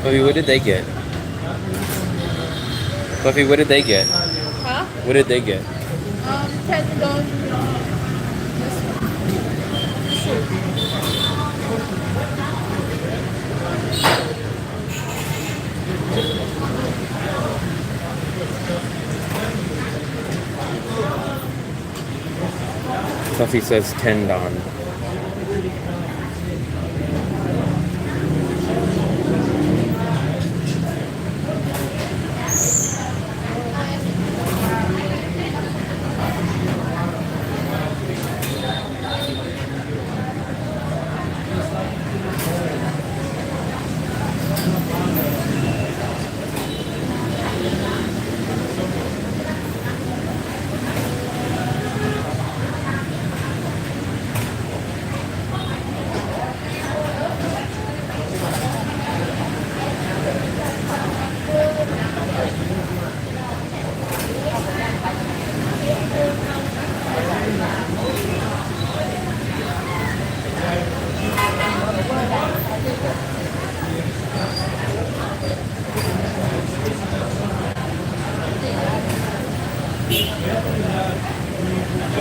Fluffy, what did they get? Fluffy, what did they get? Huh? What did they get? $10. Fluffy says $10.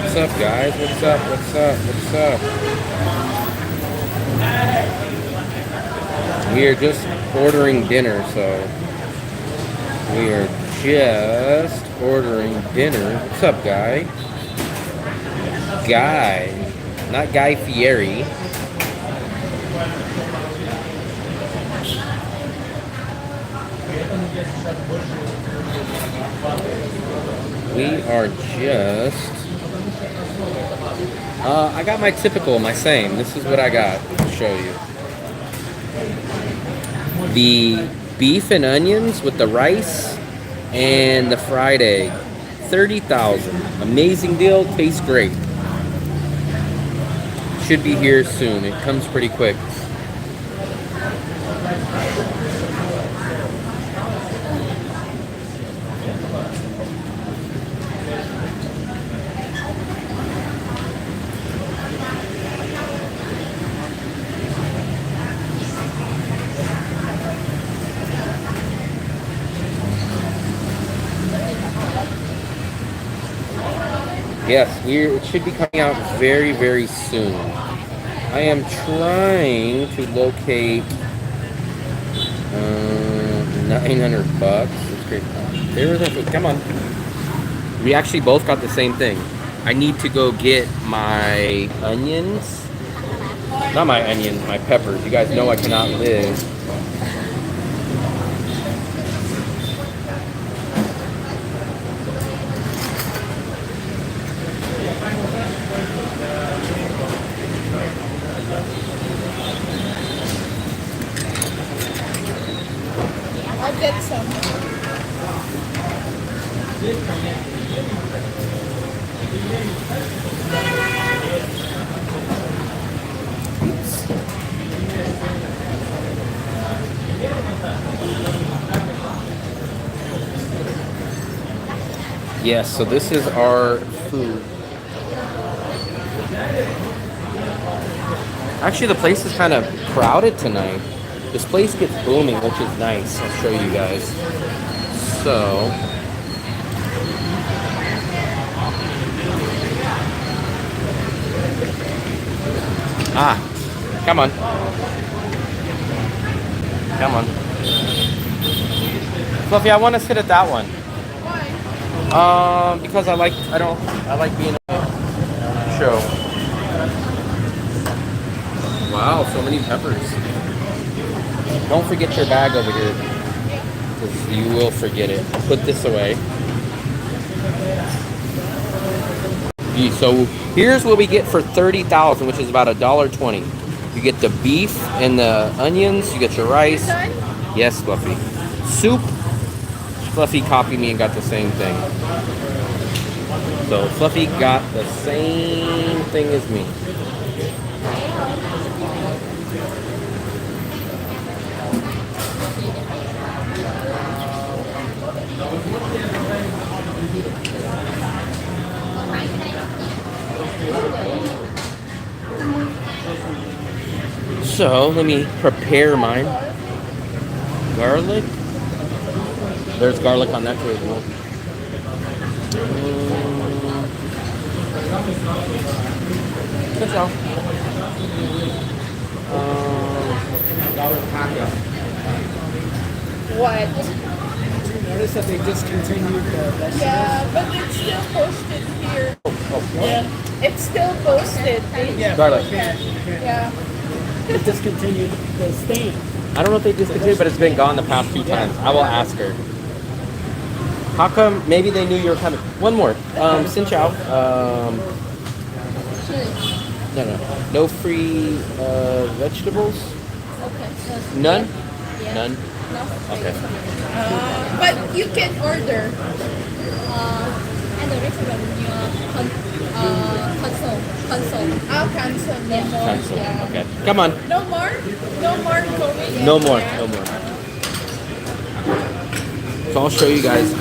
What's up, guys? What's up? What's up? What's up? We are just ordering dinner, so we are just ordering dinner. What's up, Guy? Guy, not Guy Fieri. We are just... I got my typical, my same. This is what I got to show you. The beef and onions with the rice and the fried egg. 30,000. Amazing deal. Tastes great. Should be here soon. It comes pretty quick. Yes, it should be coming out very, very soon. I am trying to locate $900. That's great. There was a, come on. We actually both got the same thing. I need to go get my onions. Not my onions, my peppers. You guys know I cannot live. I'll get some. Yes, so this is our food. Actually, the place is kind of crowded tonight. This place gets booming, which is nice. I'll show you guys. So, come on. Come on. Fluffy, I want to sit at that one. Why? Because I like being on a show. Wow, so many peppers. Don't forget your bag over here, because you will forget it. Put this away. So here's what we get for $30,000, which is about $1.20. You get the beef and the onions. You get your rice. Yes, Fluffy. Soup. Fluffy copied me and got the same thing. So Fluffy got the same thing as me. So let me prepare mine. garlic. There's garlic on that too as well. That's all. What? Notice that they discontinued the vegetables. Yeah, but it's still posted here. Oh, Yeah. It's still posted. Yeah, Garlic. Yeah. they discontinued the stand. I don't know if they discontinued, but it's been gone the past 2 times. I will ask her. How come? Maybe they knew you were coming. One more. Xin Chao. No free vegetables? Okay. None? Yeah. None? No. Okay. But you can order. And the restaurant console. I'll cancel. No more. Cancel. Yeah. Okay. Come on. No more? No more going? No more. Yeah. No more. So I'll show you guys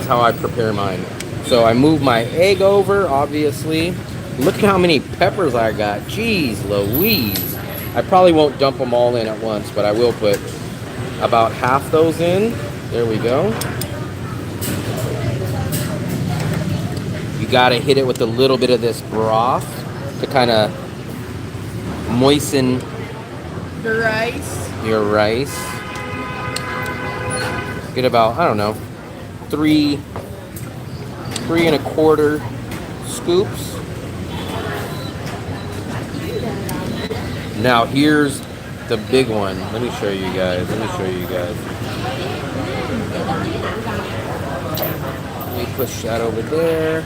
how I prepare mine. So I move my egg over, obviously. Look at how many peppers I got. Jeez Louise. I probably won't dump them all in at once, but I will put about half those in. There we go. You gotta hit it with a little bit of this broth to kind of moisten The rice. your rice. Get about, I don't know, 3 3¼ scoops. Now here's the big one. Let me show you guys. Let me push that over there.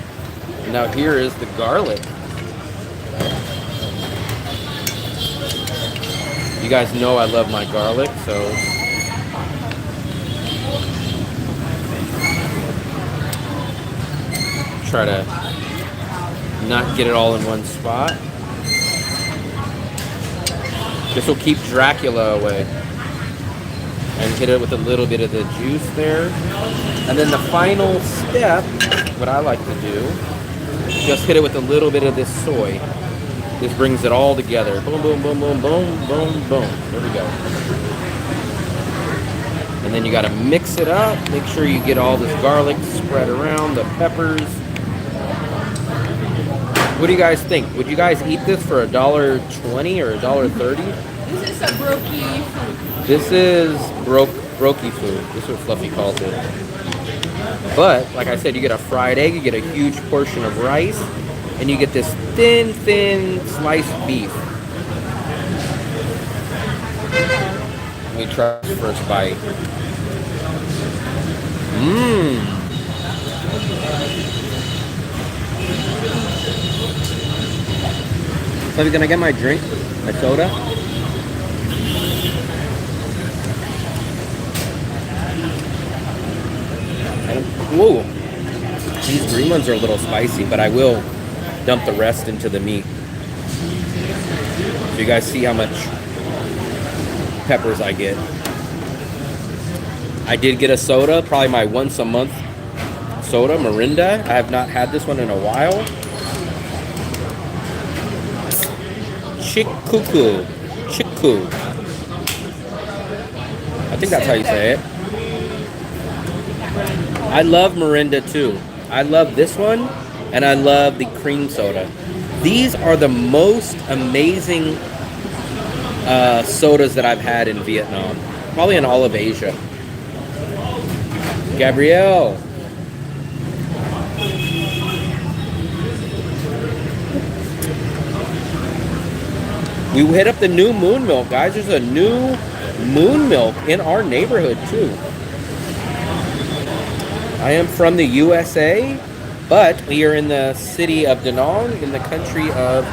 Now here is the garlic. You guys know I love my garlic, so try to not get it all in one spot. This will keep Dracula away. And hit it with a little bit of the juice there. And then the final step, what I like to do, just hit it with a little bit of this soy. This brings it all together. Boom, boom, boom, boom, boom, boom, boom. There we go. And then you gotta mix it up. Make sure you get all this garlic spread around, the peppers. What do you guys think? Would you guys eat this for $1.20 or $1.30? This is a brokey food. This is brokey food. This is what Fluffy calls it. But, like I said, you get a fried egg, you get a huge portion of rice, and you get this thin sliced beef. Let me try the first bite. Mmm. So can I get my drink? My soda? Whoa. These green ones are a little spicy, but I will dump the rest into the meat. So you guys see how much peppers I get. I did get a soda, probably my once a month soda, Mirinda. I have not had this one in a while. Chick-cuckoo. Chick-coo. I think that's how you say it. I love Mirinda too. I love this one, and I love the cream soda. These are the most amazing sodas that I've had in Vietnam. Probably in all of Asia. Gabrielle. We hit up the new moon milk, guys. There's a new moon milk in our neighborhood too. I am from the USA, but we are in the city of Da Nang in the country of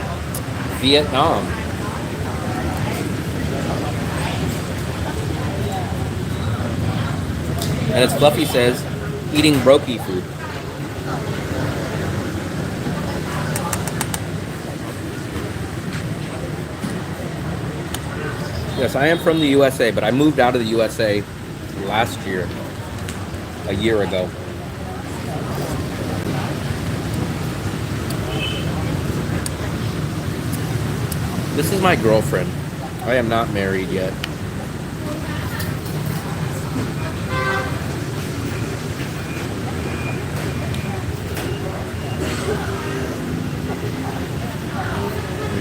Vietnam. And as Fluffy says, eating brokey food. Yes, I am from the USA, but I moved out of the USA last year, a year ago. This is my girlfriend. I am not married yet.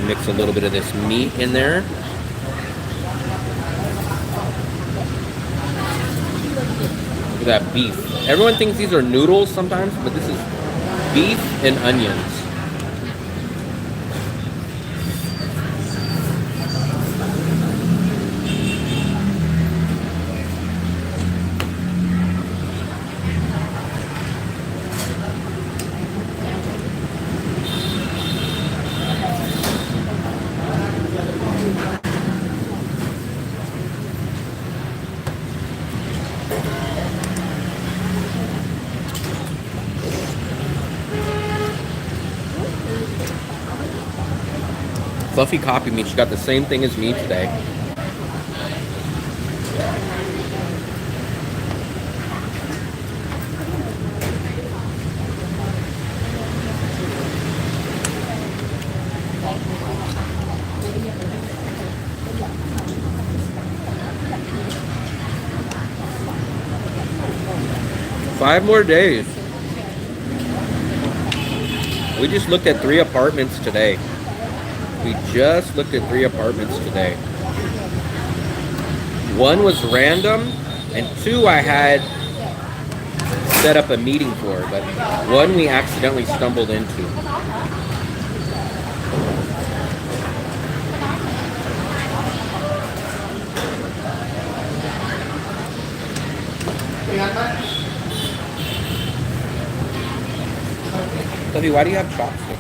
Mix a little bit of this meat in there. Look at that beef. Everyone thinks these are noodles sometimes, but this is beef and onions. Fluffy copied me. She got the same thing as me today. Five more days. We just looked at 3 apartments today. We just looked at 3 apartments today. 1 was random, and 2 I had set up a meeting for, but 1 we accidentally stumbled into. Sophie, why do you have chopsticks?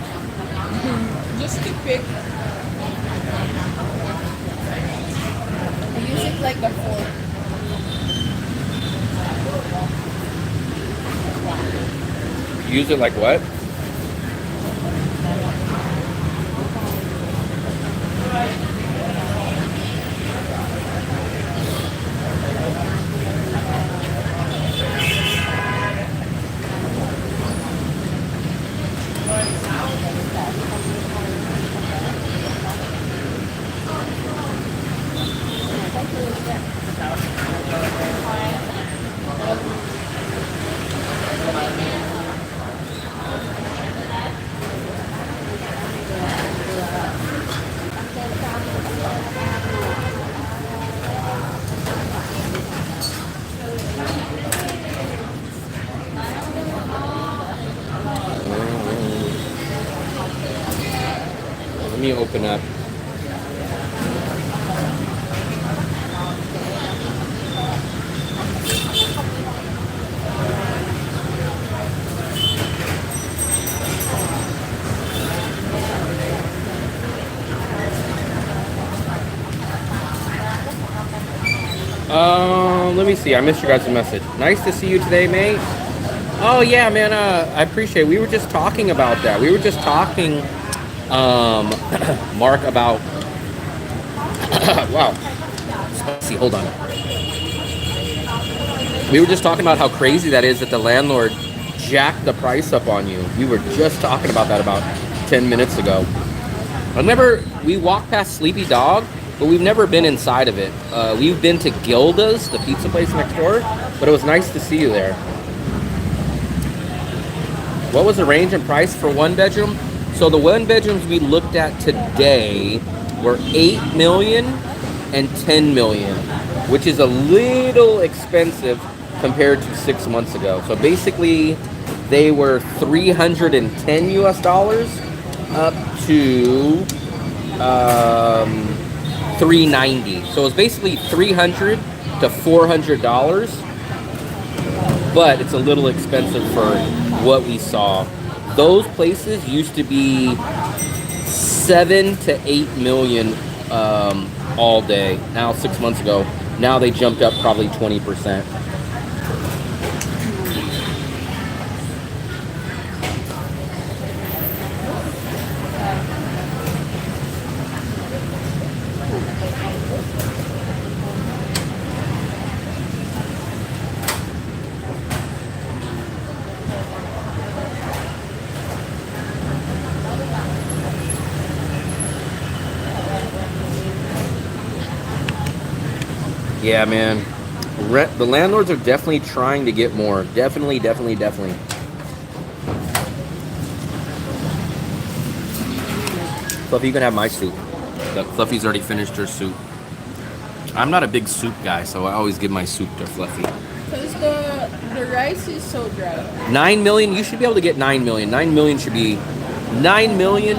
Just to pick. I use it like a fork. Use it like what? Let me open up. Let me see. I missed your guys' message. Nice to see you today, mate. Oh yeah, man. I appreciate it. We were just talking about that. We were just talking, Mark, about. Wow. Spicy. Hold on. We were just talking about how crazy that is that the landlord jacked the price up on you. We were just talking about that about 10 minutes ago. We walked past Sleepy Dog, but we've never been inside of it. We've been to Gilda's, the pizza place next door, but it was nice to see you there. What was the range in price for 1 bedroom? So the 1 bedrooms we looked at today were 8 million and 10 million, which is a little expensive compared to 6 months ago. So basically they were 310 US dollars up to 390. So it's basically $300 to $400, but it's a little expensive for what we saw. Those places used to be 7 to 8 million all day. Now 6 months ago, now they jumped up probably 20%. Yeah, man. The landlords are definitely trying to get more. Definitely. Fluffy, you can have my soup. Look, Fluffy's already finished her soup. I'm not a big soup guy, so I always give my soup to Fluffy. Because the rice is so dry. 9 million, you should be able to get 9 million. 9 million should be 9 million.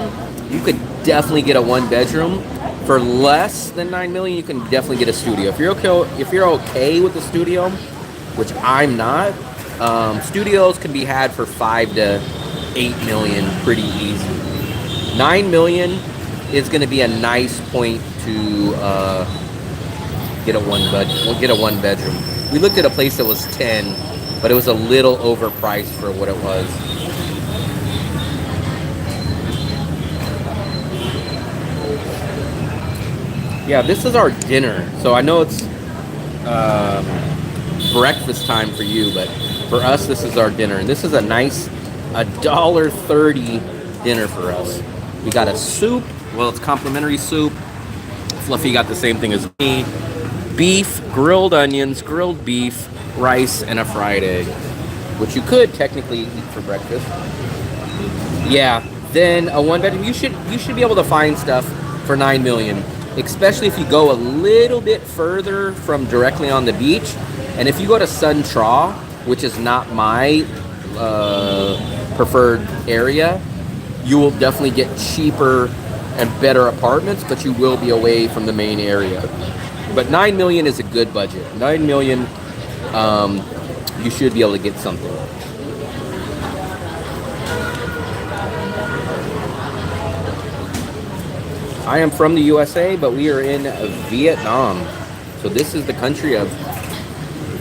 You could definitely get a 1-bedroom. For less than 9 million, you can definitely get a studio. If you're okay with the studio, which I'm not, studios can be had for 5 to 8 million pretty easy. 9 million is going to be a nice point to get a one bedroom. We looked at a place that was 10, but it was a little overpriced for what it was. Yeah, this is our dinner. So I know it's breakfast time for you, but for us, this is our dinner. And this is a nice $1.30 dinner for us. We got a soup. Well, it's complimentary soup. Fluffy got the same thing as me. Beef, grilled onions, grilled beef, rice, and a fried egg, which you could technically eat for breakfast. Yeah, then a 1-bedroom. You should be able to find stuff for 9 million, especially if you go a little bit further from directly on the beach. And if you go to Sun Tra, which is not my preferred area, you will definitely get cheaper and better apartments, but you will be away from the main area. But 9 million is a good budget. 9 million, you should be able to get something. I am from the USA, but we are in Vietnam. So this is the country of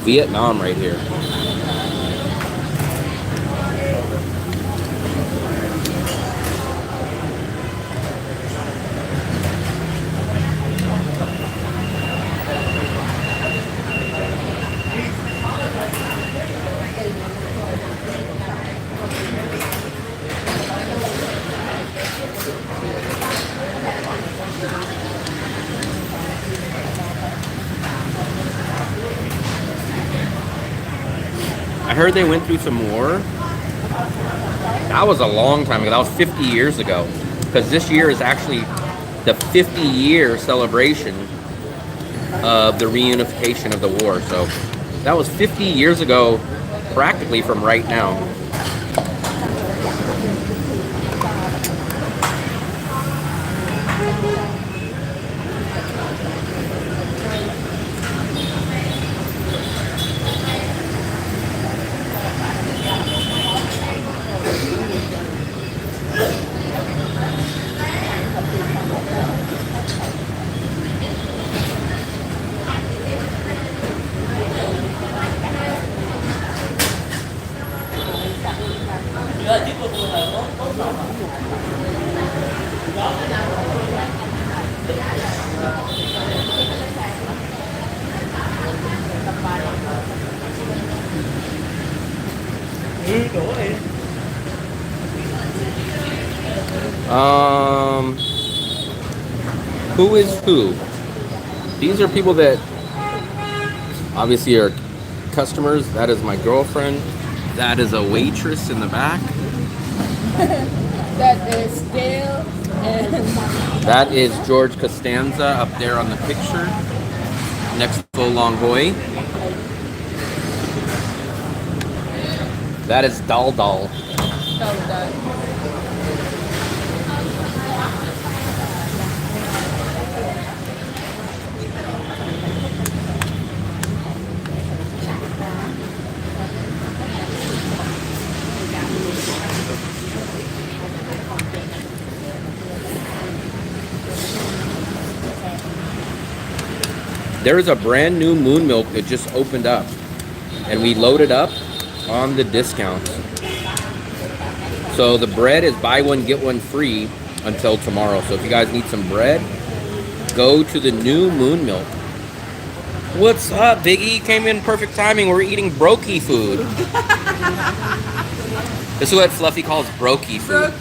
Vietnam right here. I heard they went through some war. That was a long time ago. That was 50 years ago. Because this year is actually the 50-year celebration of the reunification of the war. So that was 50 years ago, practically from right now. Who is who? These are people that obviously are customers. That is my girlfriend. That is a waitress in the back. That is Dale and that is George Costanza up there on the picture next to Fo Long Hoi. That is Dal Dal. There is a brand new Moon Milk that just opened up, and we loaded up on the discounts. So the bread is buy one get one free until tomorrow. So if you guys need some bread, go to the new Moon Milk. What's up, Biggie? Came in perfect timing. We're eating brokey food. This is what Fluffy calls brokey food.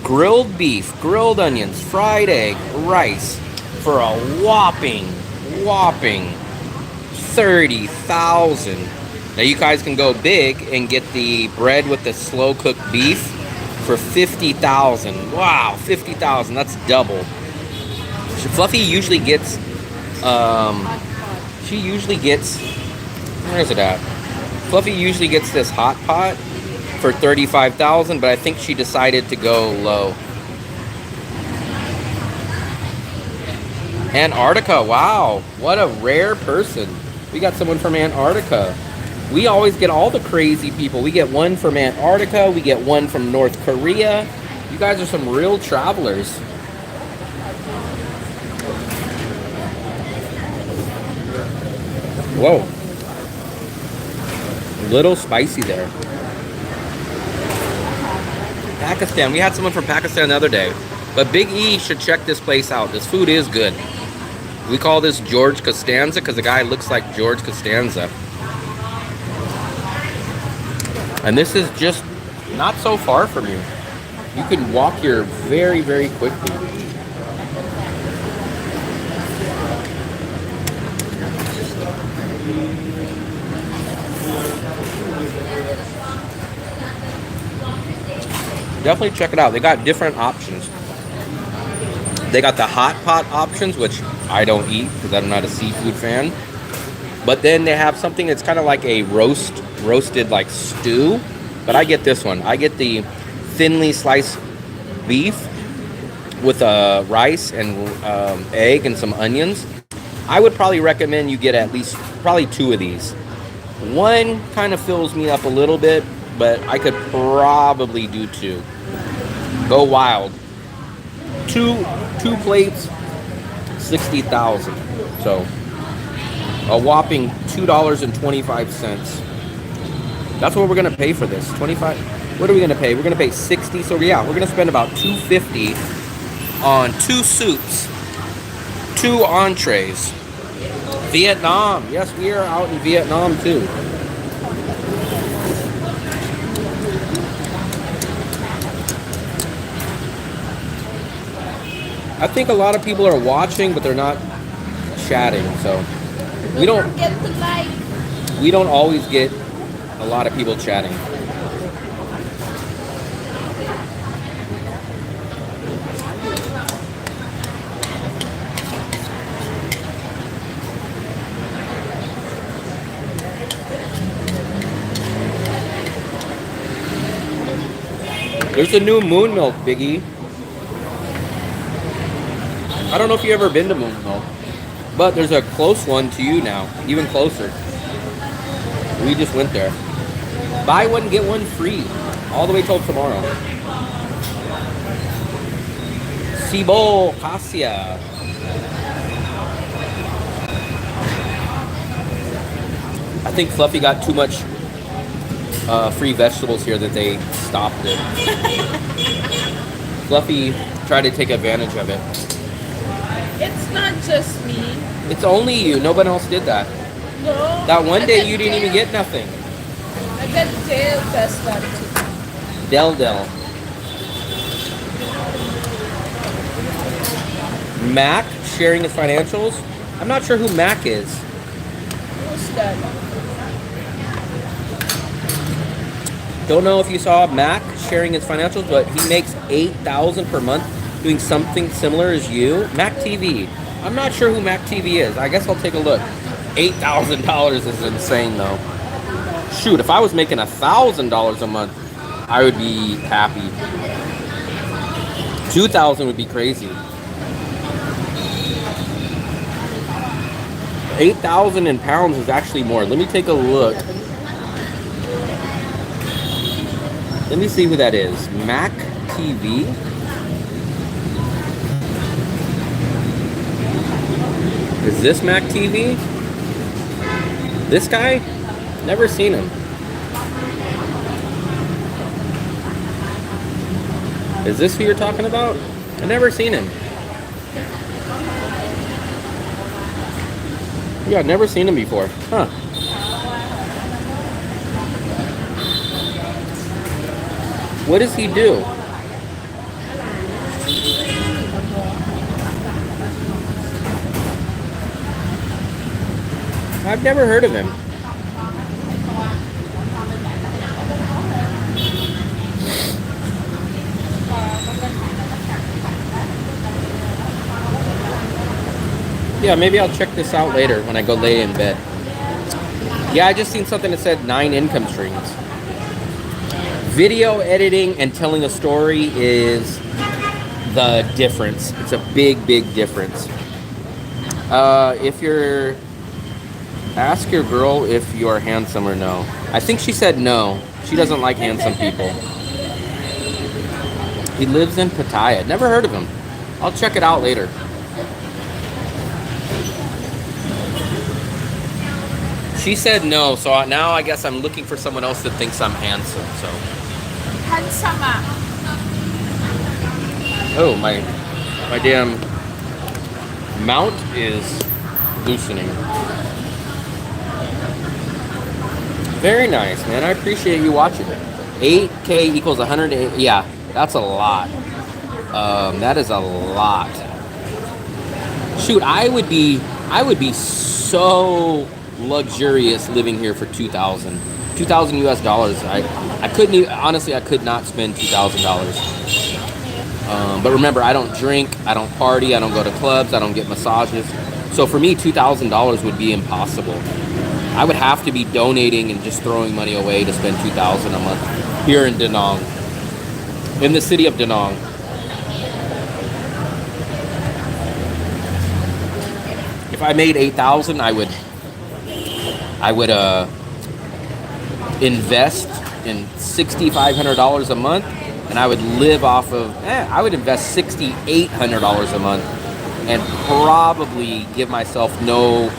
Grilled beef, grilled onions, fried egg, rice for a whopping 30,000. Now you guys can go big and get the bread with the slow cooked beef for 50,000. Wow, 50,000. That's double. Fluffy usually gets she usually gets, where is it at? Fluffy usually gets this hot pot for 35,000, but I think she decided to go low. Antarctica, wow, what a rare person. We got someone from Antarctica. We always get all the crazy people. We get one from Antarctica, we get one from North Korea. You guys are some real travelers. Whoa. A little spicy there. Pakistan, we had someone from Pakistan the other day. But Big E should check this place out. This food is good. We call this George Costanza because the guy looks like George Costanza. And this is just not so far from you. You can walk here very, very quickly. Definitely check it out. They got different options. They got the hot pot options, which I don't eat because I'm not a seafood fan. But then they have something that's kind of like a roasted like stew. But I get this one. I get the thinly sliced beef with rice and egg and some onions. I would probably recommend you get at least probably 2 of these. One kind of fills me up a little bit, but I could probably do 2. Go wild. Two plates, 60,000. So a whopping $2.25. That's what we're gonna pay for this. 25. What are we gonna pay? We're gonna pay 60. So yeah, we're gonna spend about $2.50 on 2 soups, 2 entrees. Vietnam. Yes, we are out in Vietnam too. I think a lot of people are watching, but they're not chatting. So we don't always get a lot of people chatting. There's a new moon milk, Biggie. I don't know if you've ever been to Moon Milk, but there's a close one to you now, even closer. We just went there. Buy one, get one free, all the way till tomorrow. Cibo Cassia. I think Fluffy got too much free vegetables here that they stopped it. Fluffy tried to take advantage of it. It's not just me. It's only you. Nobody else did that. No. That one I day got you didn't even get nothing. I got tail test that too. Del. Mac sharing his financials. I'm not sure who Mac is. Who's that? Don't know if you saw Mac sharing his financials, but he makes $8,000 per month doing something similar as you. Mac TV. I'm not sure who Mac TV is. I guess I'll take a look. $8,000 is insane though. Shoot, if I was making $1,000 a month, I would be happy. 2,000 would be crazy. 8,000 in pounds is actually more. Let me take a look. Let me see who that is. Mac TV. Is this Mac TV? This guy? Never seen him. Is this who you're talking about? I've never seen him. Yeah, I've never seen him before. Huh. What does he do? I've never heard of him. Yeah, maybe I'll check this out later when I go lay in bed. Yeah, I just seen something that said 9 income streams. Video editing and telling a story is the difference. It's a big, big difference. If you're... Ask your girl if you're handsome or no. I think she said no. She doesn't like handsome people. He lives in Pattaya. Never heard of him. I'll check it out later. She said no, so now I guess I'm looking for someone else that thinks I'm handsome. So. Handsome. Oh, my damn mount is loosening. Very nice, man. I appreciate you watching. 8K equals 108. Yeah, that's a lot. That is a lot. Shoot, I would be so luxurious living here for $2,000 US dollars. I couldn't even, honestly, I could not spend $2,000. But remember, I don't drink, I don't party, I don't go to clubs, I don't get massages. So for me, $2,000 would be impossible. I would have to be donating and just throwing money away to spend $2,000 a month here in Da Nang, in the city of Da Nang. If I made $8,000, I would invest in $6,500 a month, and I would live off of. I would invest $6,800 a month, and probably give myself no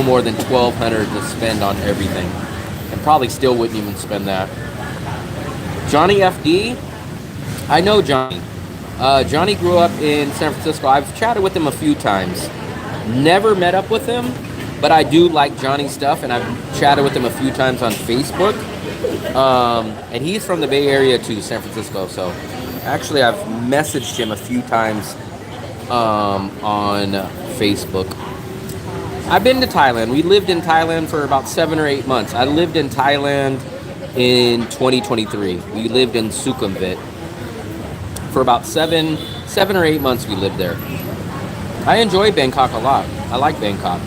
more than $1,200 to spend on everything, and probably still wouldn't even spend that. Johnny FD, I know Johnny. Johnny grew up in San Francisco. I've chatted with him a few times. Never met up with him, but I do like Johnny's stuff, and I've chatted with him a few times on Facebook. And he's from the Bay Area too, San Francisco. So actually, I've messaged him a few times on Facebook. I've been to Thailand. We lived in Thailand for about 7 or 8 months. I lived in Thailand in 2023. We lived in Sukhumvit for about 7 or 8 months. We lived there. I enjoy Bangkok a lot. I like Bangkok.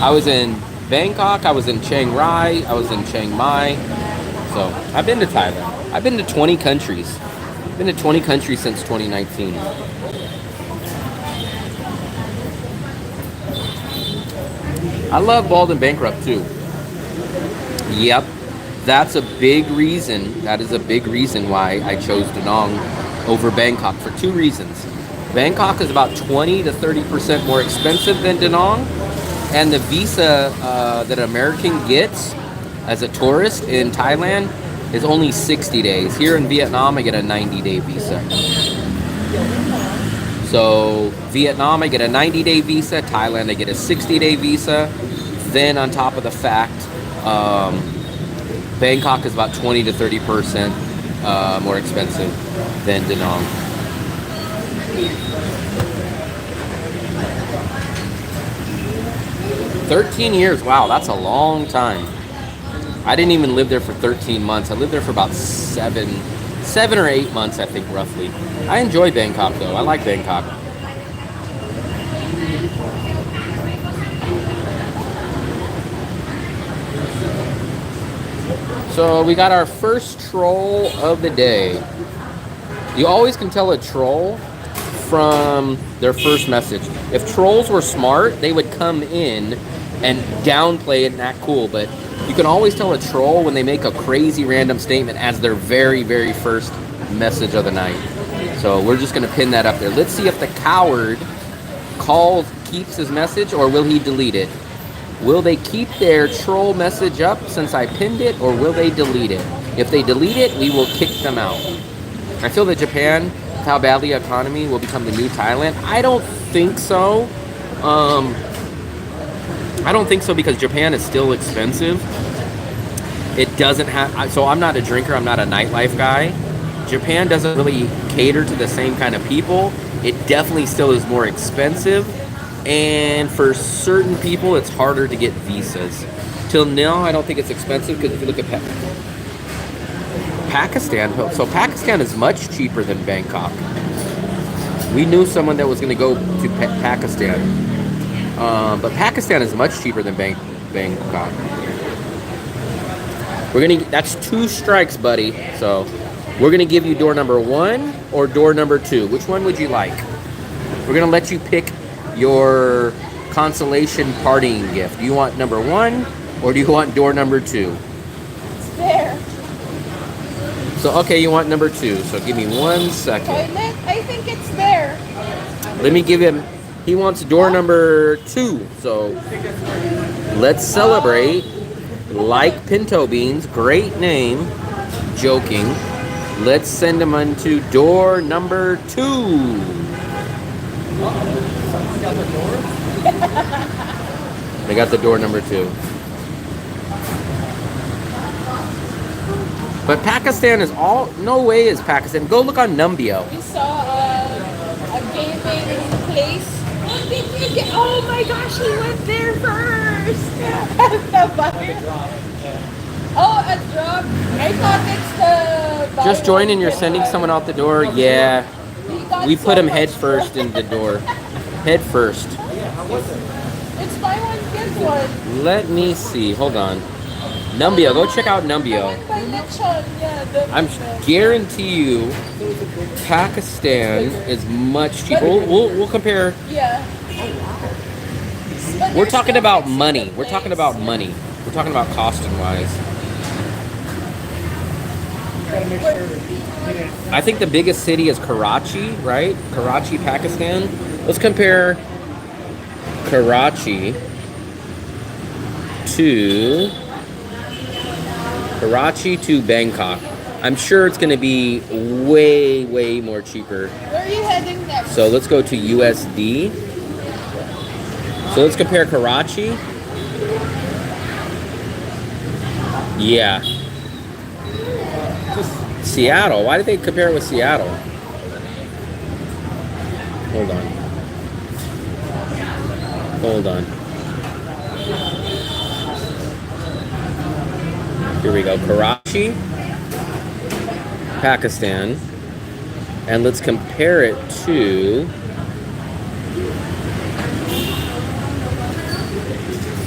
I was in Bangkok, I was in Chiang Rai, I was in Chiang Mai. So I've been to Thailand. I've been to 20 countries. I've been to 20 countries since 2019. I love Bald and Bankrupt too. Yep. That's a big reason. That is a big reason why I chose Da Nang over Bangkok for 2 reasons. Bangkok is about 20 to 30% more expensive than Da Nang, and the visa that an American gets as a tourist in Thailand is only 60 days. Here in Vietnam, I get a 90-day visa. So Vietnam, I get a 90-day visa. Thailand, I get a 60-day visa. Then on top of the fact, Bangkok is about 20 to 30% more expensive than Da Nang. 13 years, wow, that's a long time. I didn't even live there for 13 months. I lived there for about 7 or 8 months, I think, roughly. I enjoy Bangkok, though. I like Bangkok. So we got our first troll of the day. You always can tell a troll from their first message. If trolls were smart, they would come in and downplay it and act cool, but you can always tell a troll when they make a crazy random statement as their very, very first message of the night. So we're just gonna pin that up there. Let's see if the coward keeps his message, or will he delete it? Will they keep their troll message up since I pinned it, or will they delete it? If they delete it, we will kick them out. I feel that Japan, how badly the economy, will become the new Thailand. I don't think so. I don't think so, because Japan is still expensive. It doesn't have, so I'm not a drinker, I'm not a nightlife guy. Japan doesn't really cater to the same kind of people. It definitely still is more expensive. And for certain people, it's harder to get visas. Till now, I don't think it's expensive because if you look at Pakistan, so Pakistan is much cheaper than Bangkok. We knew someone that was going to go to Pakistan, but Pakistan is much cheaper than Bangkok. That's 2 strikes, buddy. So we're gonna give you door number 1 or door number 2. Which one would you like? We're gonna let you pick your consolation partying gift. Do you want number 1 or do you want door number 2? It's there. So okay, you want number 2. So give me 1 second. Toilet? I think it's there. Let me give him. He wants door number 2. So let's celebrate. Like Pinto Beans, great name. Joking. Let's send him onto door number 2. Someone got the door? They got the door number 2. But Pakistan is all. No way is Pakistan. Go look on Numbeo. We saw a gaming place. Oh my gosh, he went there first. Oh, a drop. I thought it's the. Just join and you're sending someone out the door. Yeah. We put him head first in the door. Head first. It's buy one, get one. Let me see. Hold on. Numbeo. Go check out Numbeo. By Lechon, yeah. I'm guarantee you, Pakistan is much cheaper. We'll compare. Yeah. But We're there's talking no about Mexican money. We're place. talking about money. We're talking about costing wise. Gotta make sure to get it. I think the biggest city is Karachi, right? Karachi, Pakistan. Let's compare Karachi to Bangkok. I'm sure it's going to be way more cheaper. Where are you heading next? So let's go to USD. So let's compare Karachi. Yeah. Seattle. Why did they compare it with Seattle? Hold on. Hold on. Here we go. Karachi, Pakistan. And let's compare it to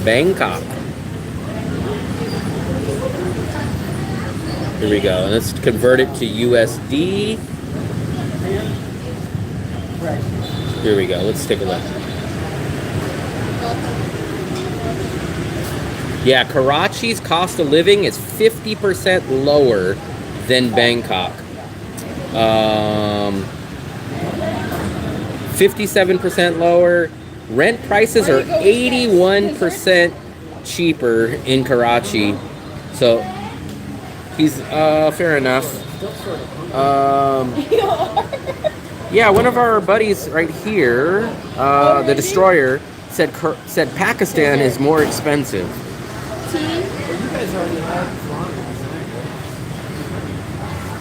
Bangkok. Here we go. And let's convert it to USD. Here we go. Let's take a look. Yeah, Karachi's cost of living is 50% lower than Bangkok. 57% lower. Rent prices are 81% cheaper in Karachi. So he's fair enough. Yeah, one of our buddies right here, the destroyer, said Pakistan is more expensive. Well, you guys already had flan.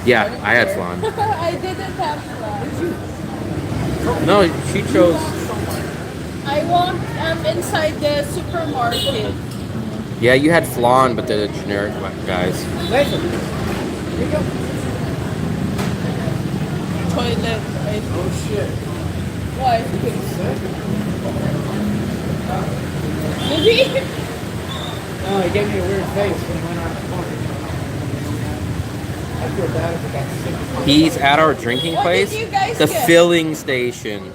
Yeah, I had flan. I didn't have flan. No, she chose. I want inside the supermarket. Yeah, you had flan, but the generic guys. Listen, here you go. Toilet. Right? Oh shit. Why? You getting sick? Maybe. No, he gave me a weird face when he went around the corner. I feel bad if I got sick. He's at our drinking What place, did you guys the get? filling station.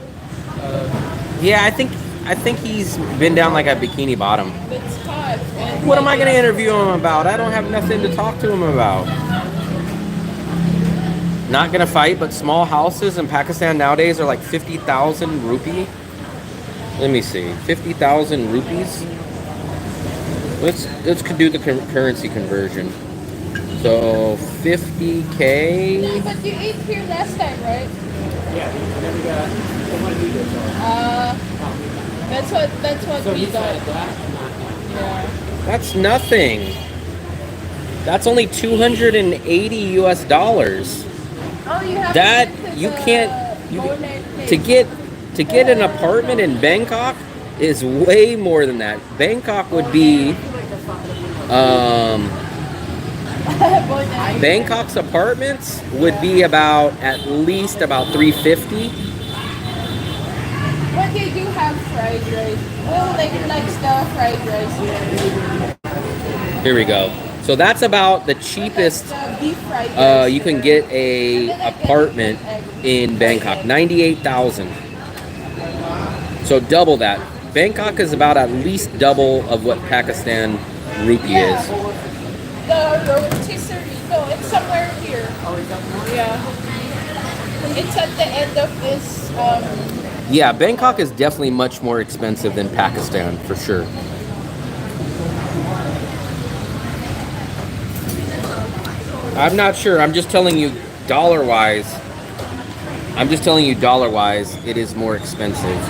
Yeah, I think he's been down like a Bikini Bottom. It's hot. And What am I gonna interview him about? I don't have nothing to talk to him about. Not gonna fight, but small houses in Pakistan nowadays are like 50,000 rupee. Let me see, 50,000 rupees. Let's do the currency conversion. So 50K. Yeah, but you ate here last time, right? Yeah, and then we got someone who did That's what So we he got. said that and not that. Yeah. That's nothing. That's only 280 US dollars. Oh, you have That to you the can't bonnet to place. get an apartment in Bangkok is way more than that. Bangkok would be, Bangkok's apartments would be about at least about 350. But they do have fried rice. Well, likes the fried rice here. Here we go. So that's about the cheapest The beef fried rice. you can get a apartment in Bangkok. 98,000. So double that. Bangkok is about at least double of what Pakistan rupee is. The rotisserie. No, it's somewhere here. Yeah. It's at the end of this. Yeah, Bangkok is definitely much more expensive than Pakistan, for sure. I'm not sure. I'm just telling you dollar-wise. It is more expensive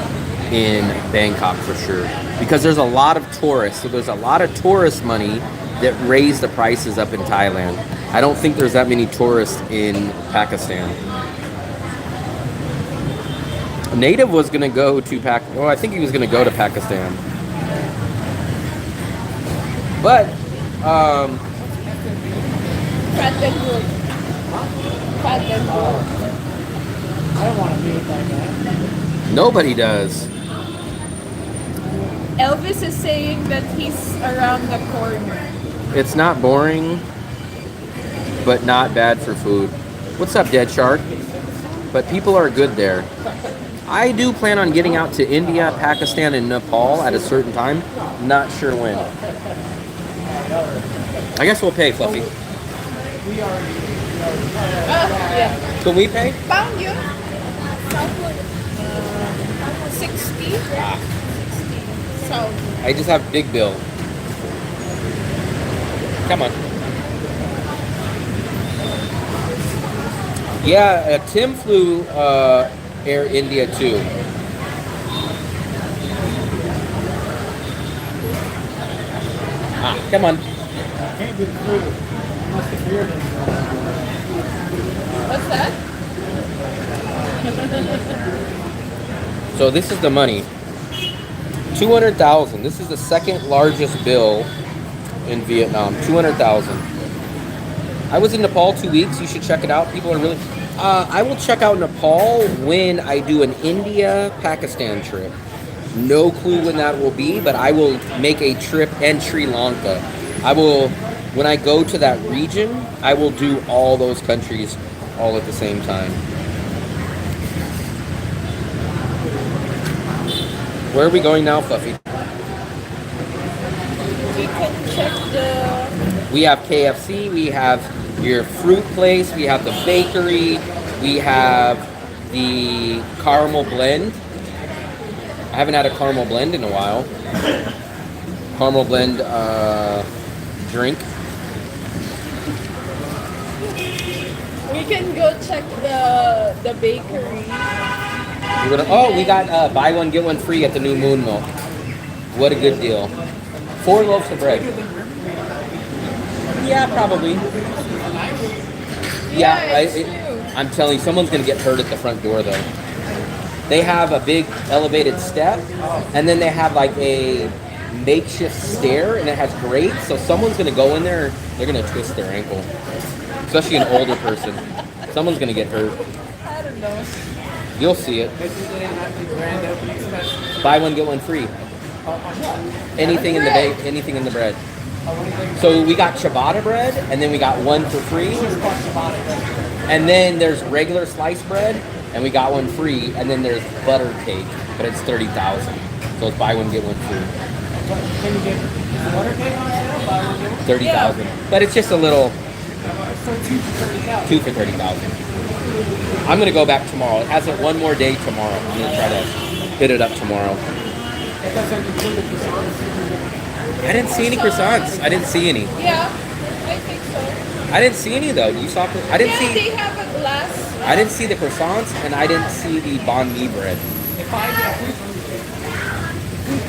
in Bangkok for sure. Because there's a lot of tourists. So there's a lot of tourist money that raise the prices up in Thailand. I don't think there's that many tourists in Pakistan. Native was going to go to I think he was going to go to Pakistan. But, I don't want to be like that. nobody does. Elvis is saying that he's around the corner. It's not boring, but not bad for food. What's up, Dead Shark? But people are good there. I do plan on getting out to India, Pakistan, and Nepal at a certain time. Not sure when. I guess we'll pay, Fluffy. Yeah. Can we pay? Found you. 60. Ah, 60. So, I just have big bill. Come on. Yeah, Tim flew Air India too. Ah, come on. Can't get through. Must have feared it. what's that? So this is the money. 200,000. This is the second largest bill in Vietnam. 200,000. I was in Nepal 2 weeks. You should check it out. People are really. I will check out Nepal when I do an India-Pakistan trip. No clue when that will be, but I will make a trip and Sri Lanka. When I go to that region, I will do all those countries all at the same time. Where are we going now, Fluffy? We can check the. We have KFC, we have your fruit place, we have the bakery, we have the caramel blend. I haven't had a caramel blend in a while. Caramel blend drink. We can go check the bakery. We got buy one get one free at the New Moon Milk. What a good deal. 4 loaves of bread. Yeah, probably. I'm telling you, someone's gonna get hurt at the front door though. They have a big elevated step, and then they have like a makeshift stair, and it has grates. So someone's gonna go in there, they're gonna twist their ankle, especially an older person. Someone's gonna get hurt. I don't know. You'll see it. Buy one get one free. Anything in the anything in the bread. So we got ciabatta bread, and then we got one for free. And then there's regular sliced bread, and we got one free. And then there's butter cake, but it's 30,000. So it's buy one get one free. Can you get butter cake on sale? Buy one, get one? 30,000. But it's just a little. So 2 for 30,000. 2 for 30,000. I'm gonna go back tomorrow. It has it one more day tomorrow. I'm gonna try to hit it up tomorrow. It doesn't include the croissants. I didn't see any croissants. I didn't see any. Yeah, I think so. I didn't see any though. You saw? I didn't see. They have a glass. I didn't see the croissants, and I didn't see the banh mi bread. If we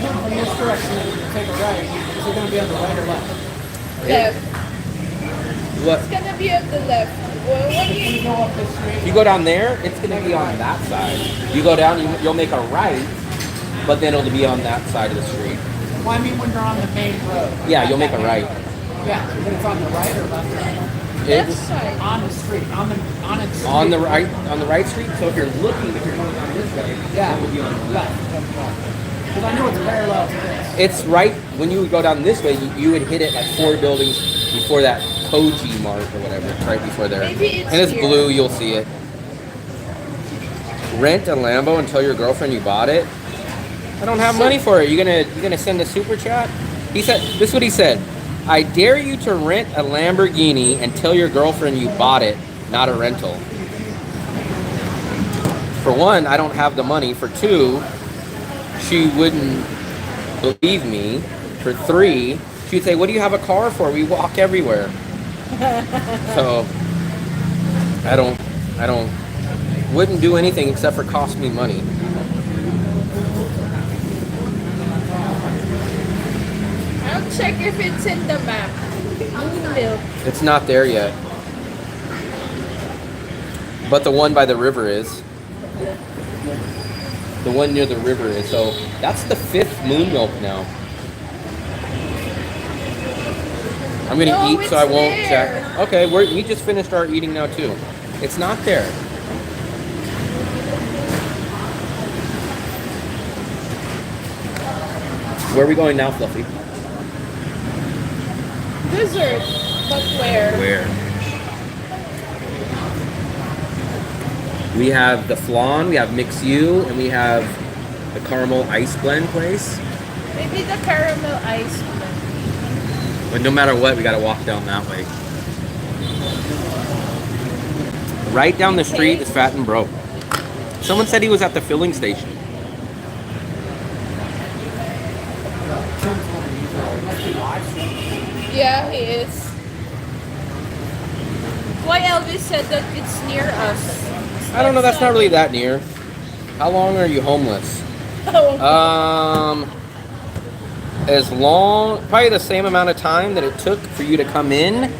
come from this direction and take a right, is it going to be on the right or left? Left. What? It's gonna be on the left. Well, what do When you you? go up this street, If you go down there, it's gonna be on that side. You go down, you'll make a right, but then it'll be on that side of the street. Well, I mean when you're on the main road. Yeah, you'll make a right. Yeah, but it's on the right or left? Left It's side. On the street, on its street. on the right street. So if you're looking, if you're going down this way, Yeah, it will be on the left. because I know it's parallel to this. It's right when you would go down this way. You would hit it like 4 buildings before that Koji Mart or whatever. It's right before there, Maybe it's and it's here. blue. You'll see it. Rent a Lambo and tell your girlfriend you bought it. I don't have money for it. You gonna send a super chat? He said this is what he said. I dare you to rent a Lamborghini and tell your girlfriend you bought it, not a rental. For one, I don't have the money. For two, she wouldn't believe me. For three, she'd say, "What do you have a car for? We walk everywhere." So I wouldn't do anything except for cost me money. I'll check if it's in the map. Moonville. It's not there yet. But the one by the river is. The one near the river is. So that's the 5th moon milk now. I'm gonna No, eat so I it's won't there. check. Okay, we just finished our eating now too. It's not there. Where are we going now, Fluffy? Dessert. But where? Where? We have the flan, we have Mix U, and we have the caramel ice blend place. Maybe the caramel ice cream. But no matter what, we gotta walk down that way. Right down the street is Fat and Broke. Someone said he was at the filling station. Yeah, he is. Why Elvis said that it's near us? I don't know, that's not really that near. How long are you homeless? As long, probably the same amount of time that it took for you to come in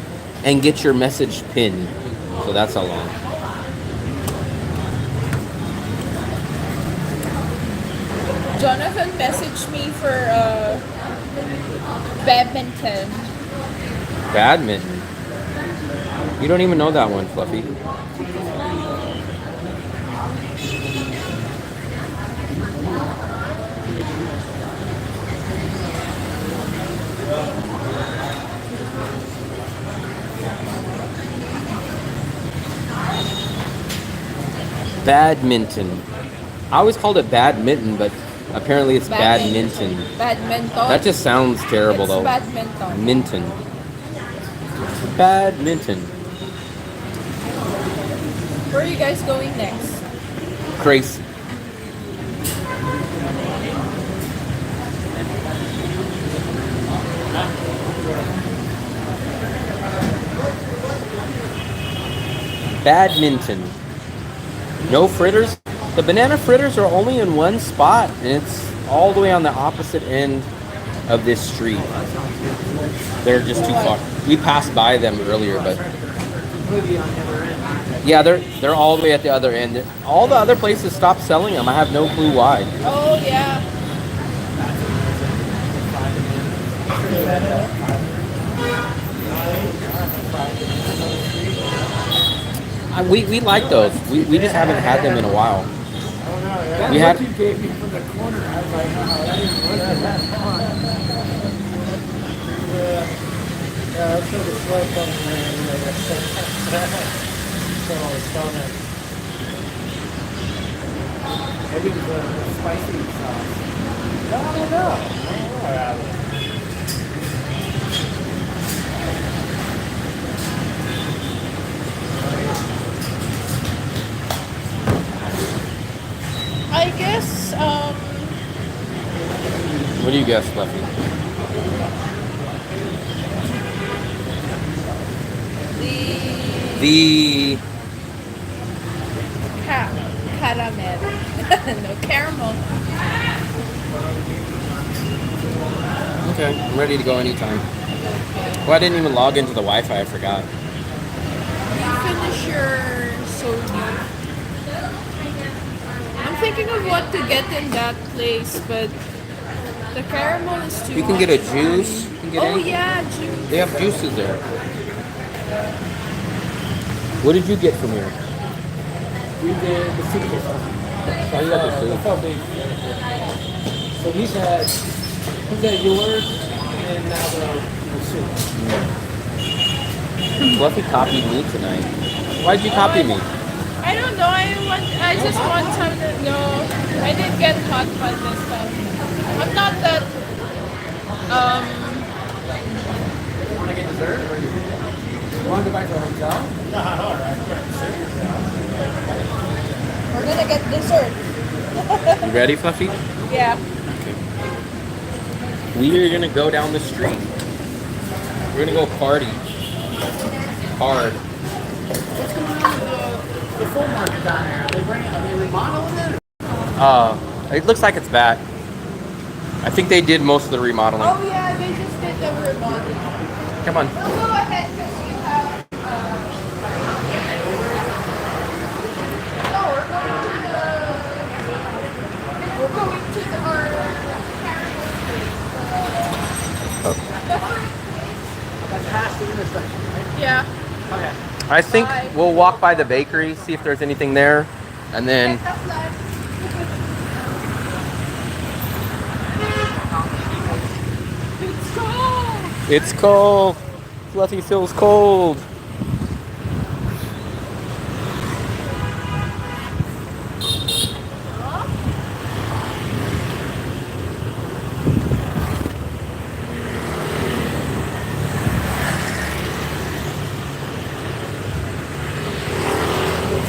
and get your message pinned. So that's how long. Jonathan messaged me for badminton. Badminton. You don't even know that one, Fluffy. Badminton. I always called it badminton, but apparently it's badminton. Badminton. That just sounds terrible, It's though. badminton. Minton. Badminton. Where are you guys going next? Crazy. Badminton. No fritters. The banana fritters are only in one spot, and it's all the way on the opposite end of this street. They're just too far. We passed by them earlier, but yeah, they're all the way at the other end. All the other places stopped selling them. I have no clue why. Oh yeah. We like those. We just haven't had them in a while. That We had- look you gave me from the corner, I was like, oh, that didn't look that fun. Yeah, let's go to slow something Maybe the spicy sauce. I don't know. I guess What do you guess, Fluffy? The caramel. No caramel. Okay, I'm ready to go anytime. Well, I didn't even log into the Wi-Fi. I forgot. Finish your soju. I'm I'm thinking of what to get in that place, but the caramel is too You can get a much. juice. You can get Oh anything. yeah, juice. They have juices there. What did you get from here? We did the soup kit. Oh, you got the soup. So he's had yours and now the soup. Fluffy copied me tonight. Why'd you copy me? I don't know. I just want some to know. I didn't get hot fun this time. I'm not that. Want to get dessert? Or you want to go back to the hotel? We're gonna get dessert. You ready, Fluffy? Yeah. We are gonna go down the street. We're gonna go party. Hard. What's going on with the full market down there? Are they remodeling it? It looks like it's back. I think they did most of the remodeling. Oh yeah, they just did the remodeling. Come on. We'll go ahead because you have. No, we're going to our That's past the intersection, right? yeah. Okay. I think we'll walk by the bakery, see if there's anything there, and then It's cold. it's cold. Fluffy feels cold.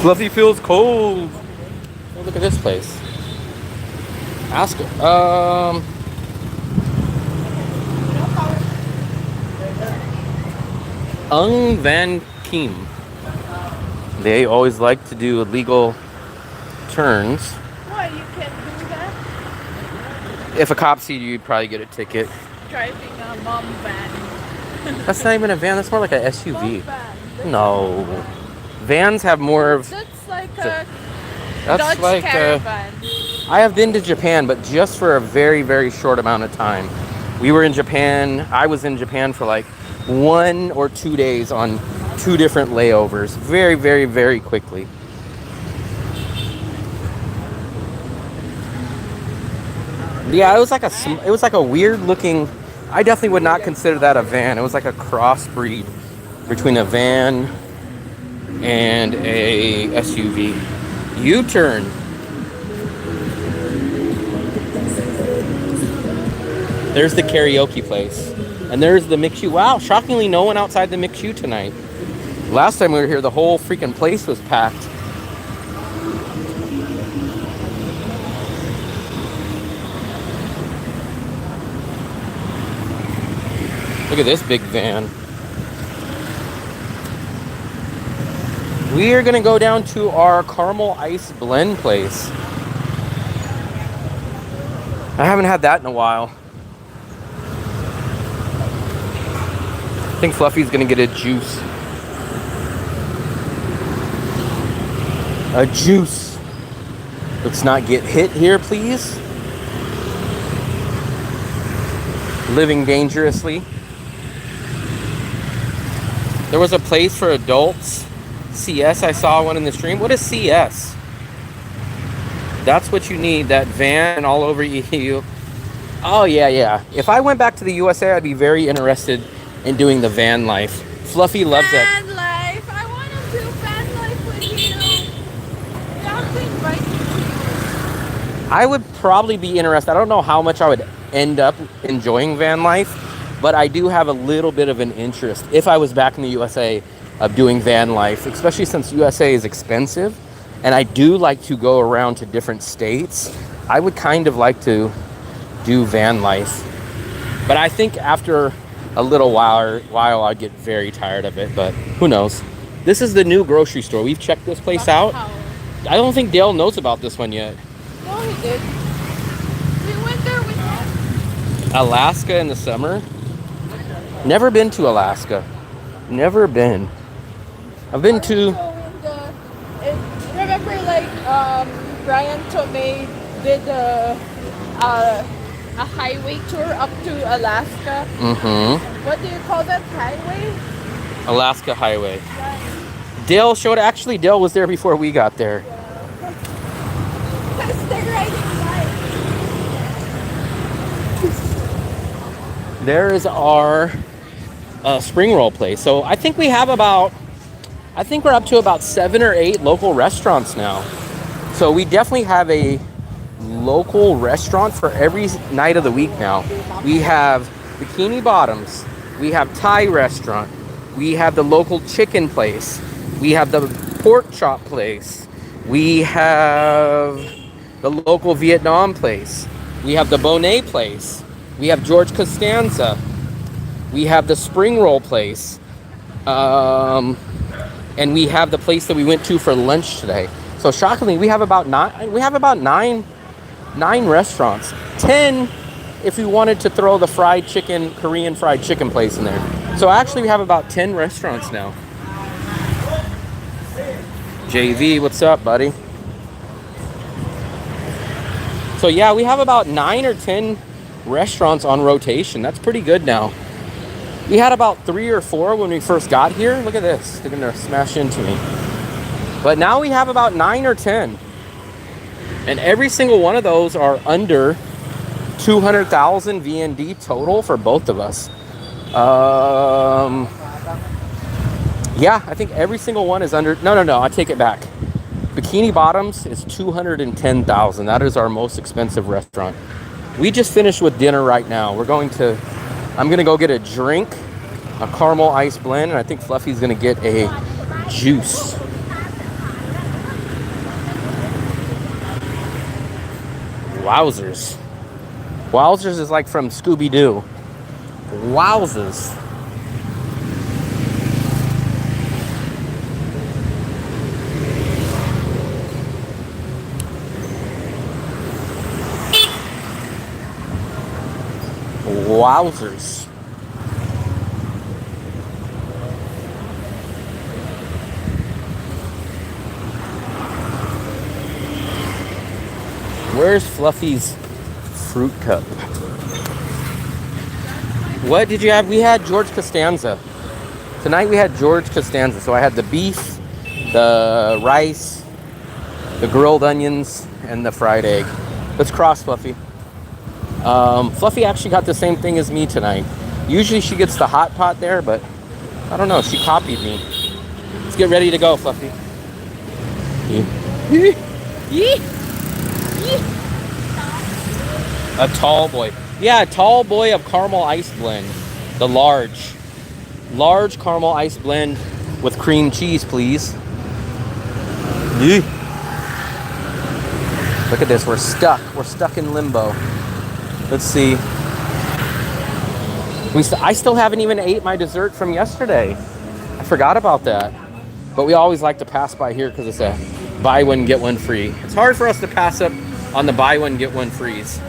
Fluffy feels cold. Oh, look at this place. Ask her. Ung Van Kiem. They always like to do illegal turns. Why you can't do that? If a cop sees you, you'd probably get a ticket. Driving a mom van. That's not even a van. That's more like a SUV. Mom van. No. Vans have more of. That's like That's a Dodge like Caravan. I have been to Japan, but just for a very, very short amount of time. We were in Japan. I was in Japan for like 1 or 2 days on 2 different layovers. Very, very, very quickly. Yeah, it was like a weird looking. I definitely would not consider that a van. It was like a crossbreed between a van and a SUV. U-turn. There's the karaoke place. And there's the McShoe. Wow, shockingly no one outside the McShoe tonight. Last time we were here, the whole freaking place was packed. Look at this big van. We are gonna go down to our caramel ice blend place. I haven't had that in a while. I think Fluffy's gonna get a juice. A juice. Let's not get hit here, please. Living dangerously. There was a place for adults. CS, I saw one in the stream. What is CS? That's what you need, that van all over you. Oh, yeah, yeah. If I went back to the USA, I'd be very interested in doing the van life. Fluffy loves that. Van life. I want to do van life with you. You have to invite me. I would probably be interested. I don't know how much I would end up enjoying van life, but I do have a little bit of an interest if I was back in the USA of doing van life, especially since USA is expensive and I do like to go around to different states. I would kind of like to do van life, but I think after a little while I'd get very tired of it, but who knows. This is the new grocery store. We've checked this place out. I don't think Dale knows about this one yet. No, he did. We went there with him. Alaska in the summer. Never been to Alaska. Never been. I've been to. Remember, like Brian Tomei did a highway tour up to Alaska. Mm-hmm. What do you call that highway? Alaska Highway. Dale showed, actually Dale was there before we got there. Because they're riding bikes. There is our spring roll place. So I think we have about, I think we're up to about 7 or 8 local restaurants now. So we definitely have a local restaurant for every night of the week now. We have Bikini Bottoms. We have Thai restaurant. We have the local chicken place. We have the pork chop place. We have the local Vietnam place. We have the Bonet place. We have George Costanza. We have the spring roll place. And we have the place that we went to for lunch today. So shockingly, we have about nine restaurants. 10 if we wanted to throw the fried chicken, Korean fried chicken place in there. So actually we have about 10 restaurants now. JV, what's up, buddy? So yeah, we have about 9 or 10 restaurants on rotation. That's pretty good now. We had about 3 or 4 when we first got here. Look at this. They're gonna smash into me. But now we have about 9 or 10. And every single one of those are under 200,000 VND total for both of us. Yeah, I think every single one is under, no, I take it back. Bikini Bottoms is 210,000. That is our most expensive restaurant. We just finished with dinner right now. I'm gonna go get a drink, a caramel ice blend, and I think Fluffy's gonna get a juice. Wowzers. Wowzers is like from Scooby-Doo. Wowzers. Wowzers. Where's Fluffy's fruit cup? What did you have? We had George Costanza. Tonight we had George Costanza. So I had the beef, the rice, the grilled onions, and the fried egg. Let's cross, Fluffy. Fluffy actually got the same thing as me tonight. Usually she gets the hot pot there, but I don't know. She copied me. Let's get ready to go, Fluffy. A tall boy. Yeah, a tall boy of caramel ice blend. The large caramel ice blend with cream cheese, please. Look at this. We're stuck. We're stuck in limbo. Let's see. I still haven't even ate my dessert from yesterday. I forgot about that. But we always like to pass by here because it's a buy one, get one free. It's hard for us to pass up on the buy one, get one frees.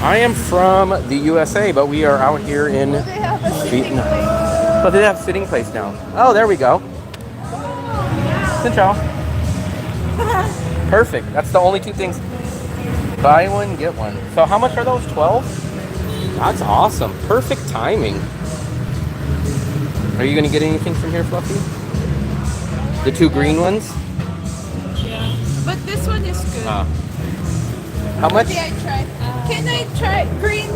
I am from the USA, but we are out here in Vietnam. But they have a sitting place now. Oh, there we go. Xin chào. Perfect. That's the only 2 things. Buy one, get one. So how much are those? 12? That's awesome. Perfect timing. Are you going to get anything from here, Fluffy? The 2 green ones? Yeah. But this one is good. How much? Maybe I try. Can I try green?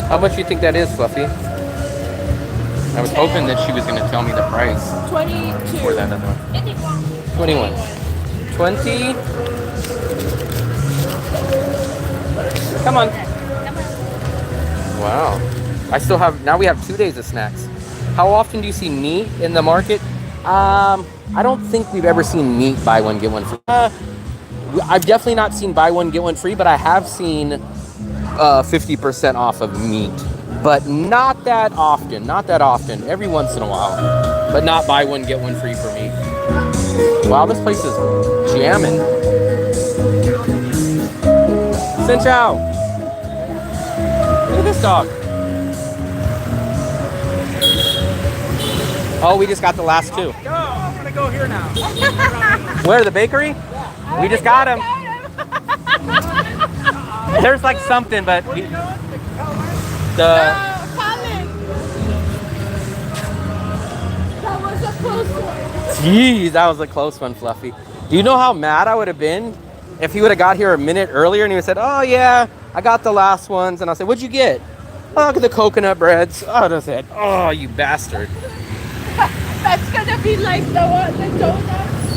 How much do you think that is, Fluffy? I was hoping that she was going to tell me the price. 22. For that other one. 21. 20. Come on. Wow. Now we have 2 days of snacks. How often do you see meat in the market? I don't think we've ever seen meat buy one, get one free. I've definitely not seen buy one, get one free, but I have seen 50% off of meat. But not that often. Not that often. Every once in a while. But not buy one, get one free for me. Wow, this place is jamming. Xin chào. Look at this dog. Oh, we just got the last two. Go. I'm gonna go here now. Where, the bakery? We just got them. There's like something, but Where you going? the Colin. That was a close one. Jeez, that was a close one, Fluffy. Do you know how mad I would have been if he would have got here a minute earlier and he would have said, oh yeah, I got the last ones. And I said, what'd you get? Oh, the coconut breads. I would have said, oh, you bastard. That's gonna be like the donuts.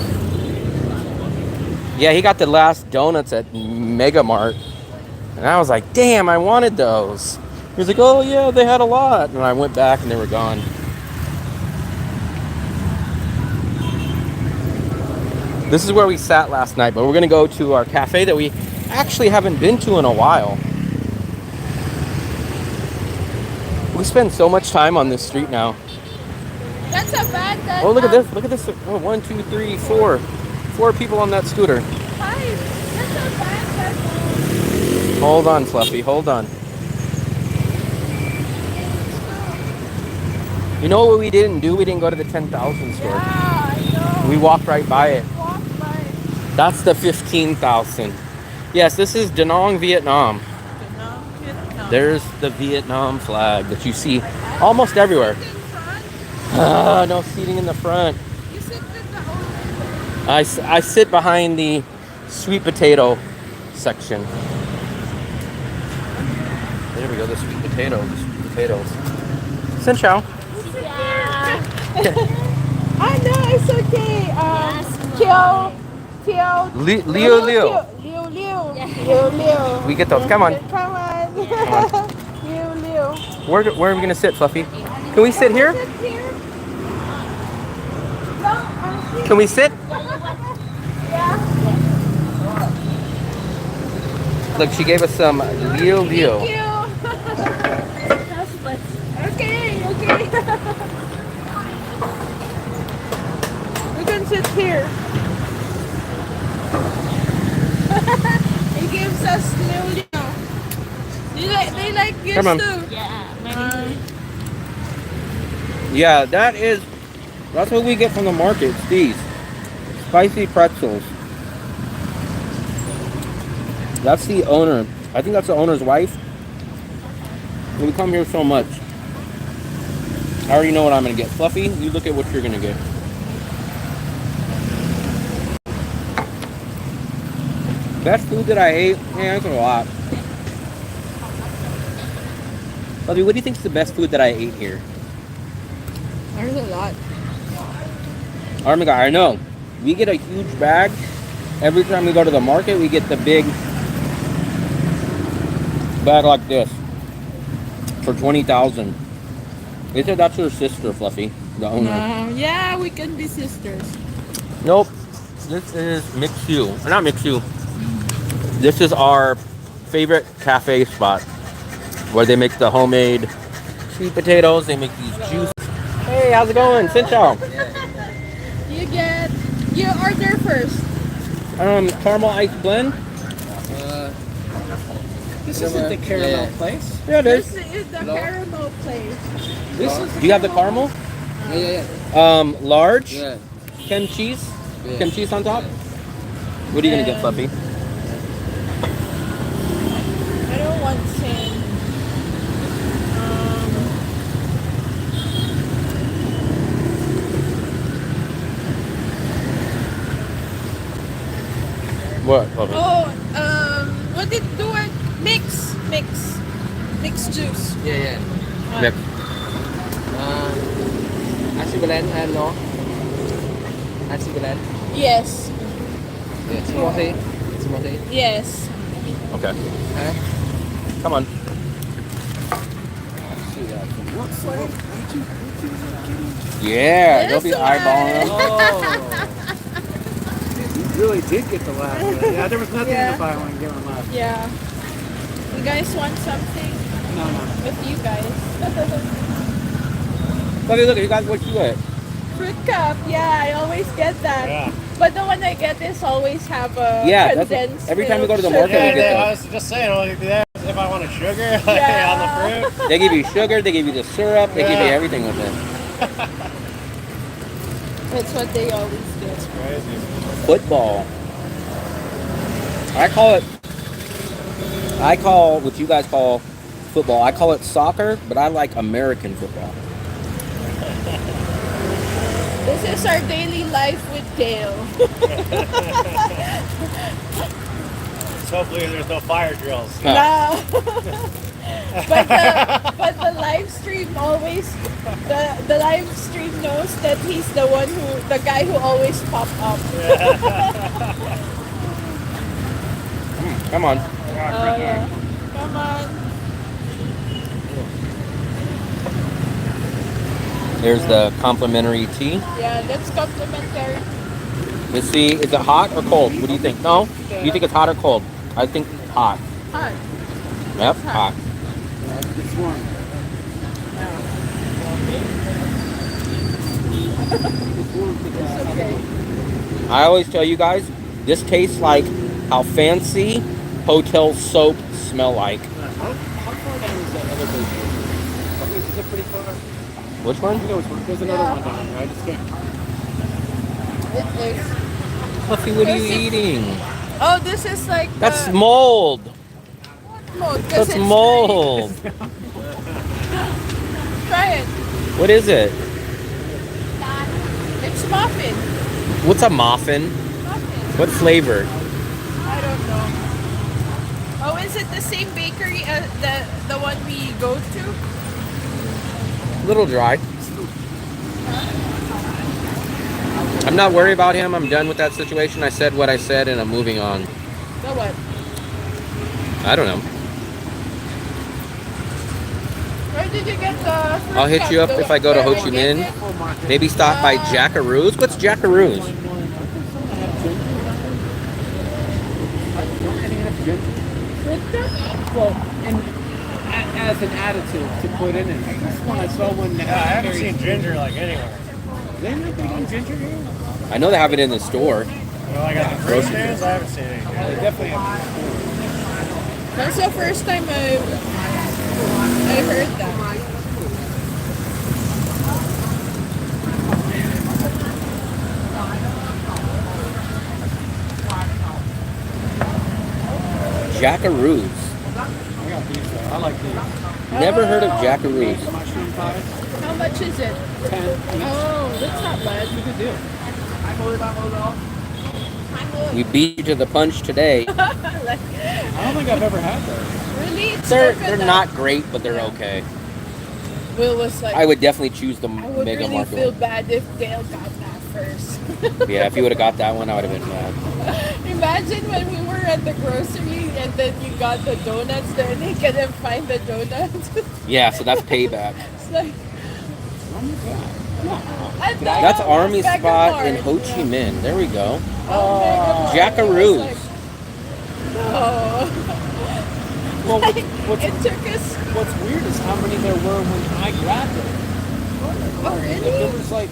Yeah, he got the last donuts at Mega Mart. And I was like, damn, I wanted those. He was like, oh yeah, they had a lot. And I went back and they were gone. This is where we sat last night, but we're gonna go to our cafe that we actually haven't been to in a while. We spend so much time on this street now. That's a bad. Oh, look at this! Look at this! Oh, 1, 2, 3, 4. 4 people on that scooter. That's a bad. Hold on, Fluffy. Hold on. You know what we didn't do? We didn't go to the 10,000 store. Yeah, I know. We walked right by it. Walk by. That's the 15,000. Yes, this is Da Nang, Vietnam. There's the Vietnam flag that you see almost everywhere. No seating in the front. You sit with the owner. I sit behind the sweet potato section. There we go, the sweet potatoes. Xin chào. I know, it's okay. Liu. We get those. Come on. Come on. Liu. Where are we gonna sit, Fluffy? Can we sit here? Can we sit? Yeah. Look, she gave us some Liu. Thank you. Okay. We can sit here. He gives us Liu. They like yours Come on. too. Yeah, that's what we get from the market. It's these spicy pretzels. That's the owner. I think that's the owner's wife. We come here so much. I already know what I'm gonna get. Fluffy, you look at what you're gonna get. Best food that I ate? Yeah, that's a lot. Fluffy, what do you think is the best food that I ate here? There's a lot. Oh my god, I know. We get a huge bag. Every time we go to the market, we get the big bag like this for 20,000. They said that's her sister, Fluffy, the owner. Yeah, we can be sisters. Nope. This is Mixu. Not Mixu. This is our favorite cafe spot where they make the homemade sweet potatoes. They make these juices. Hey, how's it going? Xin chào. You order first. Caramel ice blend. This isn't the caramel place. Yeah, it is. This is the caramel place. This is. Do you have the caramel? Yeah. Large. Yeah. Kem cheese. Yeah. Kem cheese on top. What are you gonna get, Fluffy? I don't want sand. What, Fluffy? What did do it? Mix juice. Yeah. Mix. Ice blend and no. Ice blend. Yes. Yeah. Smoothie. Yes. Okay. Huh? Come on. What flavor? Yeah, they'll This be one. eyeballing them. Oh. You really did get the last one. Yeah, there was nothing Yeah. to buy one get one left. Yeah. You guys want something No. with you guys? Look, you got what you got. Fruit cup. Yeah, I always get that. Yeah. But the one I get is always have a Yeah, that's condensed every time we go to the milk market, we sugar. get I was just saying, if I wanted sugar Yeah. on the fruit. They give you sugar, they give you the syrup, they give you Yeah. everything with it. That's what they always do. Crazy. Football. I call what you guys call football. I call it soccer, but I like American football. This is our daily life with Dale. So hopefully there's no fire drills. No. but the live stream always the live stream knows that he's the guy who always pop up. Come on. Yeah. Come on. There's the complimentary tea. Yeah, that's complimentary. Let's see, is it hot or cold? What do you think? No? You think it's hot or cold? I think hot. Hot. Yep, hot. It's warm. It's okay. I always tell you guys, this tastes like how fancy hotel soap smell like. How far down is that other bakery? Is it pretty far? Which one? I know which one. There's another one down there. I just can't. It is. Fluffy, what are you eating? Oh, this is like That's mold. mold. 'Cause That's it's mold. green. Try it. What is it? It's muffin. What's a muffin? Muffin. What flavor? I don't know. Oh, is it the same bakery as the one we go to? Little dry. I'm not worried about him. I'm done with that situation. I said what I said and I'm moving on. So what? I don't know. Where did you get the fruit I'll hit you up cup? if I go to Where Ho Chi I get Minh. it? Maybe stop by Jackaroos. What's Jackaroos? Fruit cup? Well, and as an additive to put in it. This one I saw one. I haven't seen ginger like anywhere. They not big on ginger here? I know they have it in the store. Well, I got the fruit Grocery stands. I haven't seen any. They definitely have. That's the first time I heard that. Jackaroos. I got these though. I like these. Never heard of Jackaroos. Mushroom pies. How much is it? 10 each. Oh, that's not bad. Good deal. We beat you to the punch today. Like, I don't think I've ever had those. really? It's They're coconut. not great, but they're okay. Will was like, I would definitely choose the I would Mega really Market feel one. bad if Dale got that first. Yeah, if you would have got that one, I would have been mad. Imagine when we were at the grocery and then you got the donuts there and he couldn't find the donuts. Yeah, so that's payback. It's like, That's Army Spot in Ho Chi Minh. There we go. Jackaroos. Oh. Well, It took us. what's weird is how many there were when I grabbed it. Oh, There really? was like,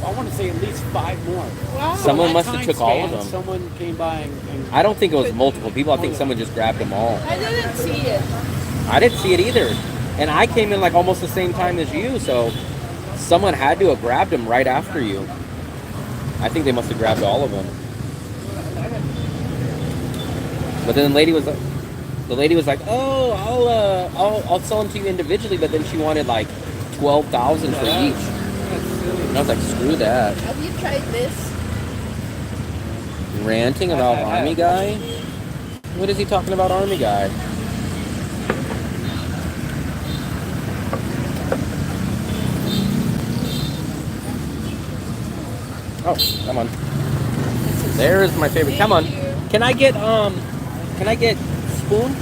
I want to say at least 5 more. Wow. Someone At must have time took all of span, them. Someone came by and I don't think it was multiple people. I think someone just grabbed them all. I didn't see it. I didn't see it either. And I came in like almost the same time as you, so someone had to have grabbed them right after you. I think they must have grabbed all of them. But then the lady was like, "Oh, I'll sell them to you individually," but then she wanted like 12,000 for each. And I was like, "Screw that." Have you tried this? Ranting about Army Guy? What is he talking about, Army Guy? Oh, come on. There's my favorite. Come on. Can I get spoon?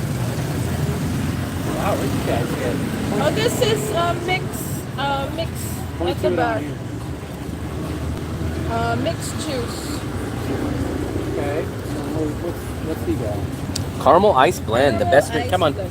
wow, what you guys get? Oh, this is mix at the back. Mixed juice. Okay. So what's the guy? Caramel ice blend, the best drink. Ice Come on. blend.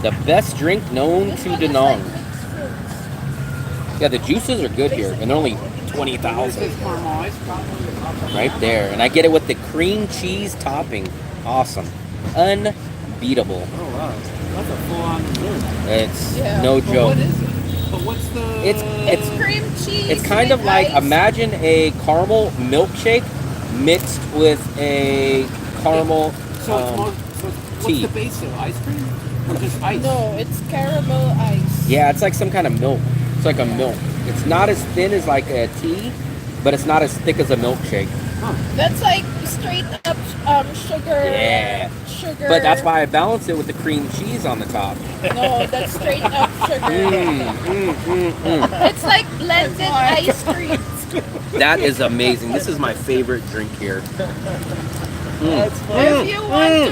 The best drink known This to one is Danong. like mixed fruits. Yeah, the juices are good here, and they're only 20,000 This is caramel ice probably. right there. And I get it with the cream cheese topping. Awesome. Unbeatable. Oh wow. That's a full-on dessert. It's Yeah. no But joke. what is it? But what's the? It's cream cheese. It's kind of with like, ice. imagine a caramel milkshake mixed with a caramel So it's more. So what's tea. the base of ice cream? Or just ice? No, it's caramel ice. Yeah, it's like some kind of milk. It's like a milk. It's not as thin as like a tea, but it's not as thick as a milkshake. That's like straight up sugar. Yeah. Sugar. But that's why I balance it with the cream cheese on the top. No, that's straight up sugar. It's like blended ice cream. That is amazing. This is my favorite drink here. If you want to.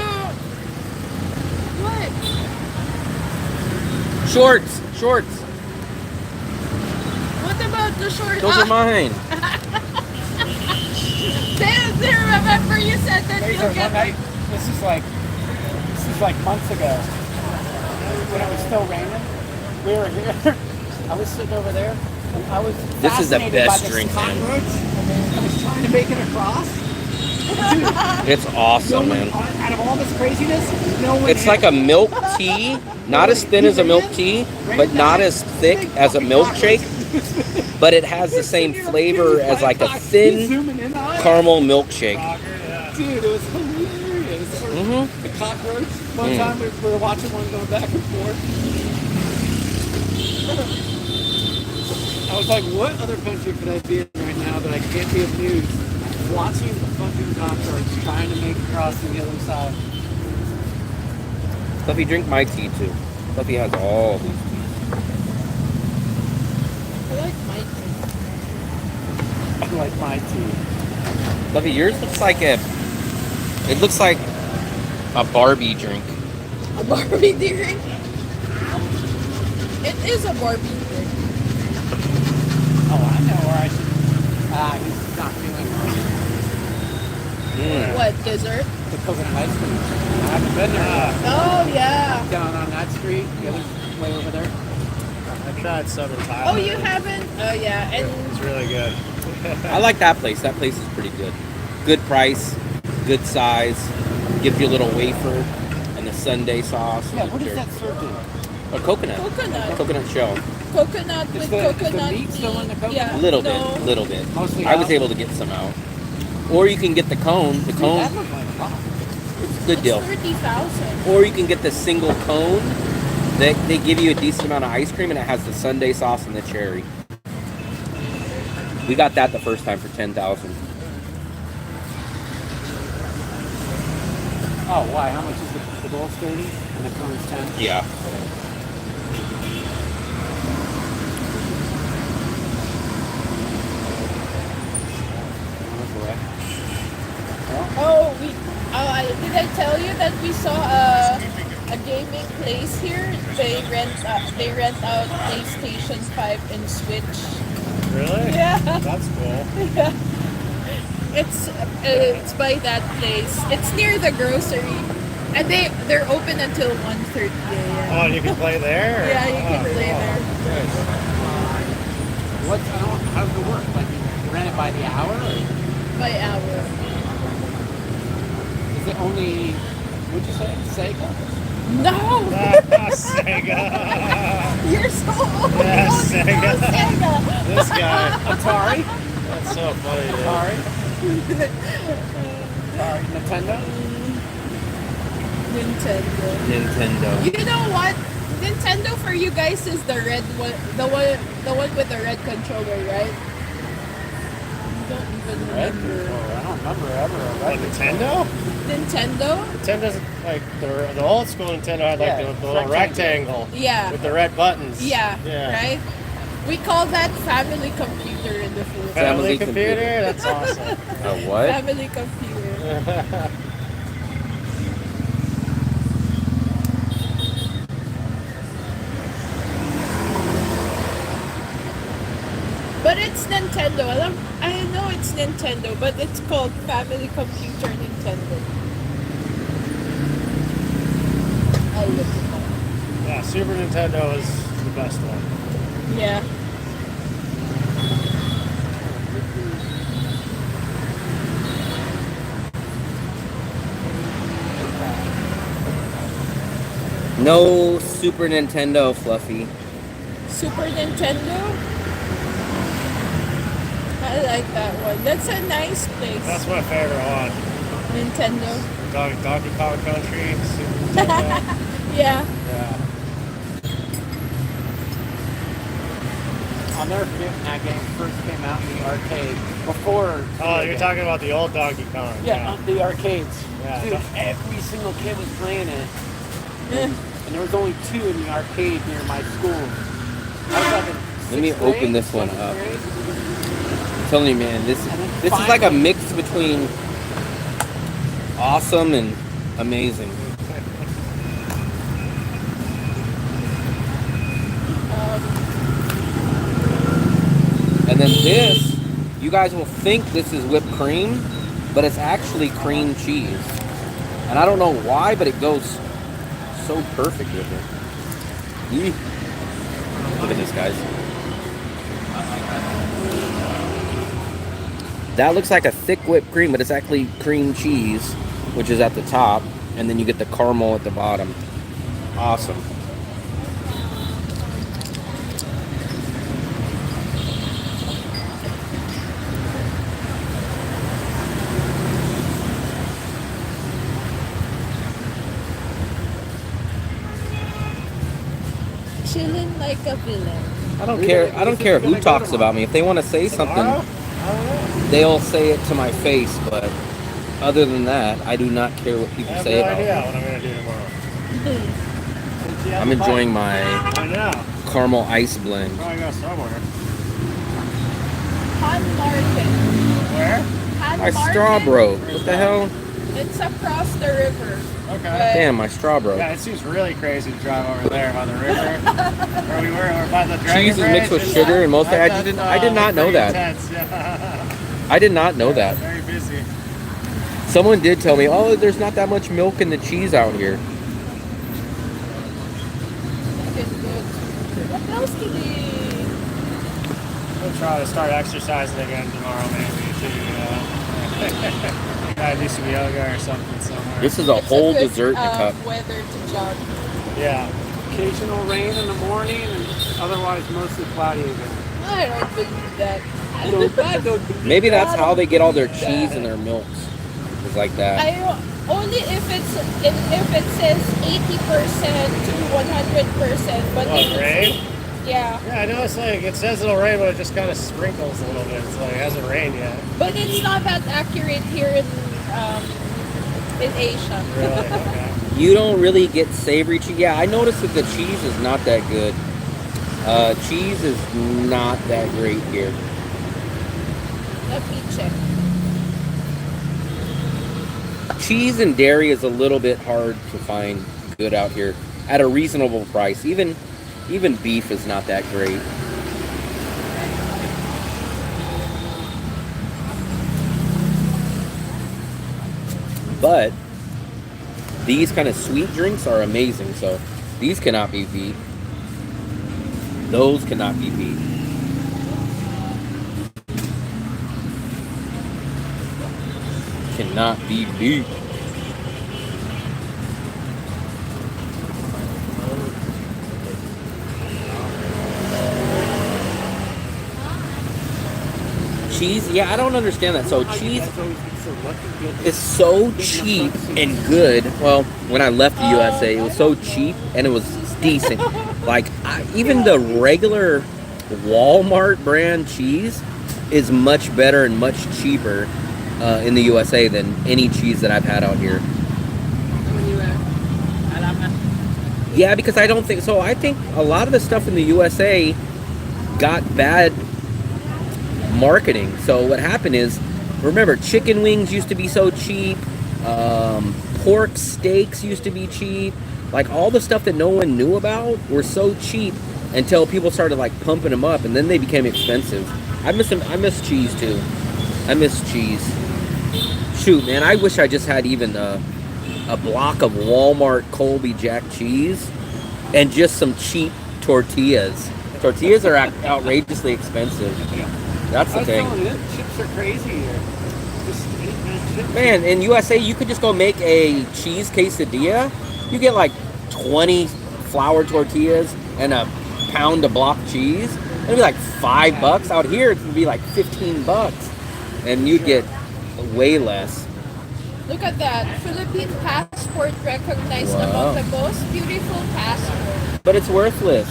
What? Shorts. What about the short? Those are mine. They remember you said that Hey, you so one get. night, this is like months ago, when it was still raining. We were here. I was sitting over there. And I was This is the fascinated best by this drink, man. cockroach. I was trying to make it across. Dude, It's awesome, no one, man. out of all this craziness, no one. It's like a milk tea, not as thin as a milk tea, but not as thick as a milkshake. But it has the same flavor as like a thin caramel milkshake. Dude, it was hilarious. Mm-hmm. The cockroach. One time we were watching one going back and forth. I was like, what other country could I be in right now that I can't be amused watching the fucking cockroach trying to make it across to the other side? Fluffy, drink my tea too. Fluffy has all these teas. I like my tea. I like my tea. Fluffy, yours looks like it looks like a Barbie drink. A Barbie drink. It is a Barbie drink. Oh, I know where I should. He's not feeling What dessert? the coconut ice cream. I haven't been there. Oh yeah. Down on that street, the other way over there. I tried Southern Thailand. Oh, you haven't? Oh yeah, and It's really good. I like that place. That place is pretty good. Good price, good size. Gives you a little wafer and the sundae sauce. Yeah, what does that serve in? A coconut. Coconut shell. coconut Is with the coconut meat still in the coconut? Yeah. A little no. bit. Mostly I was out? able to get some out. Or you can get the cone. The That cone, looked like a lot. good deal. 30,000. Or you can get the single cone. They give you a decent amount of ice cream and it has the sundae sauce and the cherry. We got that the first time for 10,000. Oh, why? How much is the bowl's 30 and the cone's 10? Yeah. Oh, did I tell you that we saw a gaming place here? They rent out PlayStation 5 and Switch. Really? Yeah. That's cool. Yeah. It's by that place. It's near the grocery, and they're open until 1:30 a.m. Oh, and you can play there? Yeah, you can play there How does it work? Like you rent it by the hour? Or by hour. is it only, what'd you say, Sega? No, Sega. you're so old. Yeah, You don't Sega. know Sega. This guy. Atari? That's so funny, dude. Atari? Nintendo? Nintendo. You know what? Nintendo for you guys is the red one, the one with the red controller, right? You don't even remember. Oh, I don't remember ever. Like Nintendo? Nintendo? Nintendo's like the old school Nintendo had like Yeah, the little rectangle Yeah. with the red buttons. Yeah. Yeah. Right? We call that family computer in the Philippines. Family Family computer? computer. That's awesome. A what? Family computer. But it's Nintendo. I know it's Nintendo, but it's called Family Computer Nintendo. I'll look it up. Yeah, Super Nintendo is the best one. Yeah. No Super Nintendo, Fluffy. Super Nintendo. I like that one. That's a nice place. That's my favorite one. Nintendo. Donkey Kong Country, Super Nintendo. Yeah. Yeah. I'll never forget when that game first came out in the arcade. Before. Oh, you're talking about the old Donkey Kong. Yeah, the arcades. Yeah. Dude, every single kid was playing it. Eh. And there was only 2 in the arcade near my school. I was like in Let me 6th grade, open this one 7th up. grade. I'm telling you, man, this is like a mix between awesome and amazing. And then this, you guys will think this is whipped cream, but it's actually cream cheese. And I don't know why, but it goes so perfect with it. Eek. Look at this, guys. That looks like a thick whipped cream, but it's actually cream cheese, which is at the top, and then you get the caramel at the bottom. Awesome. Chilling like a villain. I don't care. I don't care who talks about me. If they want to say something, Tomorrow? I don't know. they'll say it to my face. But other than that, I do not care what I people have say no about idea me. what I'm gonna do tomorrow. I'm enjoying my I know. caramel ice blend. Probably go somewhere. Han Market. Where? Han My Market. straw broke. What the hell? It's across the river. Okay. Damn, my straw broke. Yeah, it seems really crazy to drive over there by the river. Where we were by the Dragon Cheese is mixed Bridge. with sugar and most. I That's, did not know pretty that. Intense, yeah. I did not know that. Very busy. Someone did tell me, oh, there's not that much milk in the cheese out here. It's good. What else did he? We'll try to start exercising again tomorrow, maybe. Gotta do some yoga or something somewhere. This is a whole It's a good, dessert in a cup. weather to jog. Yeah. Occasional rain in the morning, and otherwise mostly cloudy again. I don't believe that. I don't believe Maybe that's how they get all their cheese and their milks. It's like that. Only if it says 80% to 100%, but What, if it's- rain? yeah. Yeah, I know it's like, it says it'll rain, but it just kind of sprinkles a little bit. It's like, it hasn't rained yet. But it's not that accurate here in Asia. Really? Okay. You don't really get savory cheese. Yeah, I noticed that the cheese is not that good. Cheese is not that great here. Let me check. Cheese and dairy is a little bit hard to find good out here at a reasonable price. Even beef is not that great. But these kind of sweet drinks are amazing. So these cannot be beat. Those cannot be beat. Cannot be beat. Cheese, yeah, I don't understand that. So cheese is so cheap and good. Well, when I left the USA, it was so cheap and it was decent. Like even the regular Walmart brand cheese is much better and much cheaper in the USA than any cheese that I've had out here. Yeah, because I don't think so. I think a lot of the stuff in the USA got bad marketing. So what happened is, remember, chicken wings used to be so cheap, pork steaks used to be cheap, like all the stuff that no one knew about were so cheap until people started like pumping them up, and then they became expensive. I miss them. I miss cheese too. I miss cheese. Shoot, man, I wish I just had even a block of Walmart Colby Jack cheese and just some cheap tortillas. Tortillas are outrageously expensive. That's the thing. Chips are crazy here. Just any kind of chip. Man, in USA, you could just go make a cheese quesadilla. You get like 20 flour tortillas and a pound of block cheese. It'd be like $5. Out here, it would be like $15, and you'd get way less. Look at that. Philippine passport recognized Wow. among the most beautiful passports. But it's worthless.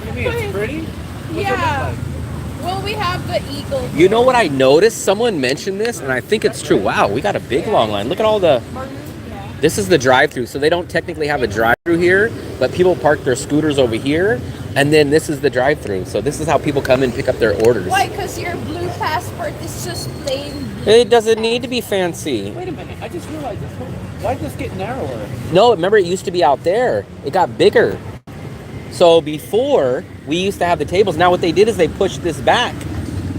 You mean it's pretty? What's it Yeah. look like? Well, we have the eagle. You know what I noticed? Someone mentioned this, and I think it's true. Wow, we got a big long line. Look at all the... This is the drive-through, so they don't technically have a drive-through here, but people park their scooters over here, and then this is the drive-through. So this is how people come and pick up their orders. Why? Because your blue passport is just plain blue. It doesn't need to be fancy. Wait a minute. I just realized this whole... Why did this get narrower? No, remember it used to be out there. It got bigger. So before, we used to have the tables. Now what they did is they pushed this back.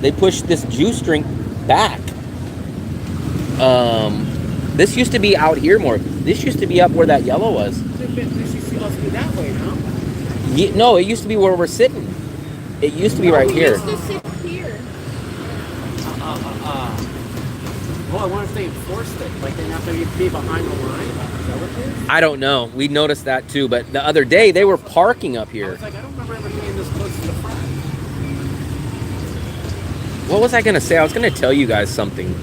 They pushed this juice drink back. This used to be out here more. This used to be up where that yellow was. This used to be that way, no? No, it used to be where we're sitting. It used to be right We here. used to sit here. Well, I wonder if they enforced it. Like they have to be behind the line. Is that what it is? I don't know. We noticed that too. But the other day, they were parking up I here. was like, I don't remember ever being this close to the front. What was I going to say? I was going to tell you guys something.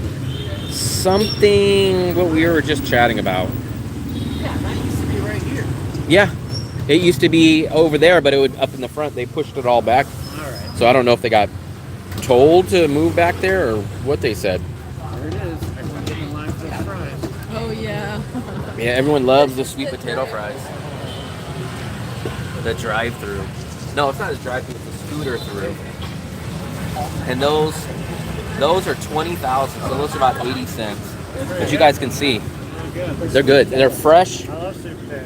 Something what we were just chatting about. Yeah, that used to be right here. Yeah. It used to be over there, but it would up in the front. They pushed it all back. All right. So I don't know if they got told to move back there or what they said. There it is. Everyone getting in line for the fries. Oh, yeah. Yeah, everyone loves the sweet potato fries. The drive-through. No, it's not a drive-through. It's a scooter through. And those are 20,000. So those are about 80 cents. As you guys can see, they're good. They're fresh. I love sweet potato.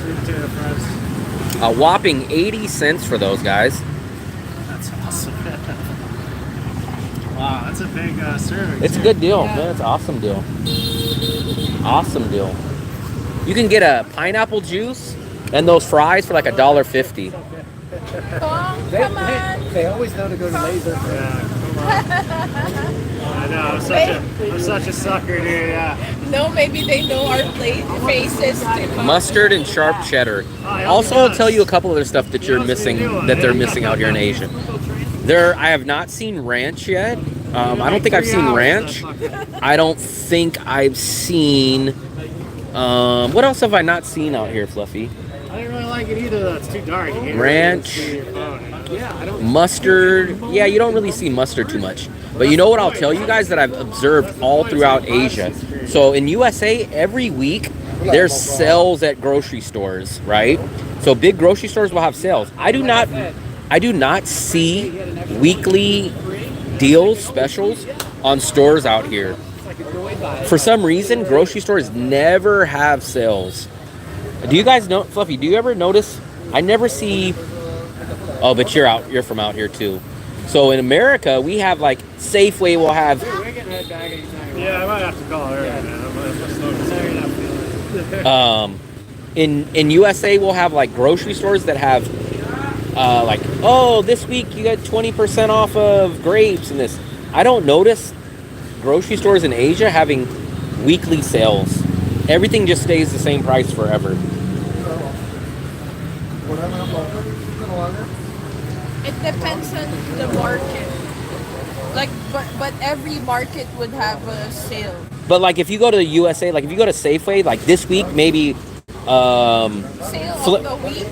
Sweet potato fries. A whopping 80 cents for those guys. That's awesome. Wow, that's a big serving. It's a good deal. Yeah, it's an awesome deal. Awesome deal. You can get a pineapple juice and those fries for like $1.50. Come on. They always know to go to laser. Yeah, come on. I know, I'm such a sucker, dude. Yeah. No, maybe they know our faces too. Mustard and sharp cheddar. Also, I'll tell you a couple other stuff that you're missing, that they're missing out here in Asia. I have not seen ranch yet. I don't think I've seen ranch. I don't think I've seen. What else have I not seen out here, Fluffy? I didn't really like it either, though. It's too dark. You can't Ranch. really see your phone. Yeah, I don't. Mustard. Yeah, you don't really see mustard too much. But you know what I'll tell you guys that I've observed all throughout Asia. So in USA, every week there's sales at grocery stores, right? So big grocery stores will have sales. I do not see weekly deals, specials on stores out here. For some reason, grocery stores never have sales. Do you guys know, Fluffy, do you ever notice? I never see. Oh, but you're from out here too. So in America, we have like Safeway will have. We're getting that bag anytime. Yeah, I might have to call her, man. I'm gonna In USA, we'll have like grocery stores that have like, oh, this week you got 20% off of grapes and this. I don't notice grocery stores in Asia having weekly sales. Everything just stays the same price forever. It depends on the market. Like, but every market would have a sale. But like if you go to the USA, like if you go to Safeway, like this week maybe Sale of the week.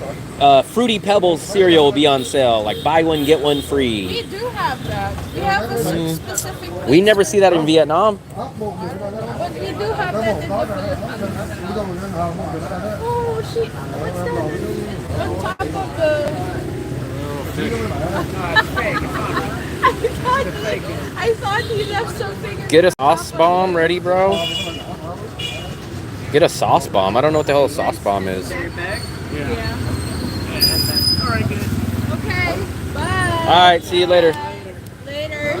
Fruity Pebbles cereal will be on sale. Like buy one get one free. We do have that. We have a specific. We never see that in Vietnam. But we do have that in the Philippines. Oh shit! What's that? On top of the. I thought he left something. Get a sauce bomb ready, bro. Get a sauce bomb. I don't know what the hell a sauce bomb is. Yeah. All right, good. Okay. Bye. All right, see you later. Later.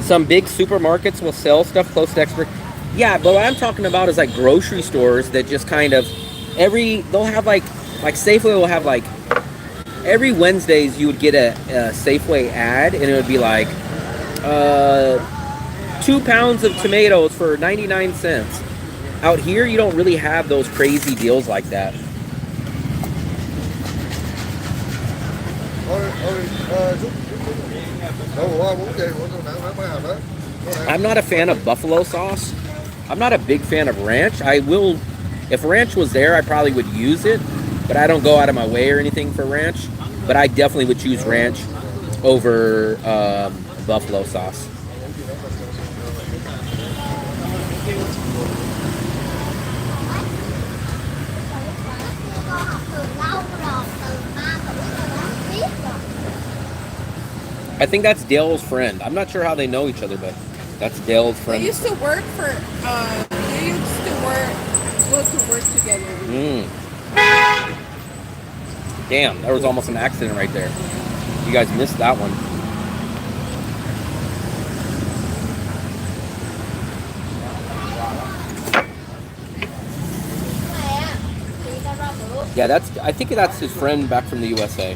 Some big supermarkets will sell stuff close to expert. Yeah, but what I'm talking about is like grocery stores that just kind of they'll have like Safeway will have like every Wednesdays you would get a Safeway ad and it would be like 2 pounds of tomatoes for 99 cents. Out here you don't really have those crazy deals like that. I'm not a fan of buffalo sauce. I'm not a big fan of ranch. I will, if ranch was there, I probably would use it, but I don't go out of my way or anything for ranch. But I definitely would choose ranch over buffalo sauce. I think that's Dale's friend. I'm not sure how they know each other, but that's Dale's friend. They used to work for. They used to go to work together. Damn, there was almost an accident right there. You guys missed that one. Yeah, that's. I think that's his friend back from the USA.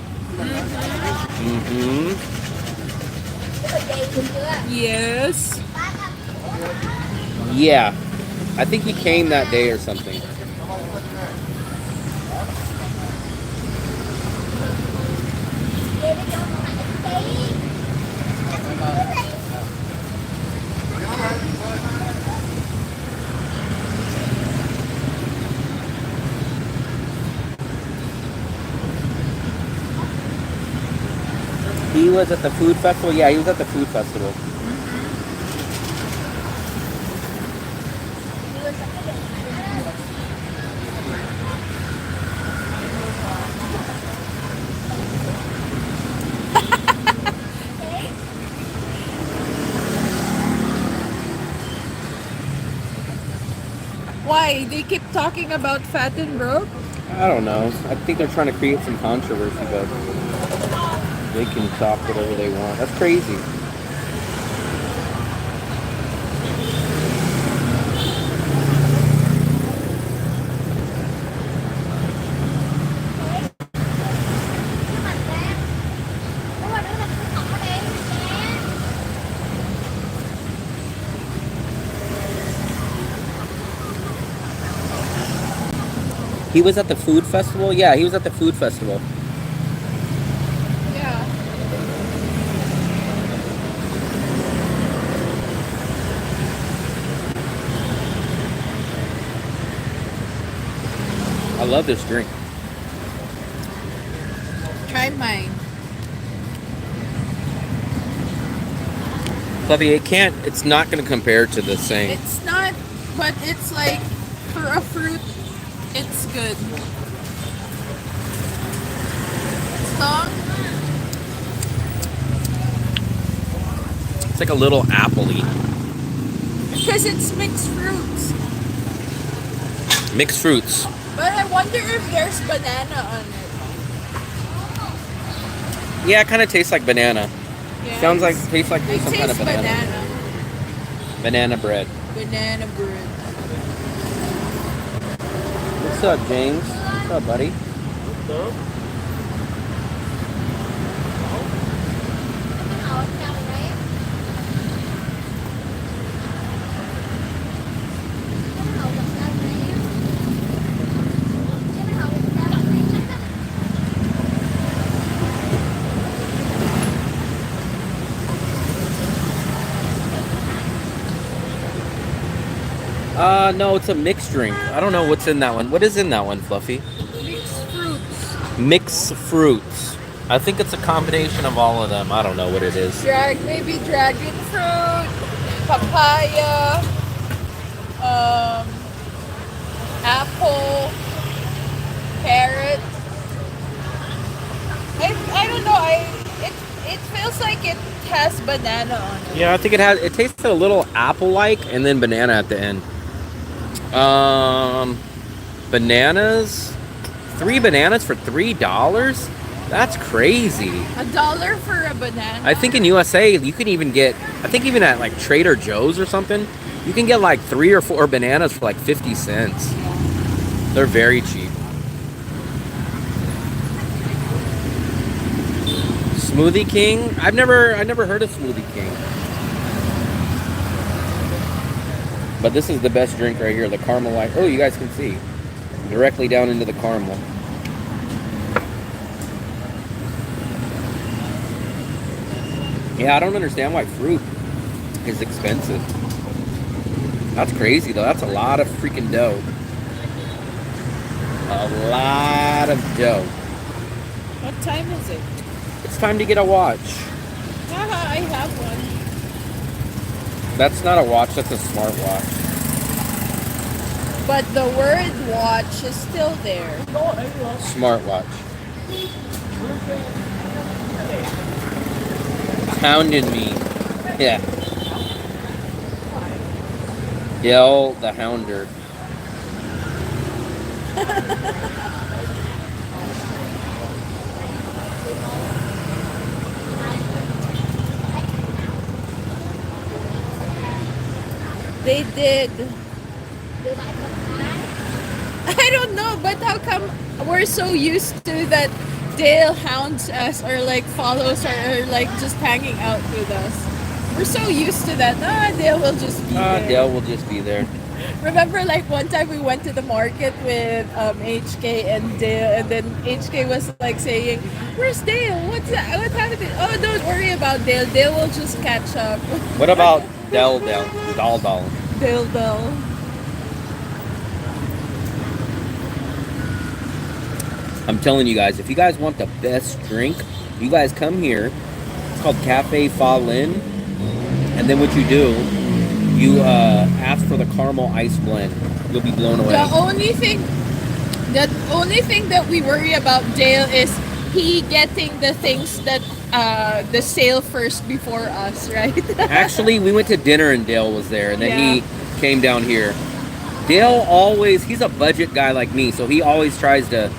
Yes. Yeah, I think he came that day or something. He was at the food festival? Yeah, he was at the food festival. Why? They keep talking about fat and broke? I don't know. I think they're trying to create some controversy, but they can talk whatever they want. That's crazy. He was at the food festival? Yeah, he was at the food festival. Yeah. I love this drink. Try mine. Fluffy, it's not going to compare to the same. It's not, but it's like, for a fruit, it's good. So, It's like a little apple-y. because it's mixed fruits. Mixed fruits. But I wonder if there's banana on it. Yeah, it kind of tastes like banana. Yeah, Tastes like it some kind of tastes banana. Banana bread. Banana bread. What's up, James? What's up, buddy? No, it's a mixed drink. I don't know what's in that one. What is in that one, Fluffy? Mixed fruits. Mixed fruits. I think it's a combination of all of them. I don't know what it is. Maybe dragon fruit, papaya, apple, carrot. I don't know. It feels like it has banana on it. Yeah, I think it tastes a little apple-like and then banana at the end. Bananas. 3 bananas for $3? That's crazy. $1 for a banana. I think in USA you can even get, I think even at like Trader Joe's or something, you can get like 3 or 4 bananas for like 50 cents. They're very cheap. Smoothie King? I've never heard of Smoothie King. But this is the best drink right here, the caramel white. Oh, you guys can see. Directly down into the caramel. Yeah, I don't understand why fruit is expensive. That's crazy though. That's a lot of freaking dough. A lot of dough. What time is it? It's time to get a watch. Haha, I have one. That's not a watch, that's a smartwatch. But the word watch is still there. Smartwatch. Hounded me. Yeah. Dell the Hounder. They did. I don't know, but how come we're so used to that Dale hounds us or like follows or like just hanging out with us? We're so used to that. Dale will just be there. Dell will just be there. Remember, like one time we went to the market with HK and Dale, and then HK was like saying, "Where's Dale? What's that? What happened? Oh, don't worry about Dale. Dale will just catch up." What about Doll? Dale. I'm telling you guys, if you guys want the best drink, you guys come here. It's called Cafe Fa Lin. And then what you do, you ask for the caramel ice blend. You'll be blown away. The only thing that we worry about Dale is he getting the things that the sale first before us, right? Actually, we went to dinner and Dale was there, and then Yeah. he came down here. Dale he's a budget guy like me, so he always tries to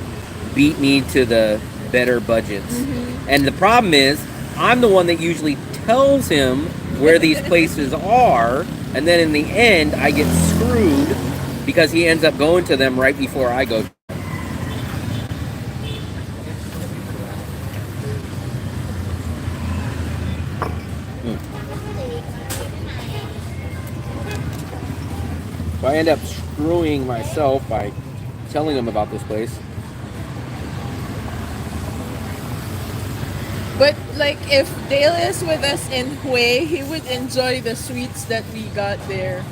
beat me to the better budgets. Mm-hmm. And the problem is, I'm the one that usually tells him where these places are, and then in the end, I get screwed because he ends up going to them right before I go. So I end up screwing myself by telling him about this place. But like if Dale is with us in Hue, he would enjoy the sweets that we got there.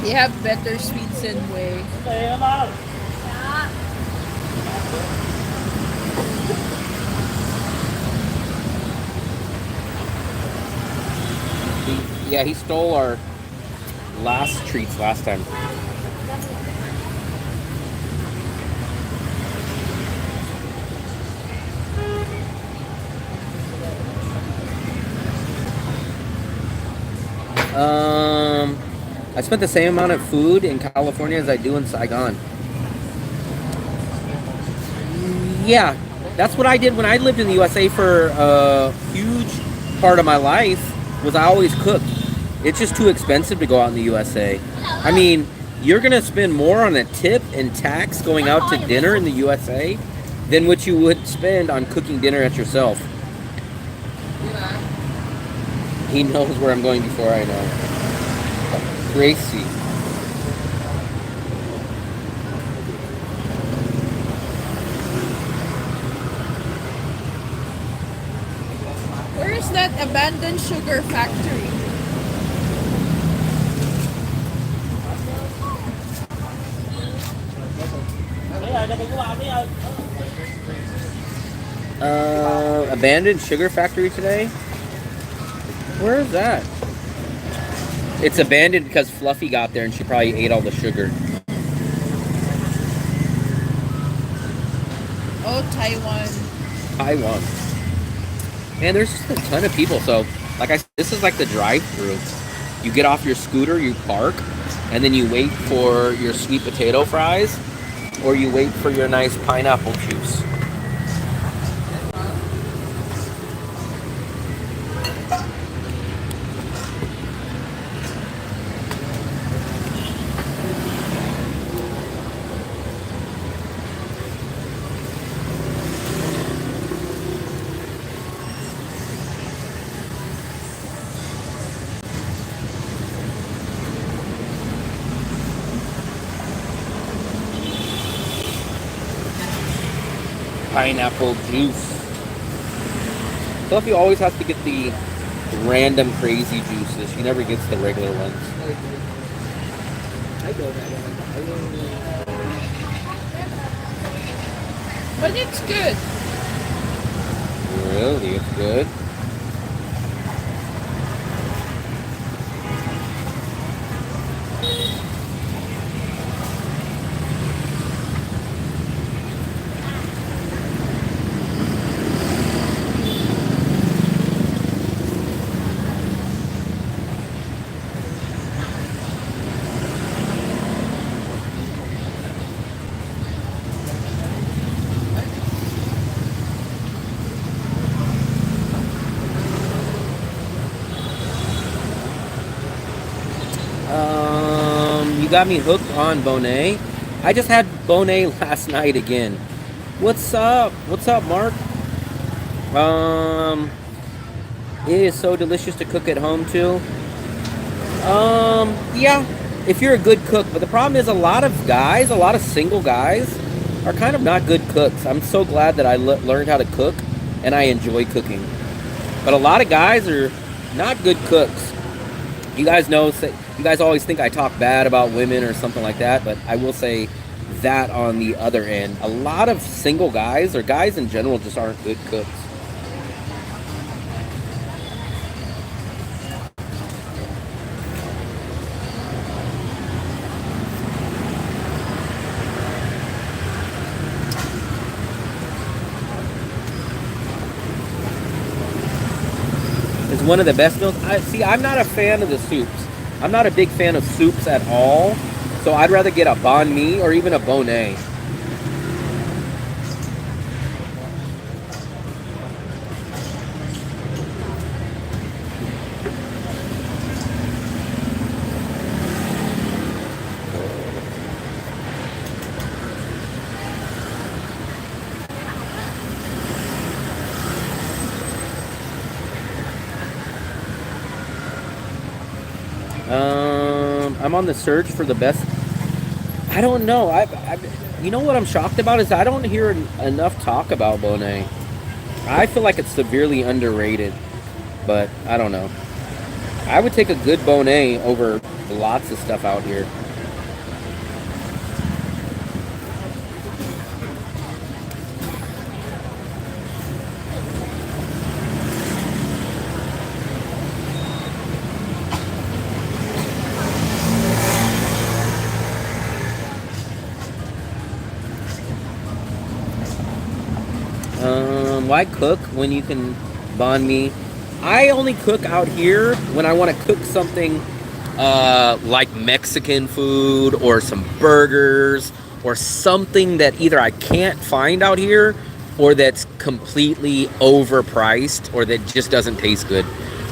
They have better sweets in Hue. He stole our last treats last time. I spent the same amount of food in California as I do in Saigon. Yeah, that's what I did when I lived in the USA for a huge part of my life. Was I always cooked. It's just too expensive to go out in the USA. I mean, you're gonna spend more on a tip and tax going out to dinner in the USA than what you would spend on cooking dinner at yourself. He knows where I'm going before I know. Crazy. Where is that abandoned sugar factory? Abandoned sugar factory today? Where is that? It's abandoned because Fluffy got there and she probably ate all the sugar. Oh, Taiwan. Taiwan. Man, there's just a ton of people. So, like I said, this is like the drive-through. You get off your scooter, you park, and then you wait for your sweet potato fries, or you wait for your nice pineapple juice. Pineapple juice. Fluffy always has to get the random crazy juices. She never gets the regular ones. I go that way. But it's good. Really, it's good. You got me hooked on Bonet. I just had Bonet last night again. What's up? What's up, Mark? It is so delicious to cook at home too. Yeah, if you're a good cook, but the problem is a lot of guys, a lot of single guys, are kind of not good cooks. I'm so glad that I learned how to cook, and I enjoy cooking. But a lot of guys are not good cooks. You guys know, you guys always think I talk bad about women or something like that, but I will say that on the other end, a lot of single guys, or guys in general, just aren't good cooks. Is one of the best meals. I'm not a fan of the soups. I'm not a big fan of soups at all. So I'd rather get a banh mi or even a Bonet. I'm on the search for the best. I don't know. You know what I'm shocked about is I don't hear enough talk about Bonet. I feel like it's severely underrated, but I don't know. I would take a good Bonet over lots of stuff out here. Why cook when you can banh mi? I only cook out here when I want to cook something like Mexican food or some burgers or something that either I can't find out here or that's completely overpriced or that just doesn't taste good.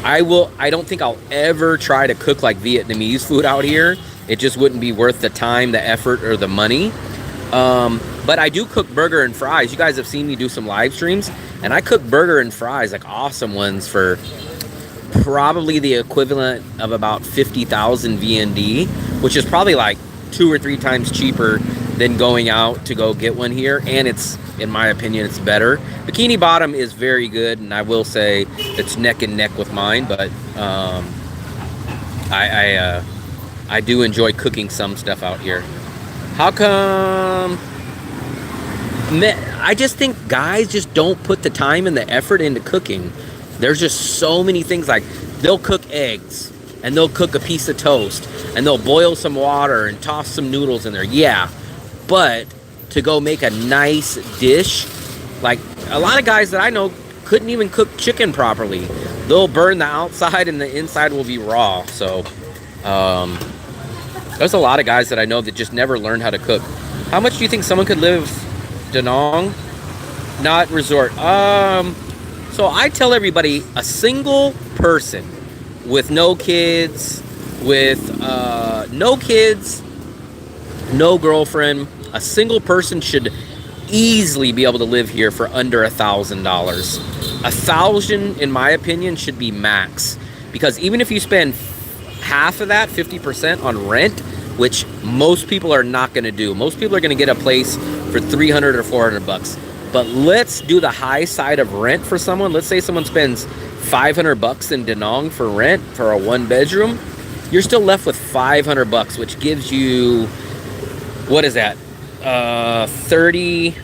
I don't think I'll ever try to cook like Vietnamese food out here. It just wouldn't be worth the time, the effort, or the money. But I do cook burger and fries. You guys have seen me do some live streams, and I cook burger and fries, like awesome ones, for probably the equivalent of about 50,000 VND, which is probably like 2 or 3 times cheaper than going out to go get one here. And it's, in my opinion, it's better. Bikini Bottom is very good, and I will say it's neck and neck with mine, but I do enjoy cooking some stuff out here. How come? I just think guys just don't put the time and the effort into cooking. There's just so many things, like they'll cook eggs and they'll cook a piece of toast and they'll boil some water and toss some noodles in there. Yeah, but to go make a nice dish, like a lot of guys that I know couldn't even cook chicken properly. They'll burn the outside and the inside will be raw. So there's a lot of guys that I know that just never learned how to cook. How much do you think someone could live Da Nang? Not resort. So I tell everybody, a single person with no kids, no girlfriend, a single person should easily be able to live here for under $1,000. $1,000, in my opinion, should be max. Because even if you spend half of that, 50%, on rent, which most people are not going to do. Most people are going to get a place for $300 or $400. But let's do the high side of rent for someone. Let's say someone spends $500 in Da Nang for rent for a 1-bedroom. You're still left with $500, which gives you, what is that? 30,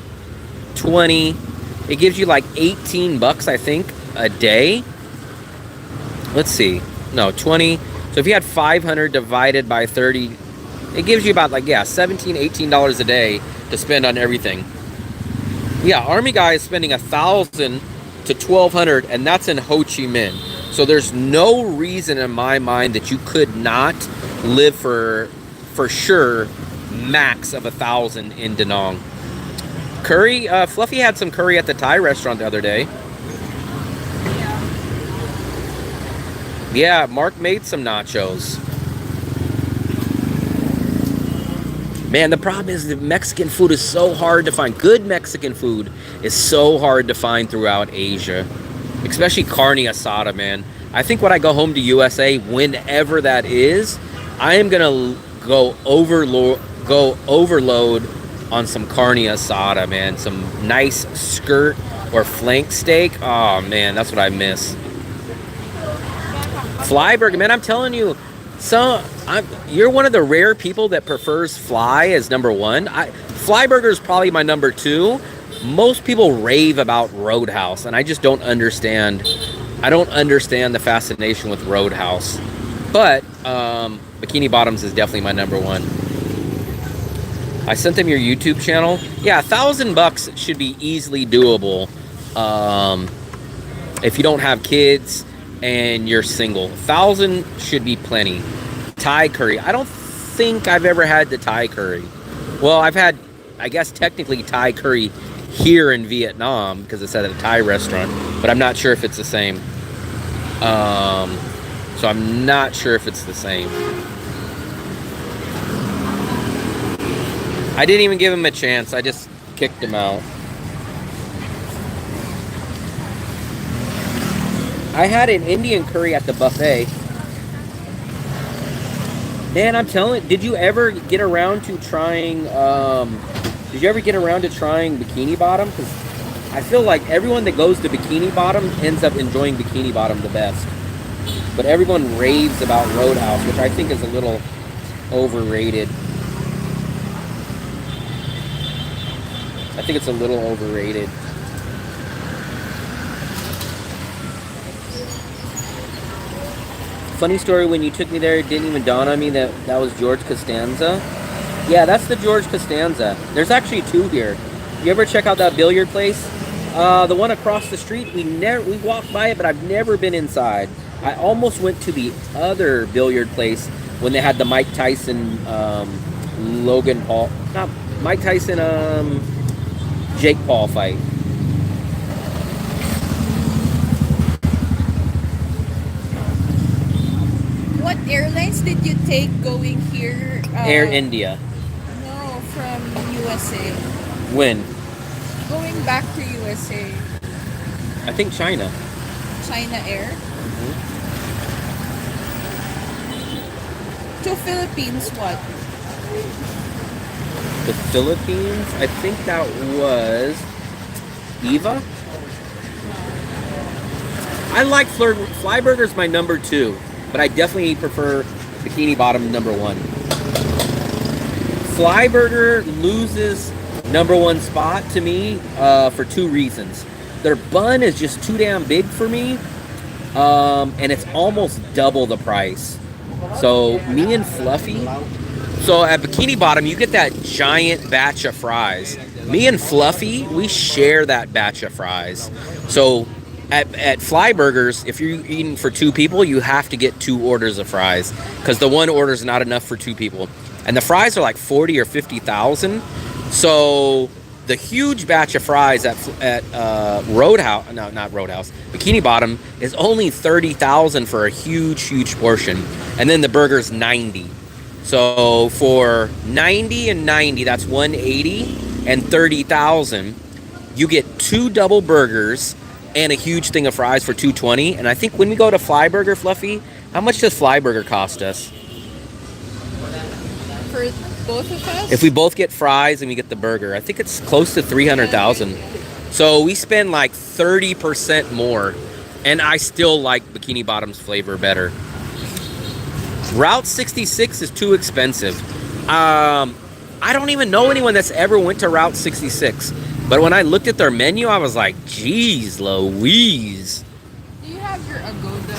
20. It gives you like $18, I think, a day. Let's see. No, 20. So if you had 500 divided by 30, it gives you about like, yeah, $17, $18 a day to spend on everything. Yeah, Army guy is spending $1,000 to $1,200, and that's in Ho Chi Minh. So there's no reason in my mind that you could not live for sure max of $1,000 in Da Nang. Curry, Fluffy had some curry at the Thai restaurant the other day. Yeah, Mark made some nachos. Man, the problem is that Mexican food is so hard to find. Good Mexican food is so hard to find throughout Asia. Especially carne asada, man. I think when I go home to USA, whenever that is, I am going to go overload on some carne asada, man. Some nice skirt or flank steak. Oh, man, that's what I miss. Fly burger, man, I'm telling you. So you're one of the rare people that prefers fly as number one. Fly burger is probably my number 2. Most people rave about Roadhouse, and I just don't understand. I don't understand the fascination with Roadhouse. But Bikini Bottoms is definitely my number 1. I sent them your YouTube channel. Yeah, $1,000 should be easily doable if you don't have kids and you're single. 1,000 should be plenty. Thai curry. I don't think I've ever had the Thai curry. Well, I've had, I guess, technically Thai curry here in Vietnam because it's at a Thai restaurant, but I'm not sure if it's the same. So I'm not sure if it's the same. I didn't even give him a chance. I just kicked him out. I had an Indian curry at the buffet. Man, I'm telling you, did you ever get around to trying Bikini Bottom? Because I feel like everyone that goes to Bikini Bottom ends up enjoying Bikini Bottom the best. But everyone raves about Roadhouse, which I think is a little overrated. I think it's a little overrated. Funny story, when you took me there, it didn't even dawn on me that was George Costanza. Yeah, that's the George Costanza. There's actually 2 here. You ever check out that billiard place? The one across the street, we walked by it, but I've never been inside. I almost went to the other billiard place when they had the Mike Tyson, Logan Paul, not Mike Tyson, Jake Paul fight. What airlines did you take going here? Air India. No, from USA. When? Going back to USA. I think China. China Air. Mm-hmm. To Philippines, what? The Philippines? I think that was Eva. I like Flyburger's my number 2, but I definitely prefer Bikini Bottom number 1. Flyburger loses number 1 spot to me for 2 reasons. Their bun is just too damn big for me, and it's almost double the price. So me and Fluffy, so at Bikini Bottom you get that giant batch of fries. Me and Fluffy, we share that batch of fries. So at Flyburgers, if you're eating for 2 people, you have to get 2 orders of fries because the 1 order is not enough for 2 people. And the fries are like 40 or 50,000. So the huge batch of fries at Roadhouse, no, not Roadhouse, Bikini Bottom is only 30,000 for a huge portion. And then the burger's 90. So for 90 and 90, that's 180 and 30,000. You get 2 double burgers and a huge thing of fries for $220. And I think when we go to Flyburger, Fluffy, how much does Flyburger cost us? For both of us? If we both get fries and we get the burger, I think it's close to 300,000. So we spend like 30% more, and I still like Bikini Bottom's flavor better. Route 66 is too expensive. I don't even know anyone that's ever went to Route 66. But when I looked at their menu, I was like, geez, Louise. Do you have your Agoda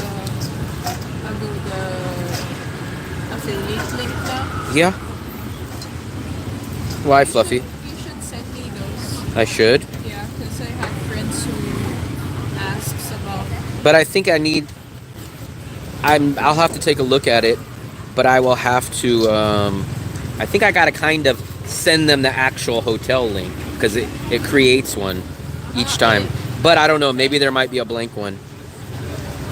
affiliate link now? Yeah. Why, Fluffy? You should send me those. I should. Yeah, because I have friends who asks about. But I think I'll have to take a look at it. But I will have to, I think I got to kind of send them the actual hotel link. Because it creates one each time. But I don't know. Maybe there might be a blank one.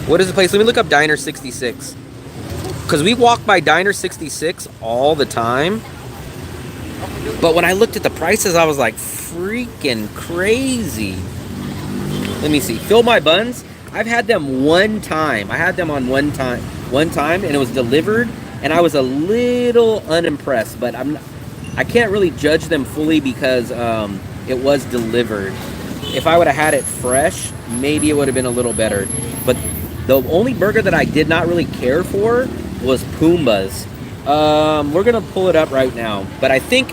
What is the place? Let me look up Diner 66. Because we walk by Diner 66 all the time. But when I looked at the prices, I was like, freaking crazy. Let me see. Fill My Buns. I've had them one time. I had them on one time, and it was delivered. And I was a little unimpressed. But I can't really judge them fully because it was delivered. If I would have had it fresh, maybe it would have been a little better. But the only burger that I did not really care for was Pumbaa's. We're gonna pull it up right now. But I think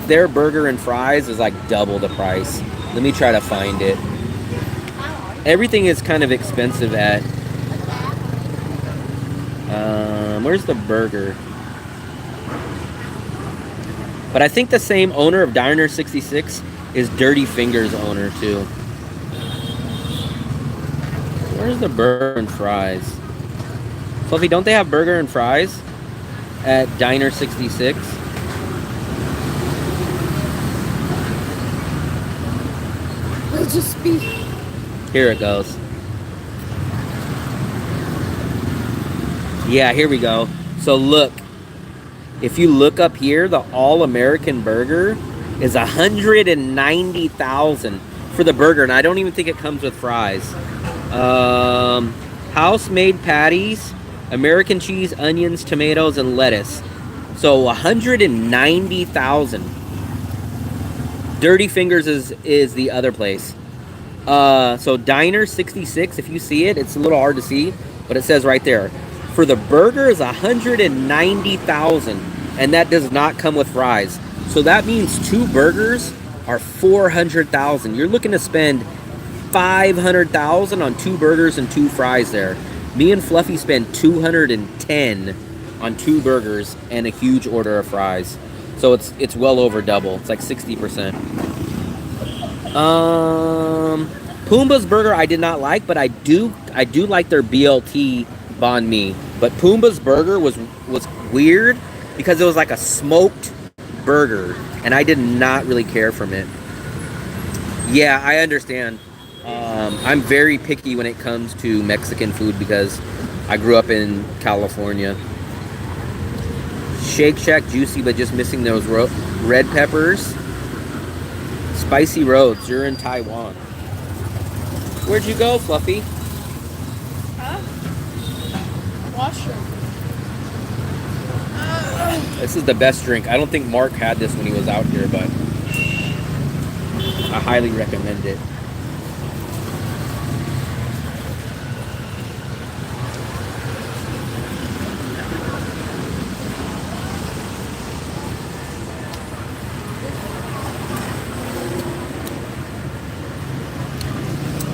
their burger and fries is like double the price. Let me try to find it. Everything is kind of expensive at. Where's the burger? But I think the same owner of Diner 66 is Dirty Fingers owner too. Where's the burger and fries? Fluffy, don't they have burger and fries at Diner 66? It'll just be. Here it goes. Yeah, here we go. So look. If you look up here, the All-American Burger is $190,000 for the burger, and I don't even think it comes with fries. House-made patties, American cheese, onions, tomatoes, and lettuce. So $190,000. Dirty Fingers is the other place. So Diner 66, if you see it, it's a little hard to see, but it says right there. For the burger is $190,000, and that does not come with fries. So that means 2 burgers are $400,000. You're looking to spend $500,000 on 2 burgers and 2 fries there. Me and Fluffy spent $210 on 2 burgers and a huge order of fries. So it's well over double. It's like 60%. Pumbaa's burger I did not like, but I do like their BLT banh mi. But Pumbaa's burger was weird because it was like a smoked burger, and I did not really care from it. Yeah, I understand. I'm very picky when it comes to Mexican food because I grew up in California. Shake Shack juicy, but just missing those red peppers. Spicy Roads, you're in Taiwan. Where'd you go, Fluffy? Huh? Washroom. This is the best drink. I don't think Mark had this when he was out here, but I highly recommend it.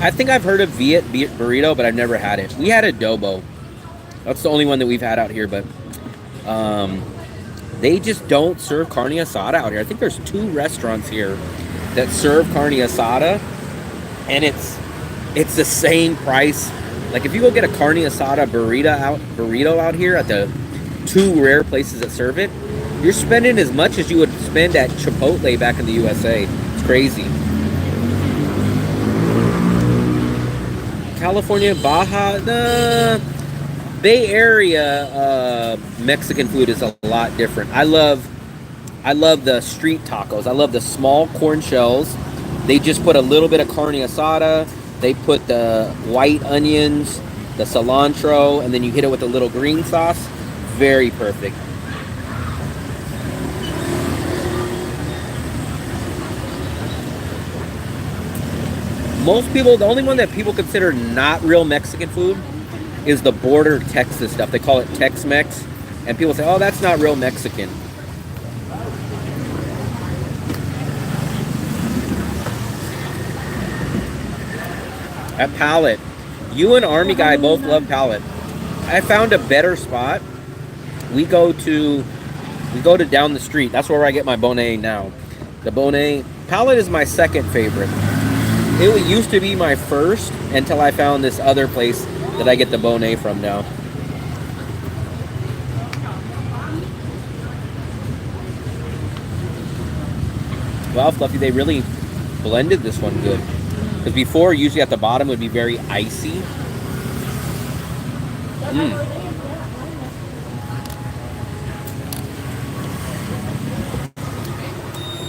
I think I've heard of Viet burrito, but I've never had it. We had adobo. That's the only one that we've had out here, but they just don't serve carne asada out here. I think there's 2 restaurants here that serve carne asada, and it's the same price. Like if you go get a carne asada burrito out here at the 2 rare places that serve it, you're spending as much as you would spend at Chipotle back in the USA. It's crazy. California, Baja, Bay Area Mexican food is a lot different. I love the street tacos. I love the small corn shells. They just put a little bit of carne asada. They put the white onions, the cilantro, and then you hit it with a little green sauce. Very perfect. Most people, the only one that people consider not real Mexican food is the border Texas stuff. They call it Tex-Mex. And people say, oh, that's not real Mexican. At Palette. You and Army Guy both love Palette. I found a better spot. We go to down the street. That's where I get my Bonet now. The Bonet Palette is my second favorite. It used to be my first until I found this other place that I get the Bonet from now. Wow, Fluffy, they really blended this one good. Because before, usually at the bottom would be very icy.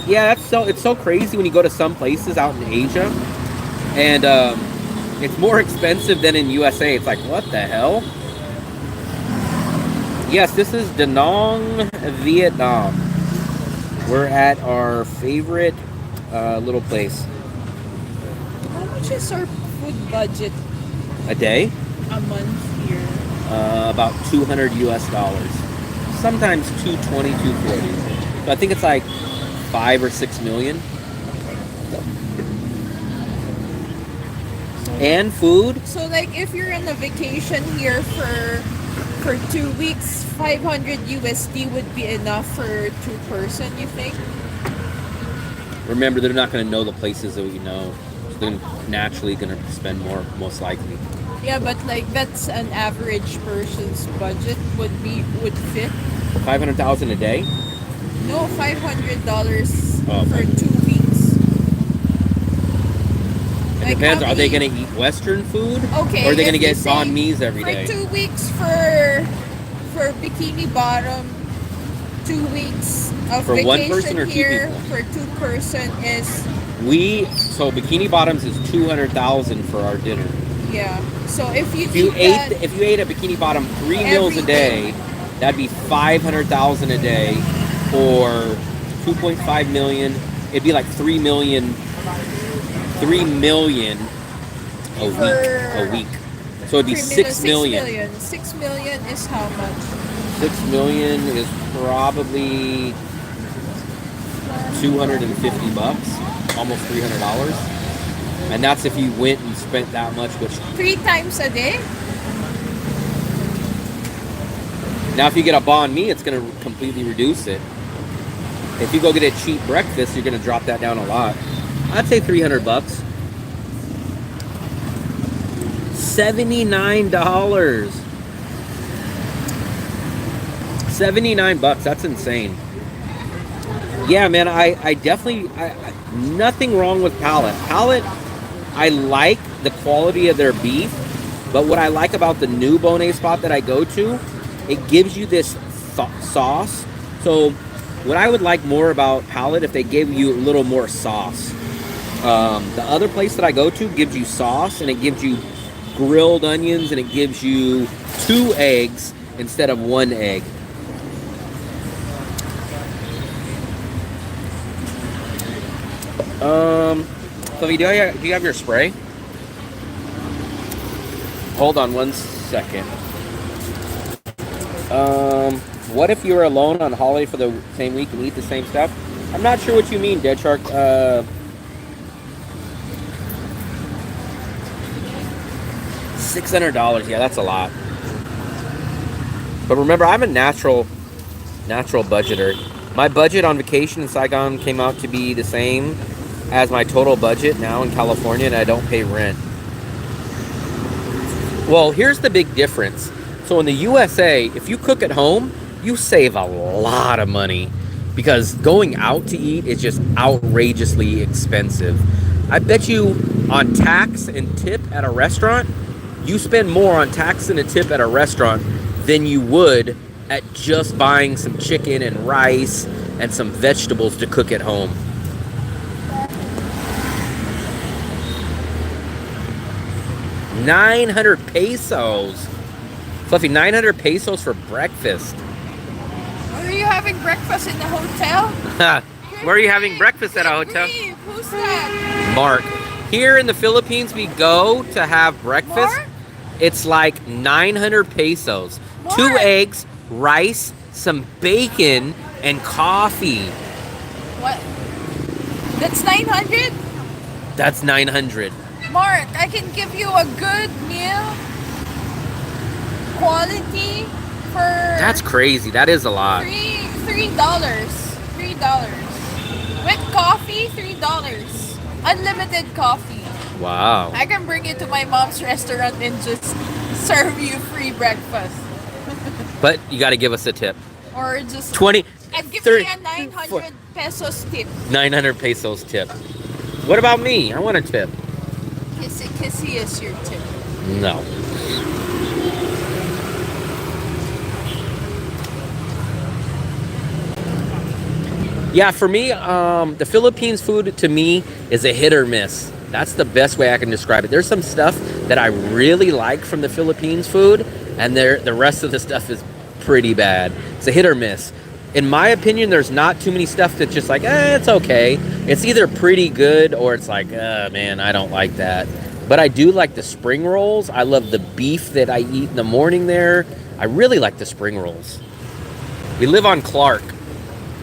Yeah, it's so crazy when you go to some places out in Asia, and it's more expensive than in USA. It's like, what the hell? Yes, this is Da Nang, Vietnam. We're at our favorite little place. How much is our food budget A day? a month here? About $200 US. Sometimes 220, 240. So I think it's like 5 or 6 million. And food. So like if you're on a vacation here for 2 weeks, 500 USD would be enough for 2 person, you think? Remember, they're not going to know the places that you know. So they're naturally going to spend more, most likely. Yeah, but like that's an average person's budget would fit. 500,000 a day. No, $500 Oh, for okay. 2 weeks. It Like, depends. how Are they many- going to eat Western food? Okay. Or are they going to if you get say banh mi's every for day? 2 weeks for Bikini Bottom, 2 weeks of For vacation one person or two here people? for 2 person is So Bikini Bottoms is 200,000 for our dinner. yeah. So if you If you ate at Bikini Bottom 3 meals a day, that'd be 500,000 a day, or 2.5 million. It'd be like 3 million a week. So it'd be 6 million. 6 million is how much? 6 million is probably $250, almost $300. And that's if you went and spent that much, which 3 times a day? now if you get a banh mi, it's going to completely reduce it. If you go get a cheap breakfast, you're going to drop that down a lot. I'd say $300. $79. $79. That's insane. Yeah, man, I definitely, nothing wrong with Palette. Palette, I like the quality of their beef, but what I like about the new Bonet spot that I go to, it gives you this sauce. So what I would like more about Palette, if they gave you a little more sauce. The other place that I go to gives you sauce, and it gives you grilled onions, and it gives you 2 eggs instead of 1 egg. Chloe, do you have your spray? Hold on 1 second. What if you were alone on holiday for the same week and eat the same stuff? I'm not sure what you mean, Dead Shark. $600. Yeah, that's a lot. But remember, I'm a natural budgeter. My budget on vacation in Saigon came out to be the same as my total budget now in California, and I don't pay rent. Well, here's the big difference. So in the USA, if you cook at home, you save a lot of money because going out to eat is just outrageously expensive. I bet you on tax and tip at a restaurant, you spend more on tax and a tip at a restaurant than you would at just buying some chicken and rice and some vegetables to cook at home. $900 pesos. Fluffy, 900 pesos for breakfast. Are you having breakfast in the hotel? Where are you having breakfast at a hotel? Who's that? Mark. Here in the Philippines, we go to have breakfast. More? It's like 900 pesos. More? 2 eggs, rice, some bacon, and coffee. What? That's 900? That's 900. Mark, I can give you a good meal. Quality for That's crazy. That is a lot. $3. $3. With coffee, $3. Unlimited coffee. Wow. I can bring you to my mom's restaurant and just serve you free breakfast. But you got to give us a tip. Or just 20, and give 30, me a 900 pesos tip. 900 pesos tip. What about me? I want a tip. Kissy is your tip. No. Yeah, for me, the Philippines food to me is a hit or miss. That's the best way I can describe it. There's some stuff that I really like from the Philippines food, and the rest of the stuff is pretty bad. It's a hit or miss. In my opinion, there's not too many stuff that's just like, it's okay. It's either pretty good or it's like, man, I don't like that. But I do like the spring rolls. I love the beef that I eat in the morning there. I really like the spring rolls. We live on Clark.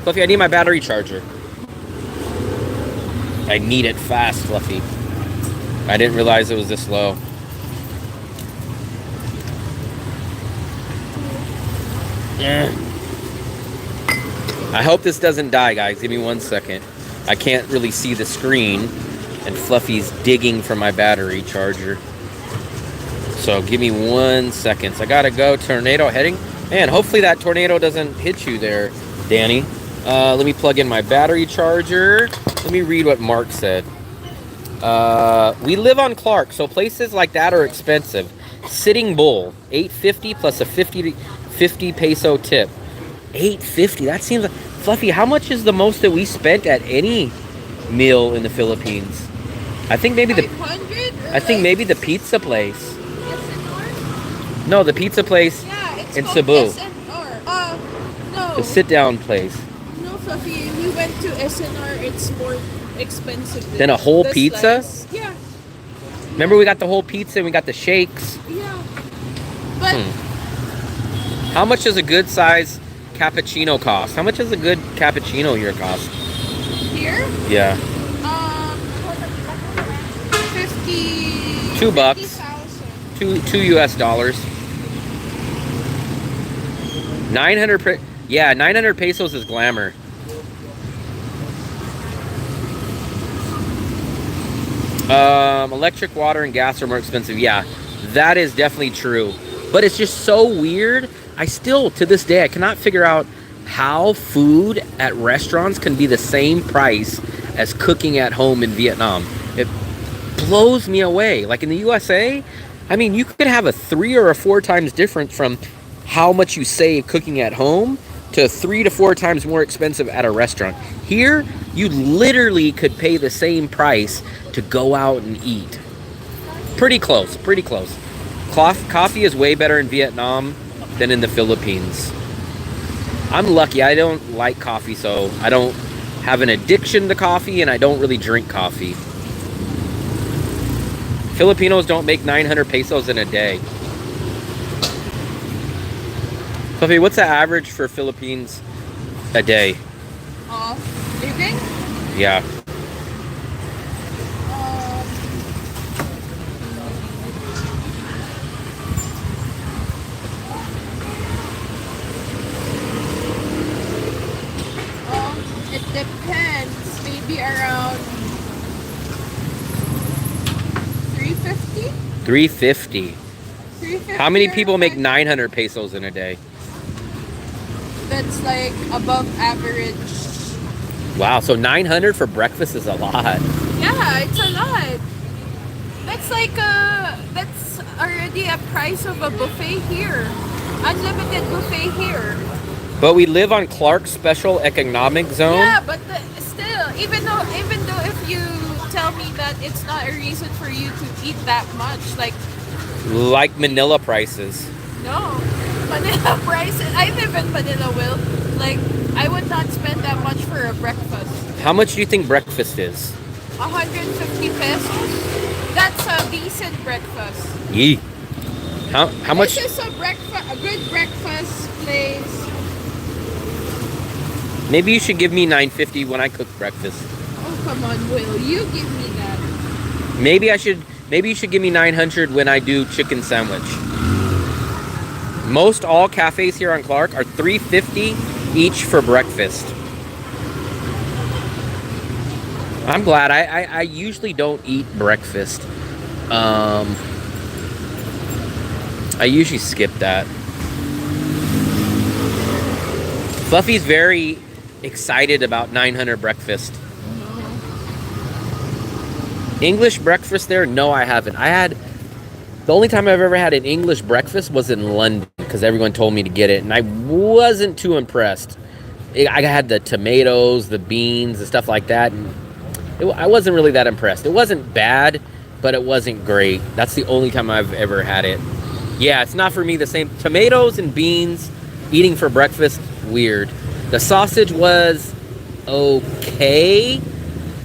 Fluffy, I need my battery charger. I need it fast, Fluffy. I didn't realize it was this low. I hope this doesn't die, guys. Give me 1 second. I can't really see the screen, and Fluffy's digging for my battery charger. So give me 1 second. So I gotta go. Tornado heading. Man, hopefully that tornado doesn't hit you there, Danny. Let me plug in my battery charger. Let me read what Mark said. We live on Clark, so places like that are expensive. Sitting Bull, $8.50 plus a 50 peso tip. $8.50. That seems like, Fluffy, how much is the most that we spent at any meal in the Philippines? I think maybe the 500? maybe the pizza place. SNR? No, the pizza place Yeah, it's in called Cebu. SNR. No. The sit-down place. No, Fluffy. We went to SNR. It's more expensive Then a whole the pizza? slice. Yeah. Remember we got the whole pizza and we got the shakes. Yeah. But How much does a good size cappuccino cost? How much does a good cappuccino here cost? here, Yeah. 50. $2. 50,000. Two US dollars. 900 yeah, 900 pesos is glamour. Electric, water, and gas are more expensive. Yeah, that is definitely true. But it's just so weird. I still, to this day, I cannot figure out how food at restaurants can be the same price as cooking at home in Vietnam. It blows me away. Like in the USA, I mean, you could have a 3 or 4 times difference from how much you save cooking at home to 3 to 4 times more expensive at a restaurant. Here, you literally could pay the same price to go out and eat. Pretty close, pretty close. Coffee is way better in Vietnam than in the Philippines. I'm lucky. I don't like coffee, so I don't have an addiction to coffee, and I don't really drink coffee. Filipinos don't make 900 pesos in a day. Sophie, what's the average for Philippines a day? Living? Yeah. It depends. Maybe around 350? 350. 350. How many people make like- 900 pesos in a day? That's like above average. Wow, so 900 for breakfast is a lot. Yeah, it's a lot. That's like that's already a price of a buffet here. Unlimited buffet here. But we live on Clark's Special Economic Zone. Yeah, but still, even though if you tell me that it's not a reason for you to eat that much, like Manila prices. no, Manila prices. I live in Manila, Will. Like I would not spend that much for a breakfast. How much do you think breakfast is? 150 pesos. That's a decent breakfast. Yee. How much? This is a good breakfast place. Maybe you should give me $9.50 when I cook breakfast. Oh come on, Will, you give me that. Maybe you should give me $900 when I do chicken sandwich. Most all cafes here on Clark are $3.50 each for breakfast. I'm glad. I usually don't eat breakfast. I usually skip that. Fluffy's very excited about 900 breakfast. English breakfast there? No, I haven't. The only time I've ever had an English breakfast was in London because everyone told me to get it, and I wasn't too impressed. I had the tomatoes, the beans, the stuff like that, and I wasn't really that impressed. It wasn't bad, but it wasn't great. That's the only time I've ever had it. Yeah, it's not for me the same. Tomatoes and beans, eating for breakfast, weird. The sausage was okay.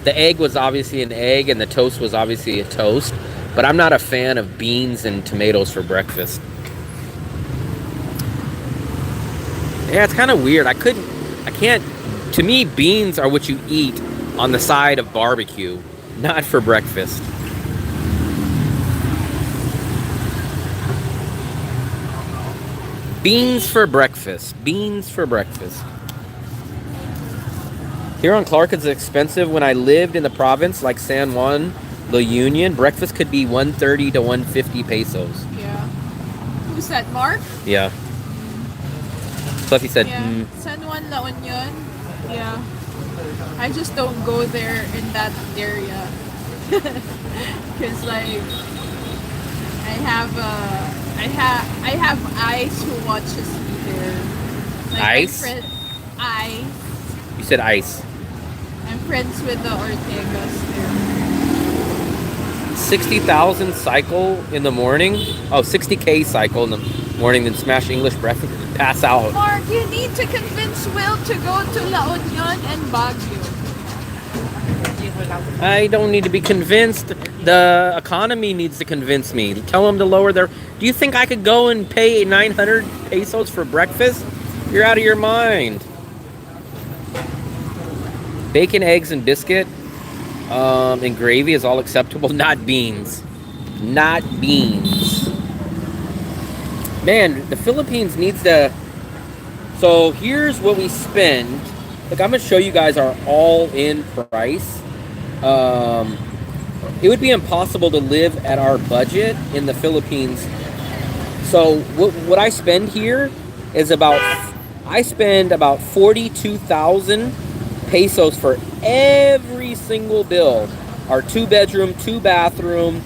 The egg was obviously an egg, and the toast was obviously a toast. But I'm not a fan of beans and tomatoes for breakfast. Yeah, it's kind of weird. To me, beans are what you eat on the side of barbecue, not for breakfast. Beans for breakfast. Beans for breakfast. Here on Clark, it's expensive. When I lived in the province, like San Juan, La Union, breakfast could be 130 to 150 pesos. Yeah. Who's that, Mark? Yeah. Fluffy said, Yeah. San Juan, La Union. Yeah. I just don't go there in that area. Because like I have Ice who watches me there. Like Ice? Ice. You said ice. I'm friends with the Ortegas there. 60,000 cycle in the morning. Oh, 60K cycle in the morning, then smash English breakfast and pass out. Mark, you need to convince Will to go to La Union and Baguio. I don't need to be convinced. The economy needs to convince me. Tell them to lower their... Do you think I could go and pay 900 pesos for breakfast? You're out of your mind. Bacon, eggs, and biscuit and gravy is all acceptable. Not beans. Not beans. Man, the Philippines needs to... So here's what we spend. Look, I'm going to show you guys our all-in price. It would be impossible to live at our budget in the Philippines. So what I spend here is I spend about 42,000 pesos for every single bill. Our 2-bedroom, 2-bathroom,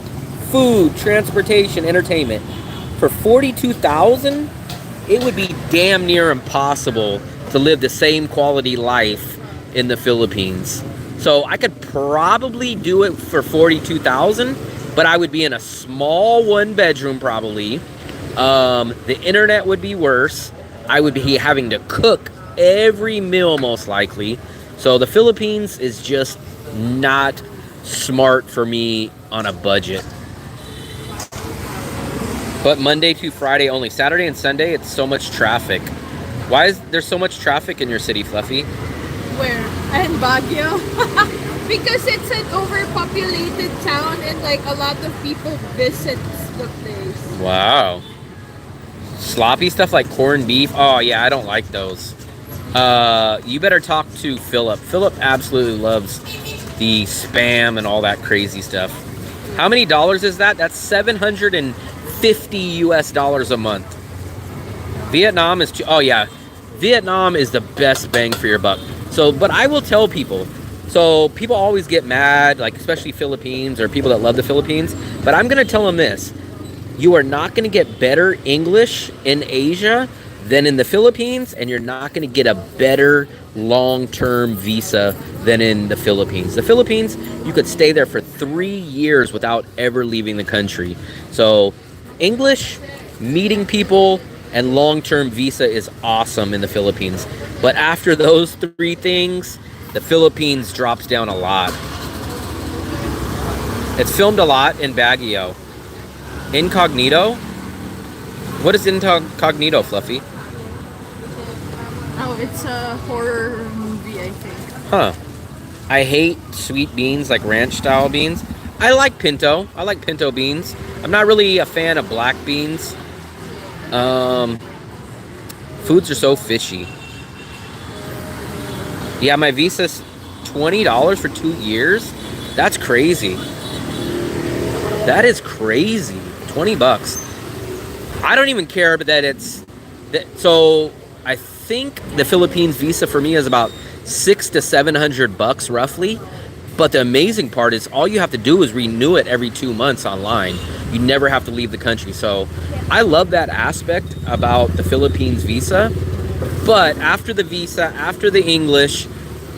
food, transportation, entertainment. For 42,000, it would be damn near impossible to live the same quality life in the Philippines. So I could probably do it for 42,000, but I would be in a small 1-bedroom probably. The internet would be worse. I would be having to cook every meal most likely. So the Philippines is just not smart for me on a budget. But Monday to Friday only. Saturday and Sunday, it's so much traffic. Why is there so much traffic in your city, Fluffy? Where? In Baguio? Because it's an overpopulated town and like a lot of people visit the place. Wow. Sloppy stuff like corned beef. Oh yeah, I don't like those. You better talk to Philip. Philip absolutely loves the spam and all that crazy stuff. How many dollars is that? That's $750 US a month. Vietnam is Vietnam is the best bang for your buck. So, but I will tell people. So people always get mad, like especially Philippines or people that love the Philippines. But I'm gonna tell them this: you are not gonna get better English in Asia than in the Philippines, and you're not gonna get a better long-term visa than in the Philippines. The Philippines, you could stay there for 3 years without ever leaving the country. So, English, meeting people, and long-term visa is awesome in the Philippines. But after those 3 things, the Philippines drops down a lot. It's filmed a lot in Baguio. Incognito? What is Incognito, Fluffy? Oh, it's a horror movie, I think. Huh. I hate sweet beans, like ranch style beans. I like pinto. I like pinto beans. I'm not really a fan of black beans. Foods are so fishy. Yeah, my visa's $20 for 2 years. That's crazy. That is crazy. 20 bucks. I don't even care, but that it's so I think the Philippines visa for me is about $600 to $700 roughly. But the amazing part is all you have to do is renew it every 2 months online. You never have to leave the country. So I love that aspect about the Philippines visa. But after the visa, after the English,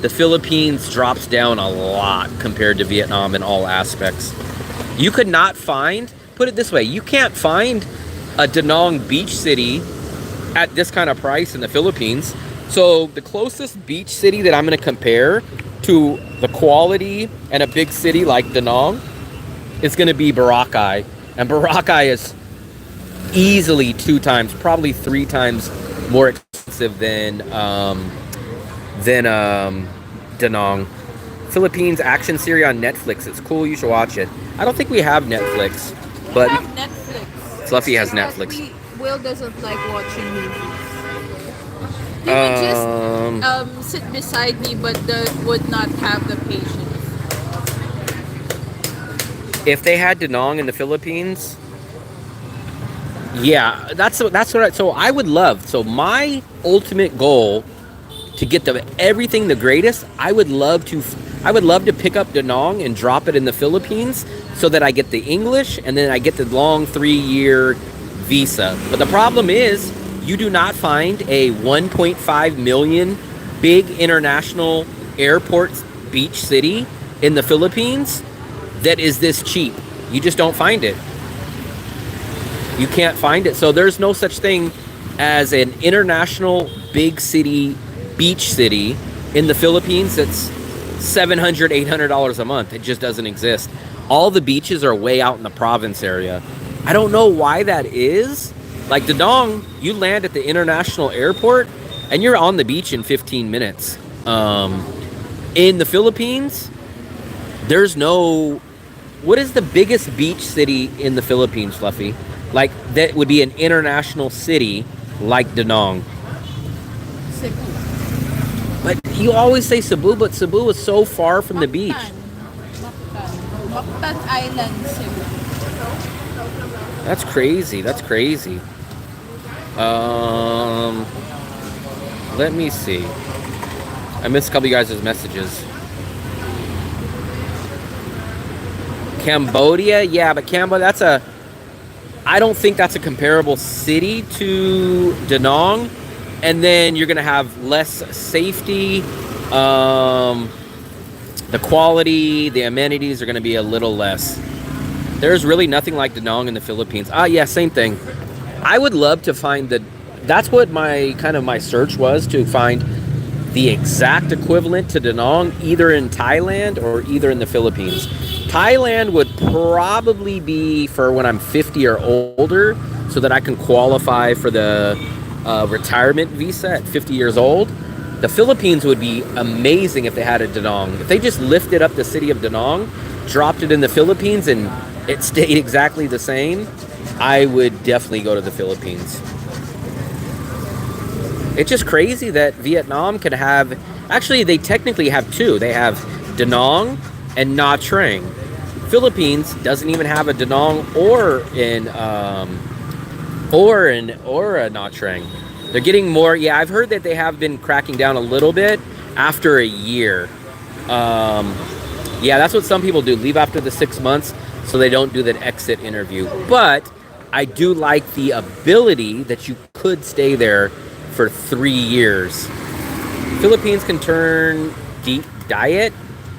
the Philippines drops down a lot compared to Vietnam in all aspects. You could not find, put it this way, you can't find a Da Nang beach city at this kind of price in the Philippines. So the closest beach city that I'm going to compare to the quality and a big city like Da Nang is going to be Boracay. And Boracay is easily 2 times, probably 3 times more expensive than Da Nang. Philippines action series on Netflix. It's cool. You should watch it. I don't think we have Netflix, but We have Netflix. Fluffy has Because Netflix. Will doesn't like watching movies. He would just sit beside me, but would not have the patience. If they had Da Nang in the Philippines, yeah, that's what so I would love. So my ultimate goal to get everything the greatest, I would love to pick up Da Nang and drop it in the Philippines so that I get the English and then I get the long 3-year visa. But the problem is you do not find a 1.5 million big international airport beach city in the Philippines that is this cheap. You just don't find it. You can't find it. So there's no such thing as an international big city beach city in the Philippines that's $700, $800 a month. It just doesn't exist. All the beaches are way out in the province area. I don't know why that is. Like Da Nang, you land at the international airport and you're on the beach in 15 minutes. In the Philippines, there's no... What is the biggest beach city in the Philippines, Fluffy? Like, that would be an international city like Da Nang. Cebu. But you always say Cebu, but Cebu is so far from the beach. Mactan Island, Cebu. That's crazy. That's crazy. Let me see. I missed a couple of you guys' messages. Cambodia, yeah, but Cambodia, I don't think that's a comparable city to Da Nang. And then you're gonna have less safety. The quality, the amenities are gonna be a little less. There's really nothing like Da Nang in the Philippines. Yeah, same thing. I would love to find that's what my search was, to find the exact equivalent to Da Nang, either in Thailand or either in the Philippines. Thailand would probably be for when I'm 50 or older, so that I can qualify for the retirement visa at 50 years old. The Philippines would be amazing if they had a Da Nang. If they just lifted up the city of Da Nang, dropped it in the Philippines, and it stayed exactly the same, I would definitely go to the Philippines. It's just crazy that Vietnam can have... Actually, they technically have 2. They have Da Nang and Nha Trang. Philippines doesn't even have a Da Nang or a Nha Trang. They're getting more. Yeah, I've heard that they have been cracking down a little bit after a year. Yeah, that's what some people do. Leave after the 6 months so they don't do that exit interview. But I do like the ability that you could stay there for 3 years. Philippines can turn diet.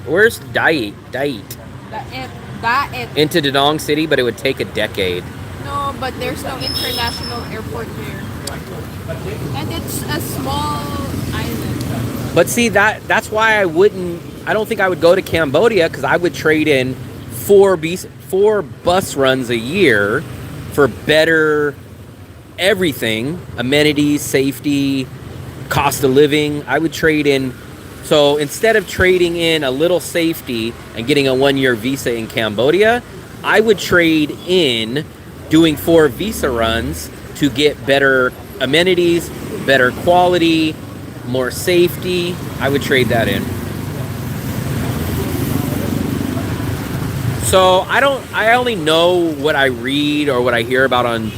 Where's diet? Daet. Into Da Nang City, but it would take a decade. No, but there's no international airport there. And it's a small island. But see, that's why I don't think I would go to Cambodia, because I would trade in four bus runs a year for better everything, amenities, safety, cost of living. I would trade in. So instead of trading in a little safety and getting a 1-year visa in Cambodia, I would trade in doing 4 visa runs to get better amenities, better quality, more safety. I would trade that in. So I only know what I read or what I hear about on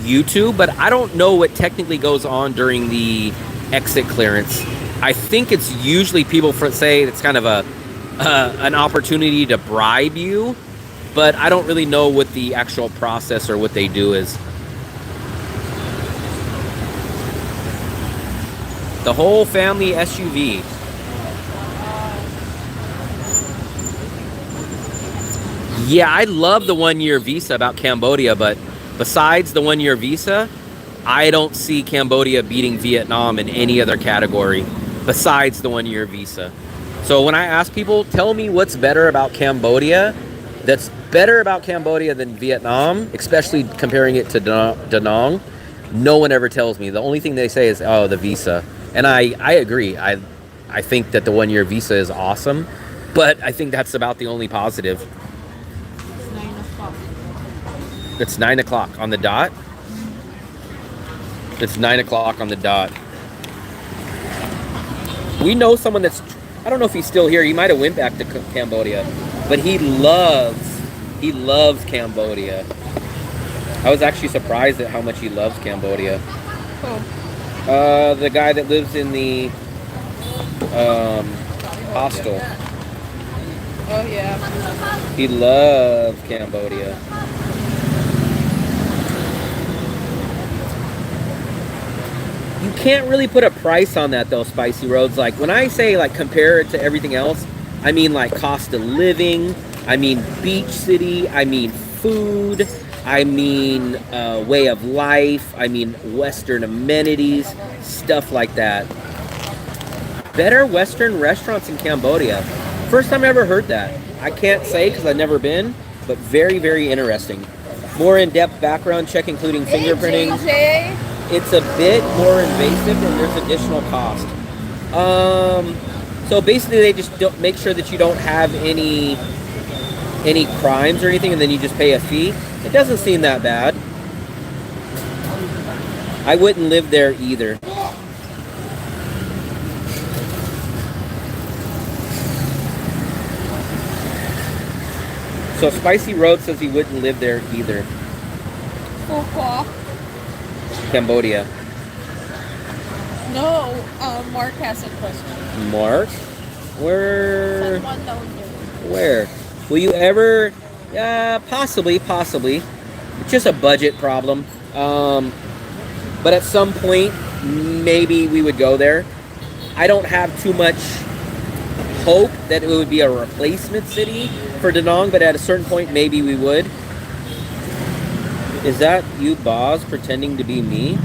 YouTube, but I don't know what technically goes on during the exit clearance. I think it's usually people say it's kind of an opportunity to bribe you, but I don't really know what the actual process or what they do is. The whole family SUV. Yeah, I love the 1-year visa about Cambodia, but besides the 1-year visa, I don't see Cambodia beating Vietnam in any other category besides the 1-year visa. So when I ask people, tell me what's better about Cambodia, that's better about Cambodia than Vietnam, especially comparing it to Da Nang, no one ever tells me. The only thing they say is, oh, the visa. And I agree. I think that the 1-year visa is awesome, but I think that's about the only positive. It's 9 o'clock on the dot. It's 9 o'clock on the dot. We know someone that's, I don't know if he's still here. He might have went back to Cambodia, but he loves Cambodia. I was actually surprised at how much he loves Cambodia. The guy that lives in the hostel. Oh yeah. He loves Cambodia. You can't really put a price on that though, Spicy Roads. Like when I say like compare it to everything else, I mean like cost of living, I mean beach city, I mean food, I mean way of life, I mean Western amenities, stuff like that. Better Western restaurants in Cambodia. First time I ever heard that. I can't say because I've never been, but very, very interesting. More in-depth background check including fingerprinting. Hey, It's a bit more invasive and there's additional cost. So basically they just don't make sure that you don't have any crimes or anything and then you just pay a fee. It doesn't seem that bad. I wouldn't live there either. So Spicy Road says he wouldn't live there either. Cambodia. No, Mark has a question. Mark? Where? Someone down there. Where? Will you ever? Possibly. It's just a budget problem. But at some point, maybe we would go there. I don't have too much hope that it would be a replacement city for Da Nang, but at a certain point, maybe we would. Is that you, Boz, pretending to be me?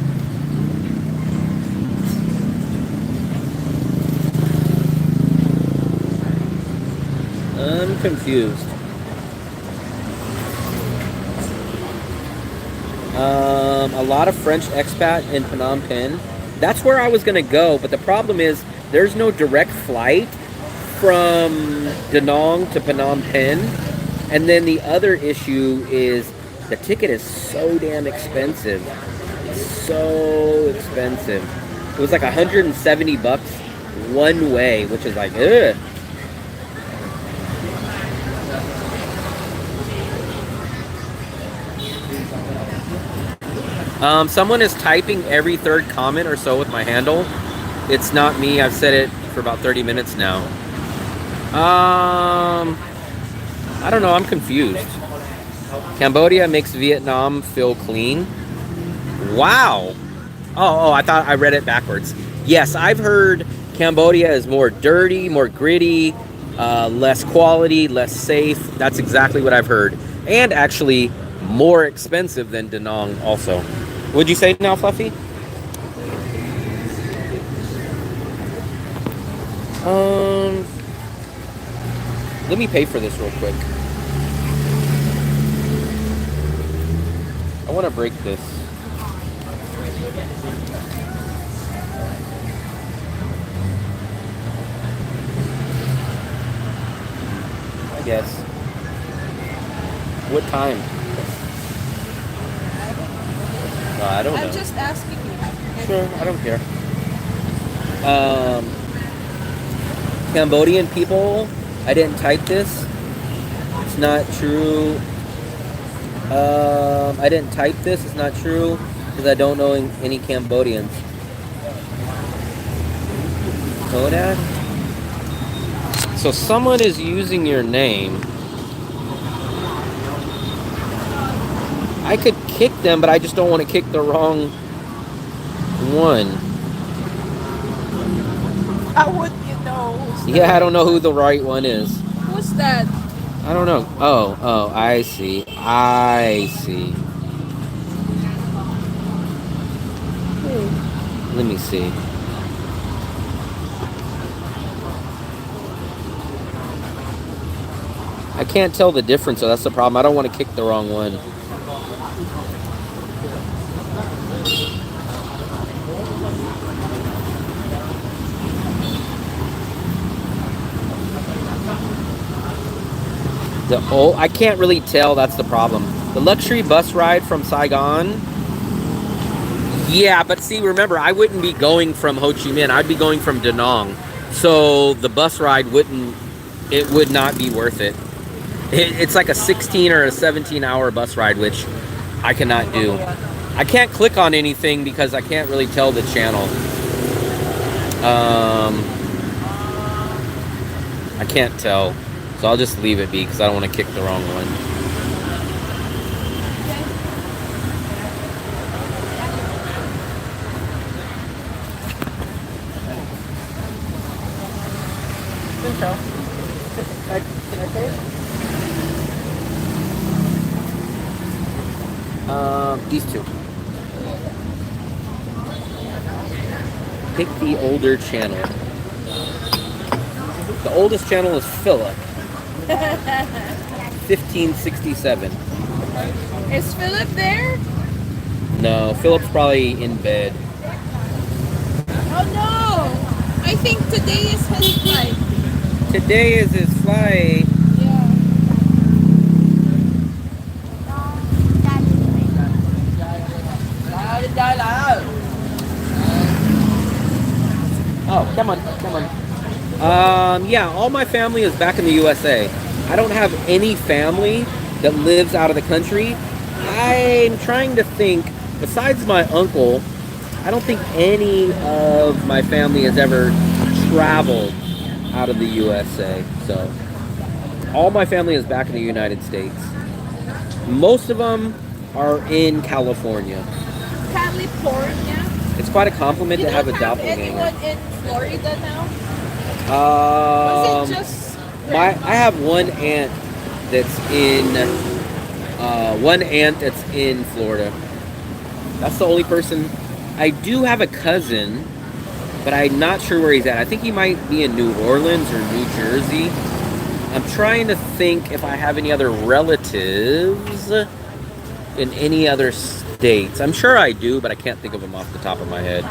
I'm confused. A lot of French expat in Phnom Penh. That's where I was going to go, but the problem is there's no direct flight from Da Nang to Phnom Penh. And then the other issue is the ticket is so damn expensive. It's so expensive. It was like $170 one way, which is like, ugh. Someone is typing every third comment or so with my handle. It's not me. I've said it for about 30 minutes now. I don't know. I'm confused. Cambodia makes Vietnam feel clean. Wow. Oh, I thought I read it backwards. Yes, I've heard Cambodia is more dirty, more gritty, less quality, less safe. That's exactly what I've heard. And actually more expensive than Da Nang also. What'd you say now, Fluffy? Let me pay for this real quick. I want to break this. I guess. What time? No, I don't know. I'm just asking you. Sure, I don't care. Cambodian people, I didn't type this. It's not true. I didn't type this. It's not true because I don't know any Cambodians. Konad? So someone is using your name. I could kick them, but I just don't want to kick the wrong one. How would you know? Yeah, I don't know who the right one is. Who's that? I don't know. Oh, I see. I see. Let me see. I can't tell the difference, so that's the problem. I don't want to kick the wrong one. I can't really tell, that's the problem. The luxury bus ride from Saigon. Yeah, but see, remember, I wouldn't be going from Ho Chi Minh. I'd be going from Da Nang. So the bus ride would not be worth it. It's like a 16 or a 17 hour bus ride, which I cannot do. I can't click on anything because I can't really tell the channel. I can't tell. So I'll just leave it be because I don't want to kick the wrong one. These two. Pick the older channel. The oldest channel is Philip. 1567. Is Philip there? No, Philip's probably in bed. Oh no! I think today is his flight. Today is his flight. Yeah. Oh, come on. Yeah, all my family is back in the USA. I don't have any family that lives out of the country. I'm trying to think, besides my uncle, I don't think any of my family has ever traveled out of the USA. So, all my family is back in the United States. Most of them are in California. California? It's quite a compliment to have a Have doppelganger. anyone in Florida now? Was it just I have one aunt that's in Florida. That's the only person. I do have a cousin, but I'm not sure where he's at. I think he might be in New Orleans or New Jersey. I'm trying to think if I have any other relatives in any other states. I'm sure I do, but I can't think of them off the top of my head.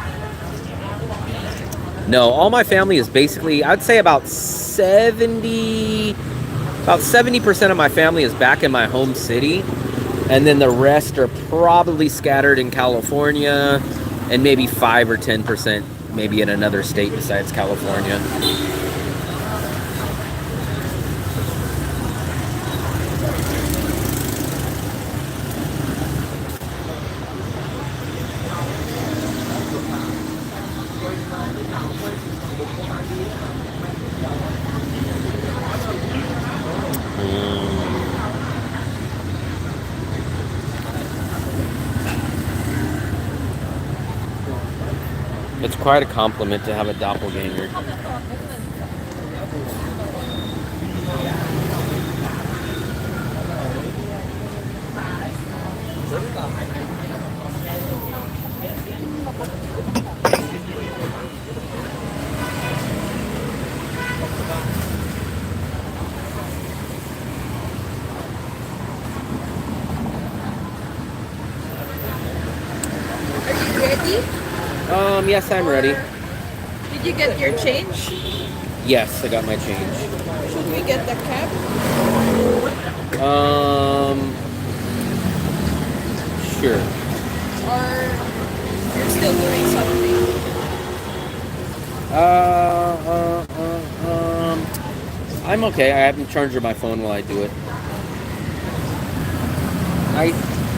No, all my family is basically, I'd say about 70% of my family is back in my home city. And then the rest are probably scattered in California and maybe 5 or 10% maybe in another state besides California. It's quite a compliment to have a doppelganger. ready? Yes, I'm ready. Did you get your change? Yes, I got my change. Should we get the cab? Sure. Or you're still doing something? I'm okay. I haven't charged my phone while I do it. I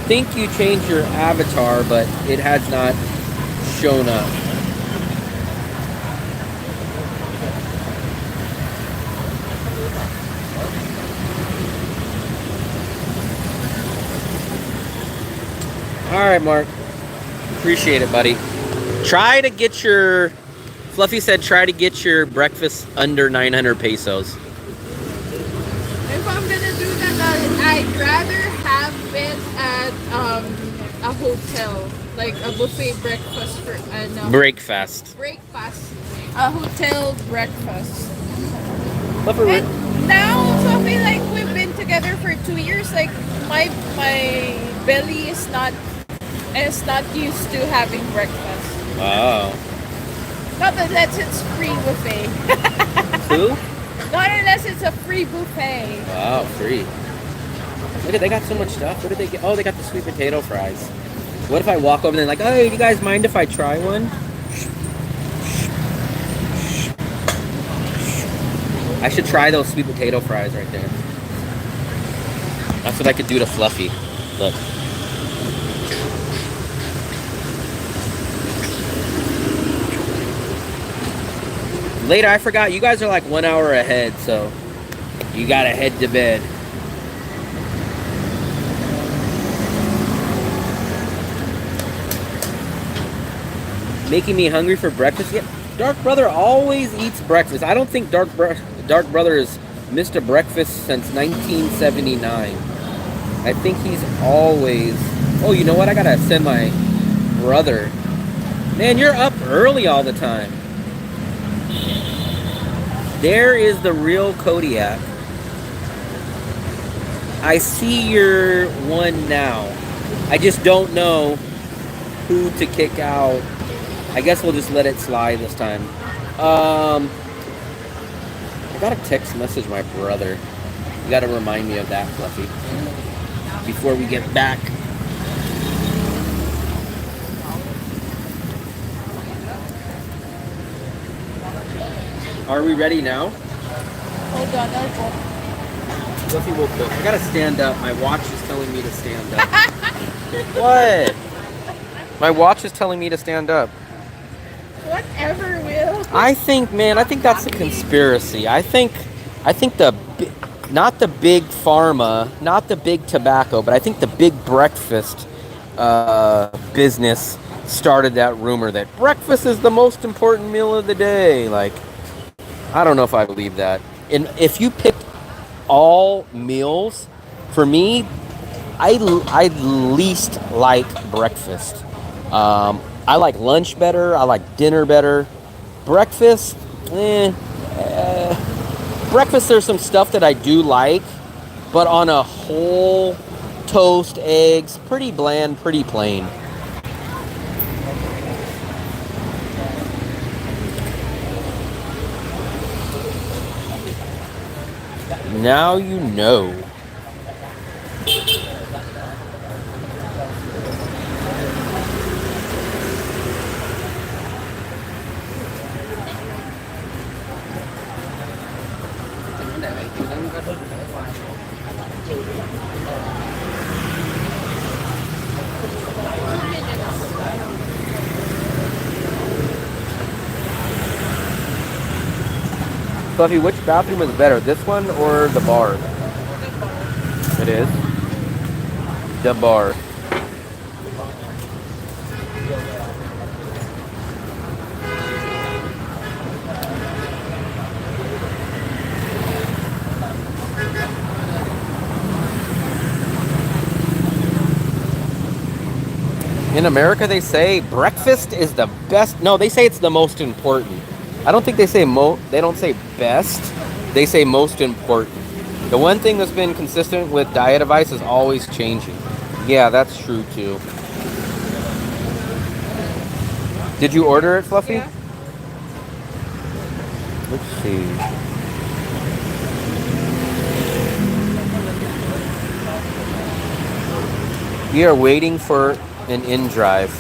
think you changed your avatar, but it has not shown up. All right, Mark. Appreciate it, buddy. Try to get your... Fluffy said try to get your breakfast under 900 pesos. If I'm gonna do that, I'd rather have it at a hotel, like a buffet breakfast for Breakfast. breakfast, a hotel breakfast. Fluffy, And now, Sophie, like we've been together for 2 years. Like my belly is not used to having breakfast. wow. Not unless it's free buffet. Who? Not unless it's a free buffet. Wow, free. Look at, they got so much stuff. What did they get? Oh, they got the sweet potato fries. What if I walk over and they're like, oh, you guys mind if I try one? I should try those sweet potato fries right there. That's what I could do to Fluffy. Look. Later, I forgot. You guys are like 1 hour ahead, so you gotta head to bed. Making me hungry for breakfast? Yeah, Dark Brother always eats breakfast. I don't think Dark Brother has missed a breakfast since 1979. I think he's always... Oh, you know what? I gotta send my brother. Man, you're up early all the time. There is the real Kodiak. I see your one now. I just don't know who to kick out. I guess we'll just let it slide this time. I got a text message my brother. You gotta remind me of that, Fluffy. Before we get back. Are we ready now? Hold on, I'll go. Fluffy will book. I gotta stand up. My watch is telling me to stand up. What? My watch is telling me to stand up. Whatever, Will. I think, man, I think that's a conspiracy. I think not the big pharma, not the big tobacco, but I think the big breakfast business started that rumor that breakfast is the most important meal of the day. Like, I don't know if I believe that. And if you picked all meals, for me, I least like breakfast. I like lunch better. I like dinner better. Breakfast, breakfast, there's some stuff that I do like, but on a whole, toast, eggs, pretty bland, pretty plain. Now you know. Fluffy, which bathroom is better, this one or the bar? It is. The bar. In America, they say breakfast is the best. No, they say it's the most important. I don't think they say they don't say best. They say most important. The one thing that's been consistent with diet advice is always changing. Yeah, that's true too. Did you order it, Fluffy? Yeah. Let's see. We are waiting for an in-drive.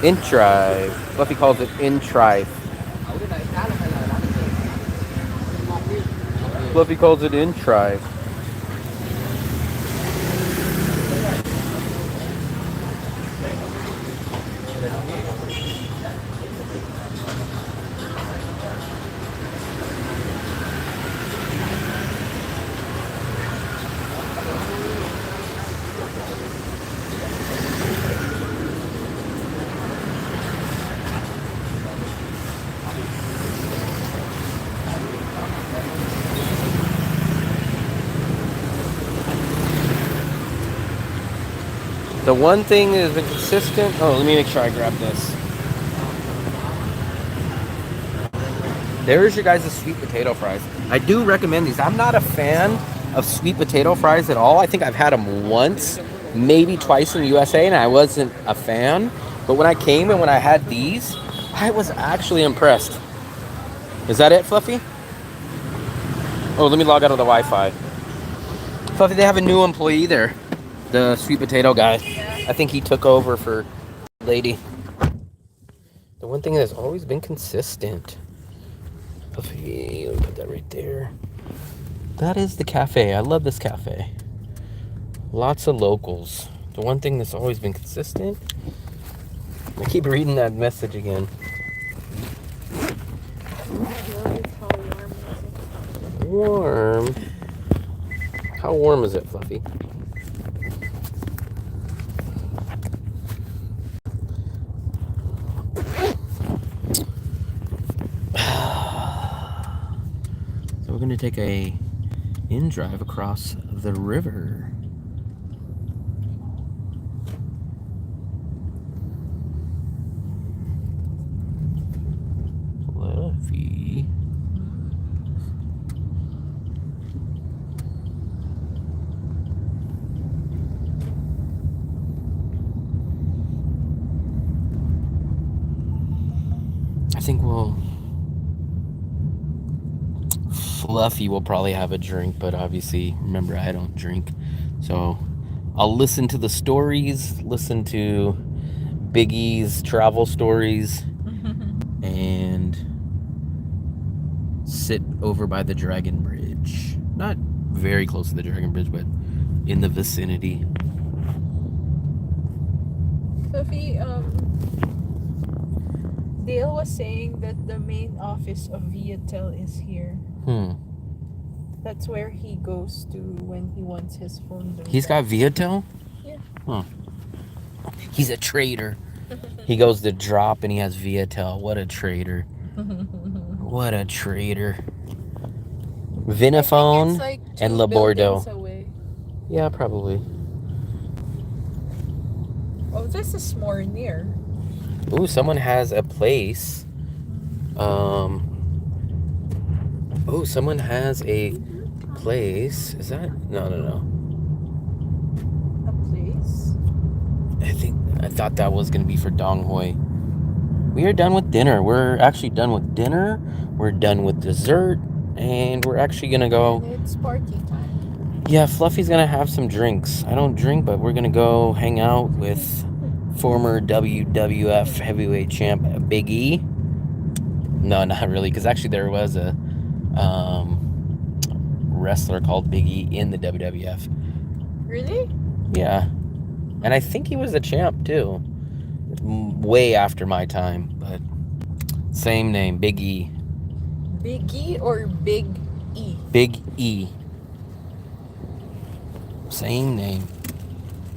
In-drive. Fluffy calls it in-drive. Fluffy calls it in-drive. The one thing that has been consistent. Oh, let me make sure I grab this. There's your guys' sweet potato fries. I do recommend these. I'm not a fan of sweet potato fries at all. I think I've had them once, maybe twice in the USA, and I wasn't a fan. But when I came and when I had these, I was actually impressed. Is that it, Fluffy? Oh, let me log out of the Wi-Fi. Fluffy, they have a new employee there. The sweet potato guy. I think he took over for lady. The one thing that's always been consistent. Let me put that right there. That is the cafe. I love this cafe. Lots of locals. The one thing that's always been consistent. I keep reading that message again. Warm. How warm is it, Fluffy? So we're going to take a in-drive across the river. Fluffy. I think Fluffy will probably have a drink, but obviously, remember, I don't drink. So I'll listen to the stories, listen to Big E's travel stories, and sit over by the Dragon Bridge. Not very close to the Dragon Bridge, but in the vicinity. Sophie, Dale was saying that the main office of Viatel is here. That's where he goes to when he wants his phone done. He's got Viatel? Yeah. Huh. He's a trader. He goes to drop and he has Viatel. What a trader. What a trader. Vinaphone like and 2 Labordo. buildings away. Yeah, probably. Oh, this is more near. Ooh, someone has a place. Oh, someone has a place. Is that? No. A place? I thought that was going to be for Dong Hoi. We are done with dinner. We're actually done with dinner. We're done with dessert. And we're actually going to go. It's party time. Yeah, Fluffy's going to have some drinks. I don't drink, but we're going to go hang out with former WWF heavyweight champ Big E. No, not really, because actually there was a wrestler called Big E in the WWF. Really? Yeah. And I think he was a champ too. Way after my time, but same name, Big E. Big E or Big E? Big E. Same name.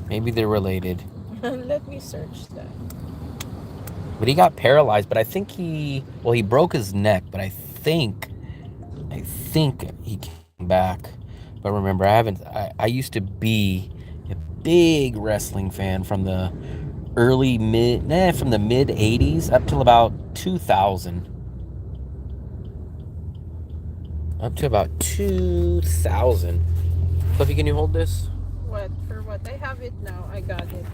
Maybe they're related. Let me search that. But he got paralyzed, but I think he broke his neck, but I think he came back. But remember, I used to be a big wrestling fan from the mid 80s up till about 2000. Up to about 2000. Fluffy, can you hold this? What? For what? I have it now. I got it.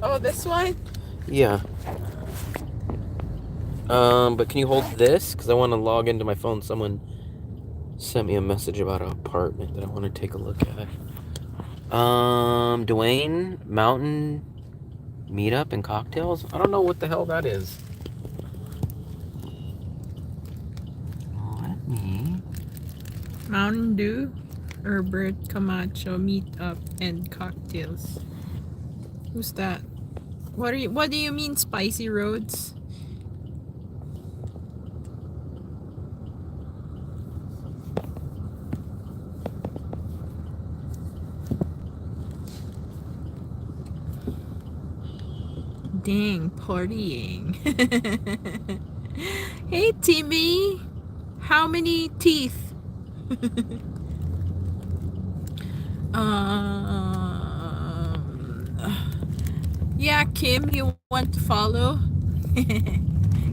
Oh, this one? Yeah. But can you hold this? Because I want to log into my phone. Someone sent me a message about an apartment that I want to take a look at. Dwayne, Mountain Meetup and Cocktails? I don't know what the hell that is. Let me... Mountain Dew, Herbert Camacho Meetup and Cocktails. Who's that? What do you mean spicy roads? Dang, partying. Hey Timmy, how many teeth? Yeah, Kim, you want to follow?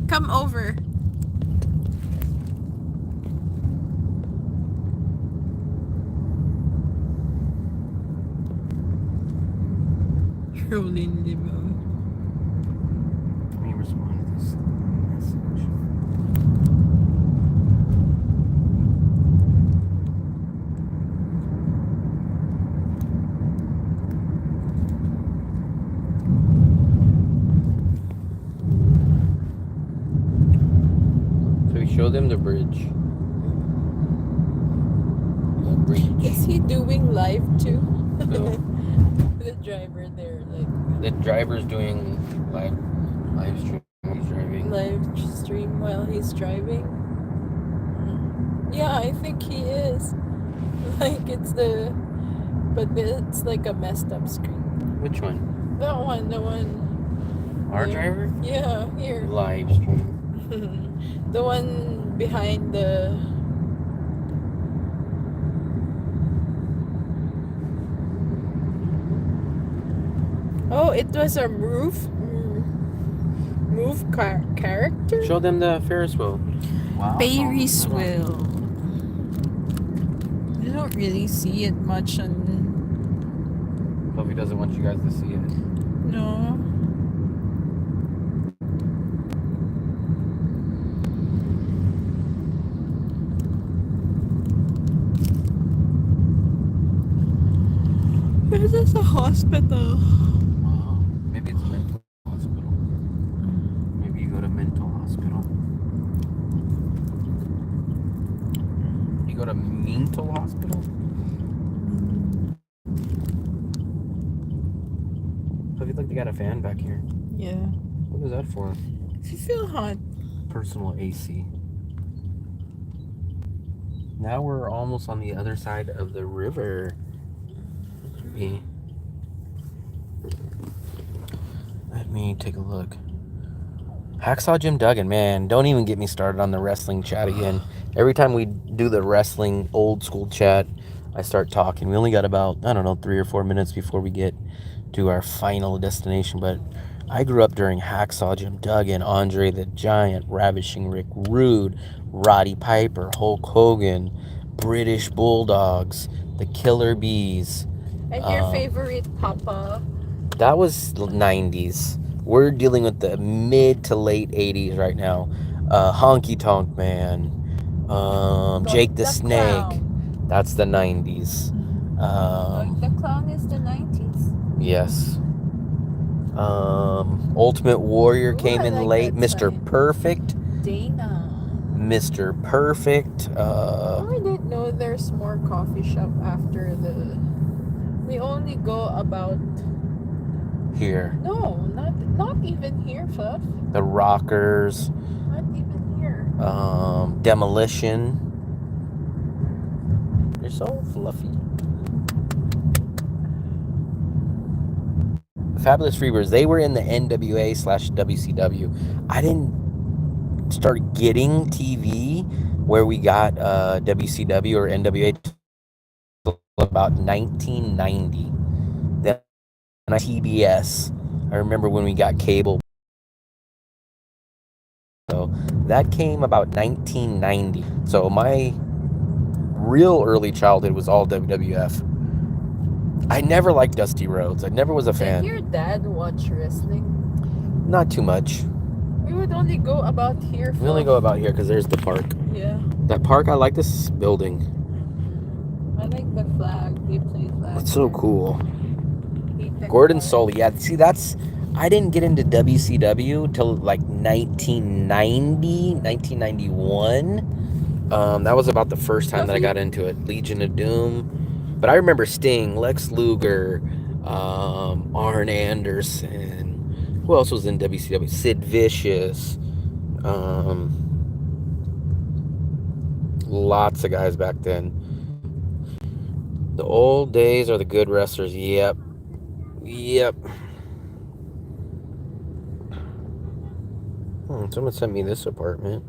Come over. Rolling limo. Let me respond to this message. So we show them the bridge. The bridge. Is he doing live too? No. The driver there, like The driver's doing live stream. He's driving. live stream while he's driving. Yeah, I think he is. Like but it's like a messed up screen. Which one? That one, the one. Our there. driver? Yeah, here. Live stream. The one behind the. Oh, it was a move character? Show them the Ferris wheel. Wow. Ferris wheel. I don't really see it much on. Buffy doesn't want you guys to see it. No. This is a hospital. Wow. Maybe it's a mental hospital. Maybe you go to mental hospital. You go to mental hospital? Buffy, look, they got a fan back here. Yeah. What is that for? If you feel hot. Personal AC. Now we're almost on the other side of the river. Let me take a look. Hacksaw Jim Duggan, man, don't even get me started on the wrestling chat again. Every time we do the wrestling old school chat, I start talking. We only got about, 3 or 4 minutes before we get to our final destination. But I grew up during Hacksaw Jim Duggan, Andre the Giant, Ravishing Rick Rude, Roddy Piper, Hulk Hogan, British Bulldogs, the Killer Bees. And your favorite Papa? That was 90s. We're dealing with the mid to late 80s right now. Honky Tonk Man, Jake the Snake. Clown. That's the 90s. The Clown is the 90s? Yes. Ultimate Warrior came I in like late. that Mr. sign. Perfect. Dana. Mr. Perfect. Oh, I didn't know there's more coffee shop after the. We only go about. Here. No, not even here, Fluff. The Rockers. Not even here. Demolition. You're so fluffy. Fabulous Freebirds, they were in the NWA/WCW. I didn't start getting TV where we got WCW or NWA about 1990. Then TBS. I remember when we got cable. So that came about 1990. So my real early childhood was all WWF. I never liked Dusty Rhodes. I never was a fan. Did your dad watch wrestling? Not too much. We would only go about here. We only go about here because there's the park. Yeah. That park, I like this building. I like the flag. They play flag. It's so cool. Hate the Gordon flag. Sully. Yeah, see, that's... I didn't get into WCW till like 1990, 1991. That was about the first time that I got into it. Legion of Doom. But I remember Sting, Lex Luger, Arn Anderson. Who else was in WCW? Sid Vicious. Lots of guys back then. The old days are the good wrestlers. Yep. Yep. Someone sent me this apartment.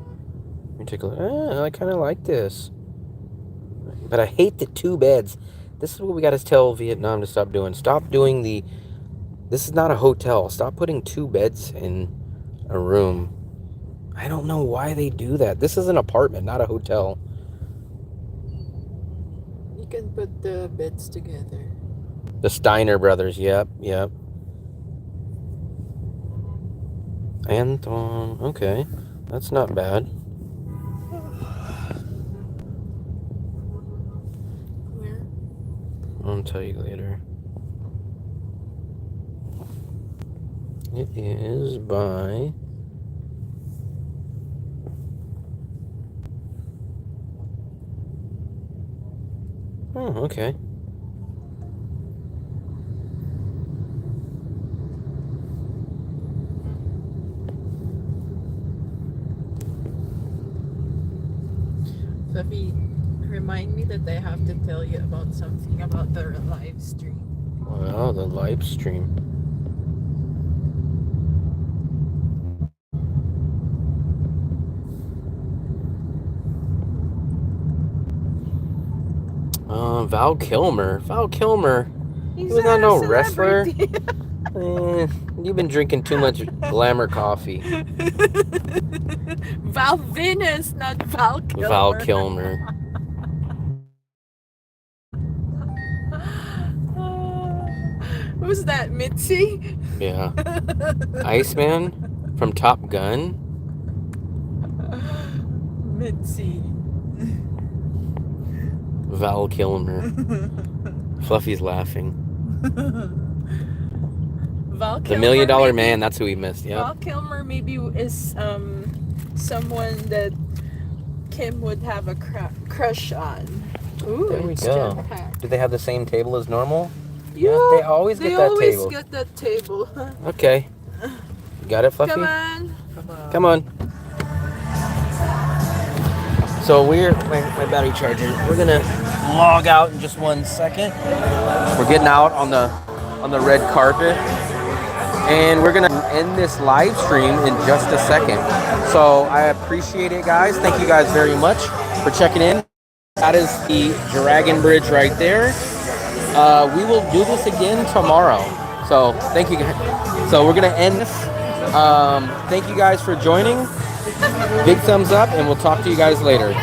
Let me take a look. I kind of like this. But I hate the 2 beds. This is what we got to tell Vietnam to stop doing. Stop doing the... This is not a hotel. Stop putting 2 beds in a room. I don't know why they do that. This is an apartment, not a hotel. You can put the beds together. The Steiner brothers. Yep, yep. Anton. Okay. That's not bad. Where? I'll tell you later. It is by... Oh, okay. Fluffy, remind me that I have to tell you about something about the live stream. Wow, the live stream. Val Kilmer. Val Kilmer. He's was not a no wrestler. celebrity. You've been drinking too much glamour coffee. Val Venus, not Val Kilmer. Val Kilmer. Who's that, Mitzi? Yeah. Iceman from Top Gun. Mitzi. Val Kilmer. Fluffy's laughing. Val Kilmer. The $1 Million Man, that's who he missed, yeah. Val Kilmer maybe is someone that Kim would have a crush on. Ooh, There we it's go. jam-packed. Do they have the same table as normal? Yeah, They always get that always table. get that table. Okay. You got it, Fluffy? Come on. Come on. So my battery charger. We're gonna log out in just 1 second. We're getting out on the red carpet, and we're gonna end this live stream in just a second. So I appreciate it, guys. Thank you guys very much for checking in. That is the Dragon Bridge right there. We will do this again tomorrow. So thank you guys. So we're gonna end this. Thank you guys for joining. Big thumbs up, and we'll talk to you guys later.